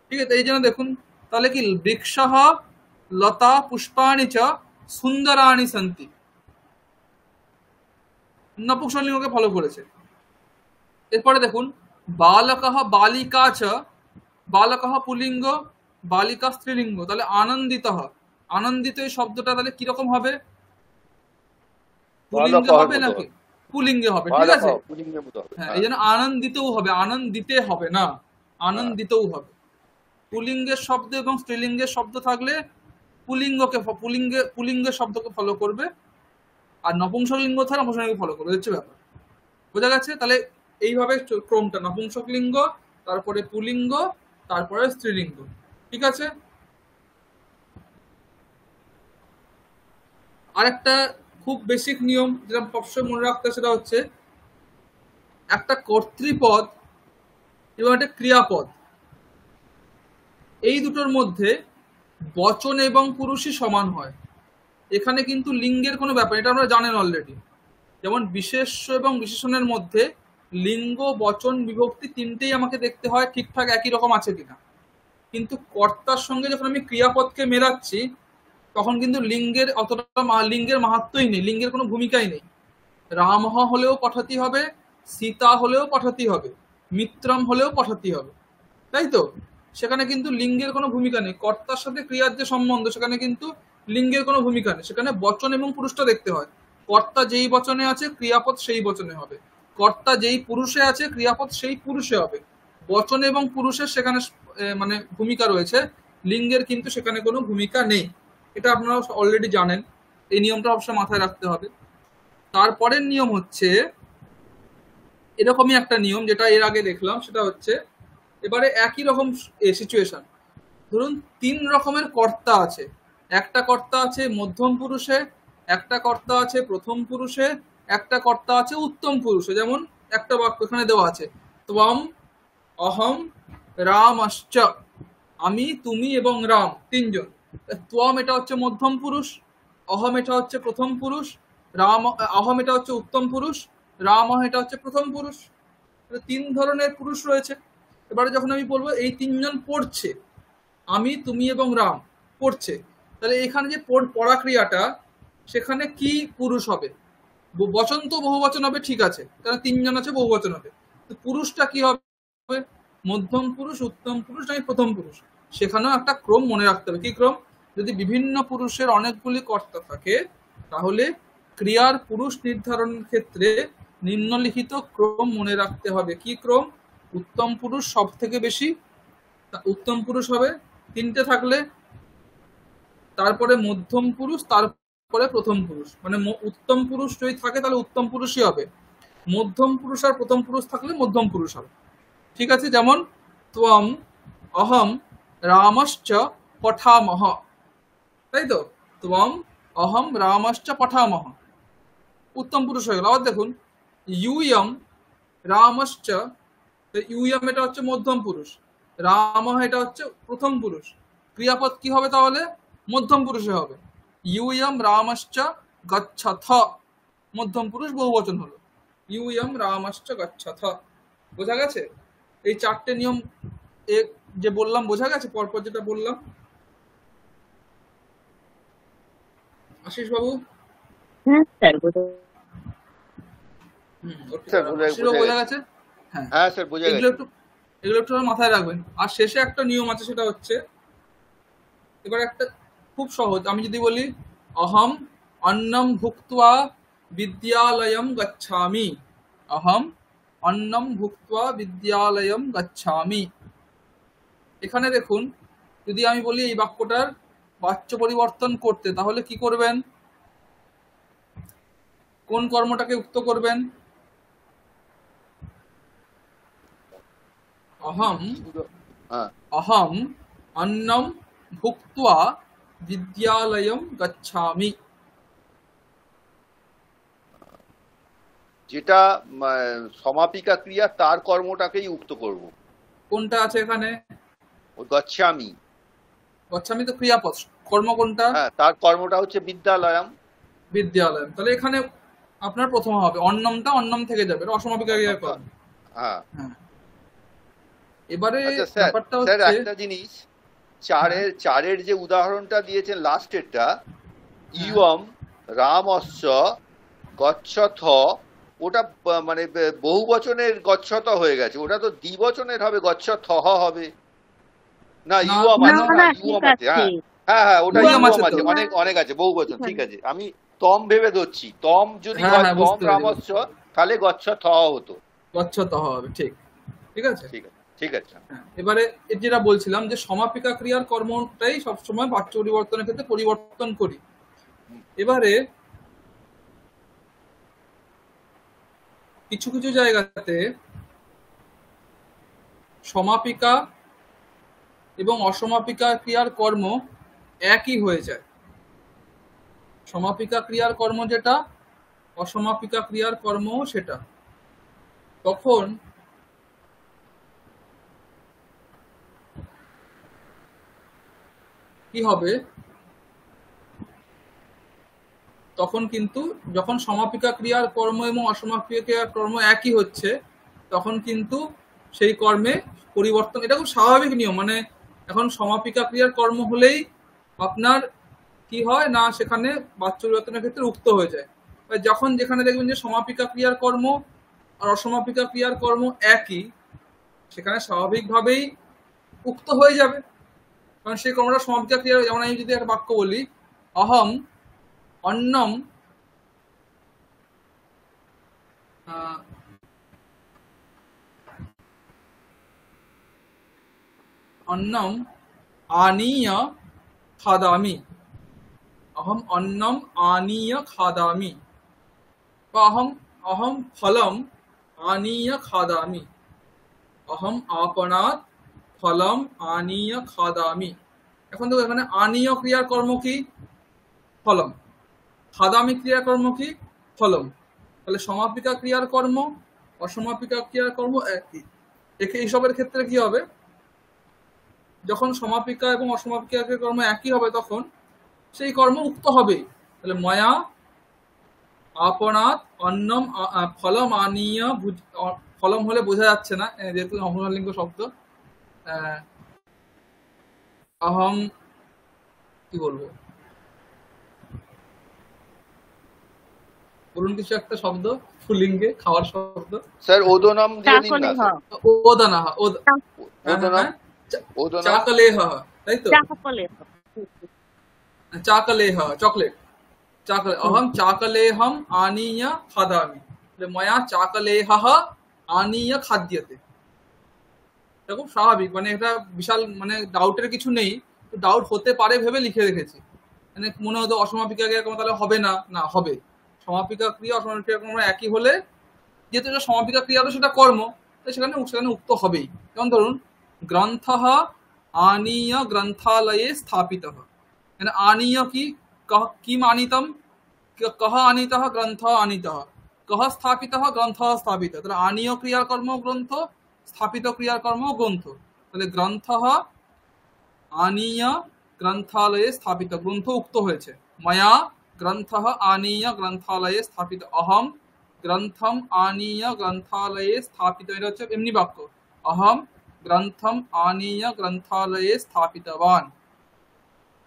ঠিক আছে, এই জন্য দেখুন তাহলে কি বৃক্ষঃ লতা পুষ্পাণি চ সুন্দরাণি সন্তি, নপুংসক লিঙ্গকে ফলো করেছে। এরপরে দেখুন বালকঃ বালিকা চ, বালকঃ পুল্লিঙ্গ, বালিকা স্ত্রীলিঙ্গ, তাহলে আনন্দিতঃ, আনন্দিত এই শব্দটা তাহলে কিরকম হবে? পুল্লিঙ্গে হবে নাকি পুল্লিঙ্গে হবে? ঠিক আছে, হ্যাঁ, এই জন্য আনন্দিতও হবে, আনন্দিতে হবে না, আনন্দিতও হবে। পুল্লিঙ্গের শব্দ এবং স্ত্রীলিঙ্গের শব্দ থাকলে পুল্লিঙ্গকে পুল্লিঙ্গের শব্দকে ফলো করবে, আর নপুংসক লিঙ্গ থাকলে নপুংসক লিঙ্গকে ফলো করবে, হচ্ছে ব্যাপার। বোঝা গেছে? তাহলে এইভাবে ক্রমটা, নপুংসক লিঙ্গ, তারপরে পুল্লিঙ্গ, তারপরে স্ত্রীলিঙ্গ। ঠিক আছে, আরেকটা খুব বেসিক নিয়ম যেটা সবসময় মনে রাখতে, সেটা হচ্ছে একটা কর্তৃপদ এবং একটা ক্রিয়াপদ, এই দুটোর মধ্যে বচন এবং পুরুষই সমান হয়। এখানে কিন্তু লিঙ্গের কোনো ব্যাপার, এটা আমরা জানেন অলরেডি। যেমন বিশেষ্য এবং বিশেষণের মধ্যে লিঙ্গ, বচন, বিভক্তি তিনটেই আমাকে দেখতে হয় ঠিকঠাক একই রকম আছে কিনা। কিন্তু কর্তার সঙ্গে যখন আমি ক্রিয়াপদকে মেলাচ্ছি, তখন কিন্তু লিঙ্গের অতটা লিঙ্গের মাহাত্মই নেই, লিঙ্গের কোনো ভূমিকাই নেই। রামহ হলেও পাঠাতে হবে, সীতা হলেও পাঠাতে হবে, মিত্রম হলেও পাঠাতে হবে, তাই তো? সেখানে কিন্তু লিঙ্গের কোনো ভূমিকা নেই। কর্তার সাথে ক্রিয়ার যে সম্বন্ধ, সেখানে কিন্তু লিঙ্গের কোনো ভূমিকা নেই, সেখানে বচন এবং পুরুষটা দেখতে হয়। কর্তা যেই বচনে আছে, ক্রিয়াপদ সেই বচনে হবে। কর্তা যেই পুরুষে আছে, ক্রিয়াপদ সেই পুরুষে হবে। বচন এবং পুরুষের সেখানে মানে ভূমিকা রয়েছে, লিঙ্গের কিন্তু সেখানে কোনো ভূমিকা নেই। এটা আপনারা অলরেডি জানেন, এই নিয়মটা অবশ্যই মাথায় রাখতে হবে। তারপরের নিয়ম হচ্ছে এরকমই একটা নিয়ম, যেটা এর আগে দেখলাম, সেটা হচ্ছে এবারে একই রকম সিচুয়েশন। ধরুন 3 রকমের কর্তা আছে, একটা কর্তা আছে মধ্যম পুরুষে, একটা কর্তা আছে প্রথম পুরুষে, একটা কর্তা আছে উত্তম পুরুষে। যেমন একটা বাক্য এখানে দেওয়া আছে, ত্বম অহম রামশ্চ, আমি, তুমি এবং রাম, 3 জন। ত্বম এটা হচ্ছে মধ্যম পুরুষ, অহম এটা হচ্ছে প্রথম পুরুষ, অহম এটা হচ্ছে উত্তম পুরুষ, রাম এটা হচ্ছে প্রথম পুরুষ। 3 ধরনের পুরুষ রয়েছে। এবারে যখন আমি বলবো এই 3 জন পড়ছে, আমি, তুমি এবং রাম পড়ছে, তাহলে এখানে যে পড়া ক্রিয়াটা, সেখানে কি পুরুষ হবে? বচন তো বহুবচন হবে, ঠিক আছে, কারণ 3 জন আছে, বহুবচন হবে। তো পুরুষটা কি হবে? মধ্যম পুরুষ, উত্তম পুরুষ নাকি প্রথম পুরুষ? সেখানেও একটা ক্রম মনে রাখতে হবে। কি ক্রম? যদি বিভিন্ন পুরুষের অনেকগুলি কর্তা থাকে, তাহলে ক্রিয়ার পুরুষ নির্ধারণের ক্ষেত্রে নিম্নলিখিত ক্রম মনে রাখতে হবে। কি ক্রম? উত্তম পুরুষ সব থেকে বেশি, উত্তম পুরুষ হবে 3টে থাকলে, তারপরে মধ্যম পুরুষ, তারপরে প্রথম পুরুষ। মানে উত্তম পুরুষ যদি থাকে তাহলে উত্তম পুরুষই হবে, মধ্যম পুরুষ আর প্রথম পুরুষ থাকলে মধ্যম পুরুষ হবে। ঠিক আছে, যেমন ত্বম অহম রামশ্চ পঠামহ, তাই তো? ত্বম অহম রামশ্চ পঠামহ, উত্তম পুরুষ হয়ে গেল। আবার দেখুন ইউয়ম রামশ্চ, ইউয়ম এটা হচ্ছে মধ্যম পুরুষ, রাম এটা হচ্ছে প্রথম পুরুষ। ক্রিয়াপদ কি হবে তাহলে? মধ্যম পুরুষে হবে। ইউয়ম রামশ্চ গচ্ছথ, মধ্যম পুরুষ, বহুবচন হলো, ইউয়ম রামশ্চ গচ্ছথ। বোঝা গেছে? এই 4টে নিয়ম যে বললাম বোঝা গেছে? পরপর যেটা বললাম। আশিস বাবু? হ্যাঁ স্যার, বোঝা গেছে? হ্যাঁ স্যার, বোঝা গেছে। এগুলো একটু মাথায় রাখবেন। আর শেষে একটা নিয়ম আছে, সেটা হচ্ছে এবার একটা খুব সহজ। আমি যদি বলি অহম অন্নম ভুক্ত্বা বিদ্যালয়ম গচ্ছামি, অহম অন্নম ভুক্ত্বা বিদ্যালয়ম গচ্ছামি। এখানে দেখুন, যদি আমি বলি এই বাক্যটার বাচ্য পরিবর্তন করতে, তাহলে কি করবেন? কোন কর্মটাকে উক্ত করবেন? অহম অহম অন্নম ভুক্ত্বা বিদ্যালয়ম গচ্ছামি। যেটা সমাপিকা ক্রিয়া তার কর্মটাকেই উক্ত করব। কোনটা আছে এখানে? গচ্ছামি। গচ্ছামি তো ক্রিয়াপদ, কর্ম কোনটা? হ্যাঁ, তার কর্মটা হচ্ছে বিদ্যালয়ম। বিদ্যালয়ম, তাহলে এখানে আপনার প্রথম হবে অন্নমটা, অন্নম থেকে যাবে, অসমাপিকা ক্রিয়ার কর্ম। হ্যাঁ। এবারে আচ্ছা স্যার, ব্যাপারটা স্যার হচ্ছে একটা জিনিস, চারের যে উদাহরণটা দিয়েছেন লাস্টেরটা, ইয়ম রামস্য গচ্ছথ, ওটা মানে বহু বচনের গচ্ছত হয়ে গেছে, ওটা তো দ্বিবচনের হবে, গচ্ছথ হবে না? ইয়ম আছে, না ইয়ম ঠিক আছে, আছে, হ্যাঁ হ্যাঁ হ্যাঁ, ওটা ইয়ম ইয়ম আছে আছে, তো। অনেক অনেক আছে, বহু বচন, ঠিক আছে। আমি তম ভেবে ধরছি, তম যদি হ্যাঁ, হয় হ্যাঁ, তম বুঝতে পেরেছি, রামস্য, তাহলে গচ্ছথ হতো। গচ্ছত হবে, ঠিক, ঠিক আছে। ঠিক আছে, ঠিক আছে। এবারে যেটা বলছিলাম যে সমাপিকা ক্রিয়ার কর্মটাই সবসময় বাচ্য পরিবর্তনের ক্ষেত্রে পরিবর্তন করি। এবারে কিছু কিছু জায়গাতে সমাপিকা এবং অসমাপিকা ক্রিয়ার কর্ম একই হয়ে যায়। সমাপিকা ক্রিয়ার কর্ম যেটা, অসমাপিকা ক্রিয়ার কর্ম সেটা। তখন কি হবে? তখন কিন্তু যখন সমাপিকা ক্রিয়ার কর্ম এবং অসমাপিকা ক্রিয়ার কর্ম একই হচ্ছে, তখন কিন্তু সেই কর্মে পরিবর্তন, এটা খুব স্বাভাবিক নিয়ম। মানে এখন সমাপিকা ক্রিয়ার কর্ম হলেই আপনার কি হয় না, সেখানে বাচ্য পরিবর্তনের ক্ষেত্রে উক্ত হয়ে যায়। যখন যেখানে দেখবেন যে সমাপিকা ক্রিয়ার কর্ম আর অসমাপিকা ক্রিয়ার কর্ম একই, সেখানে স্বাভাবিকভাবেই উক্ত হয়ে যাবে, কারণ সেই কর্মটা সমাপিকা ক্রিয়া। যেমন আমি যদি একটা বাক্য বলি, অহম অন্নম অন্নম আনীয় খাদামি, অহম অন্নম আনীয় খাদামি, বা অহম অহম ফলম আনীয় খাদামি, অহম আপনাৎ ফলম আনীয় খাদামি। এখন দেখো এখানে আনীয় ক্রিয়ার কর্ম কি? ফলম। খাদামি ক্রিয়ার কর্ম কি? ফলম। তাহলে সমাপিকা ক্রিয়ার কর্ম, অসমাপিকা ক্রিয়ার কর্ম একই। এইসবের ক্ষেত্রে কি হবে? যখন সমাপিকা এবং অসমাপিকা কর্ম একই হবে, তখন সেই কর্ম উক্ত হবেই। তাহলে ময়া আপনাৎ অন্নম ফলম আনীয়, ফলম হলে বোঝা যাচ্ছে না যেহেতু নপুংসকলিঙ্গ শব্দ। অহম কি বলবো, বলুন কিছু একটা শব্দ পুল্লিঙ্গে, খাওয়ার শব্দ। স্যার ওদনম দিয়ে দিন না স্যার। ওদনাহা, ওদনম, ওদনম, চাকলেহ, তাই তো? চাকলেহ, চকলেট। অহম চাকলেহম আনীয় খাদামি, ময়া চাকলেহ আনীয় খাদ্যতে। এটা খুব স্বাভাবিক, মানে এটা বিশাল মানে ডাউটের কিছু নেই। ডাউট হতে পারে ভেবে লিখে রেখেছি। মানে মনে হতো অসমাপিকা ক্রিয়া কর্ম, তাহলে হবে না, না হবে। সমাপিকা ক্রিয়া অসমাপিকা ক্রিয়া কর্ম একই হলে, যেহেতু এটা সমাপিকা ক্রিয়া হলো সেটা কর্ম, তাই সেখানে সেখানে উক্ত হবেই। যেমন ধরুন গ্রন্থঃ আনীয় গ্রন্থালয়ে স্থাপিতঃ, মানে আনীয় কি, কিম আনীতম, কহ আনীতঃ, গ্রন্থ আনীতঃ, কহ স্থাপিতঃ, গ্রন্থ স্থাপিতঃ। তাহলে আনীয় ক্রিয়াকর্ম গ্রন্থ, স্থাপিত ক্রিয়াকর্ম গ্রন্থ। তাহলে গ্রন্থঃ আনীয় গ্রন্থালয়ে স্থাপিত, গ্রন্থ উক্ত হয়েছে। ময়া গ্রন্থঃ আনীয় গ্রন্থালয়ে স্থাপিত, অহম গ্রন্থম আনীয় গ্রন্থালয়ে স্থাপিত। এটা হচ্ছে এমনি বাক্য, অহম গ্রন্থম আনীয় গ্রন্থালয়ে স্থাপিতবান।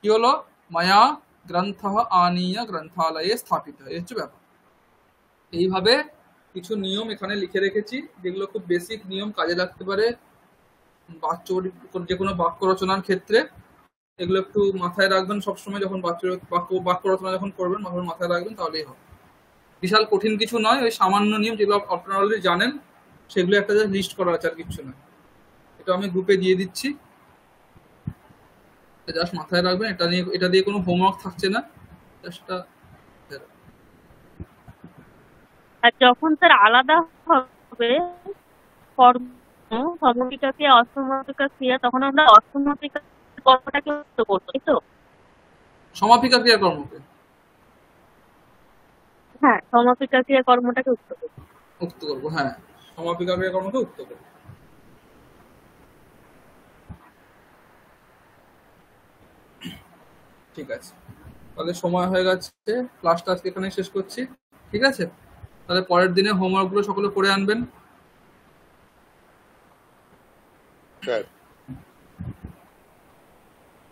কি হলো? ময়া গ্রন্থঃ আনীয় গ্রন্থালয়ে স্থাপিত, এই হচ্ছে ব্যাপার। এইভাবে কিছু নিয়ম এখানে লিখে রেখেছি, যেগুলো খুব বেসিক নিয়ম, কাজে লাগতে পারে যে কোনো বাক্য রচনার ক্ষেত্রে। এগুলো একটু মাথায় রাখবেন সবসময়, যখন বাক্য রচনা যখন করবেন, মাথায় রাখবেন, তাহলেই হবে। বিশাল কঠিন কিছু নয়, ওই সামান্য নিয়ম যেগুলো আপনারা অলরেডি জানেন, সেগুলো একটা লিস্ট করা আছে, আর কিছু নয়। এটা আমি গ্রুপে দিয়ে দিচ্ছি, জাস্ট মাথায় রাখবেন। এটা দিয়ে কোনো হোমওয়ার্ক থাকছে না, জাস্ট। আর যখন স্যার আলাদা হবে কর্ম, সমাপিকা ক্রিয়া অসমাপিকা ক্রিয়া, তখন আমরা অসমাপিকা কর্মটাকে উক্ত করবো, তাই তো? সমাপিকা ক্রিয়া কর্মকে হ্যাঁ, সমাপিকা ক্রিয়া কর্মটাকে উক্ত করব। উক্ত করবো, হ্যাঁ, সমাপিকা ক্রিয়া কর্মকে উক্ত করবো। ঠিক আছে, তাহলে সময় হয়ে গেছে, ক্লাসটা আজকে এখানে শেষ করছি। ঠিক আছে, তাহলে পরের দিনে হোমওয়ার্ক গুলো সকলে করে আনবেন।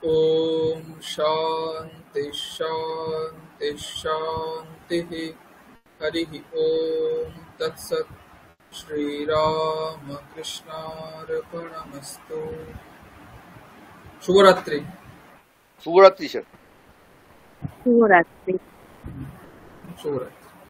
ওম শান্তি শান্তি শান্তি। হরি ওম তৎসৎ। শ্রীরামকৃষ্ণার্পণমস্তু। শুভরাত্রি। শুভরাত্রি স্যার। শুভরাত্রি। শুভরাত্রি।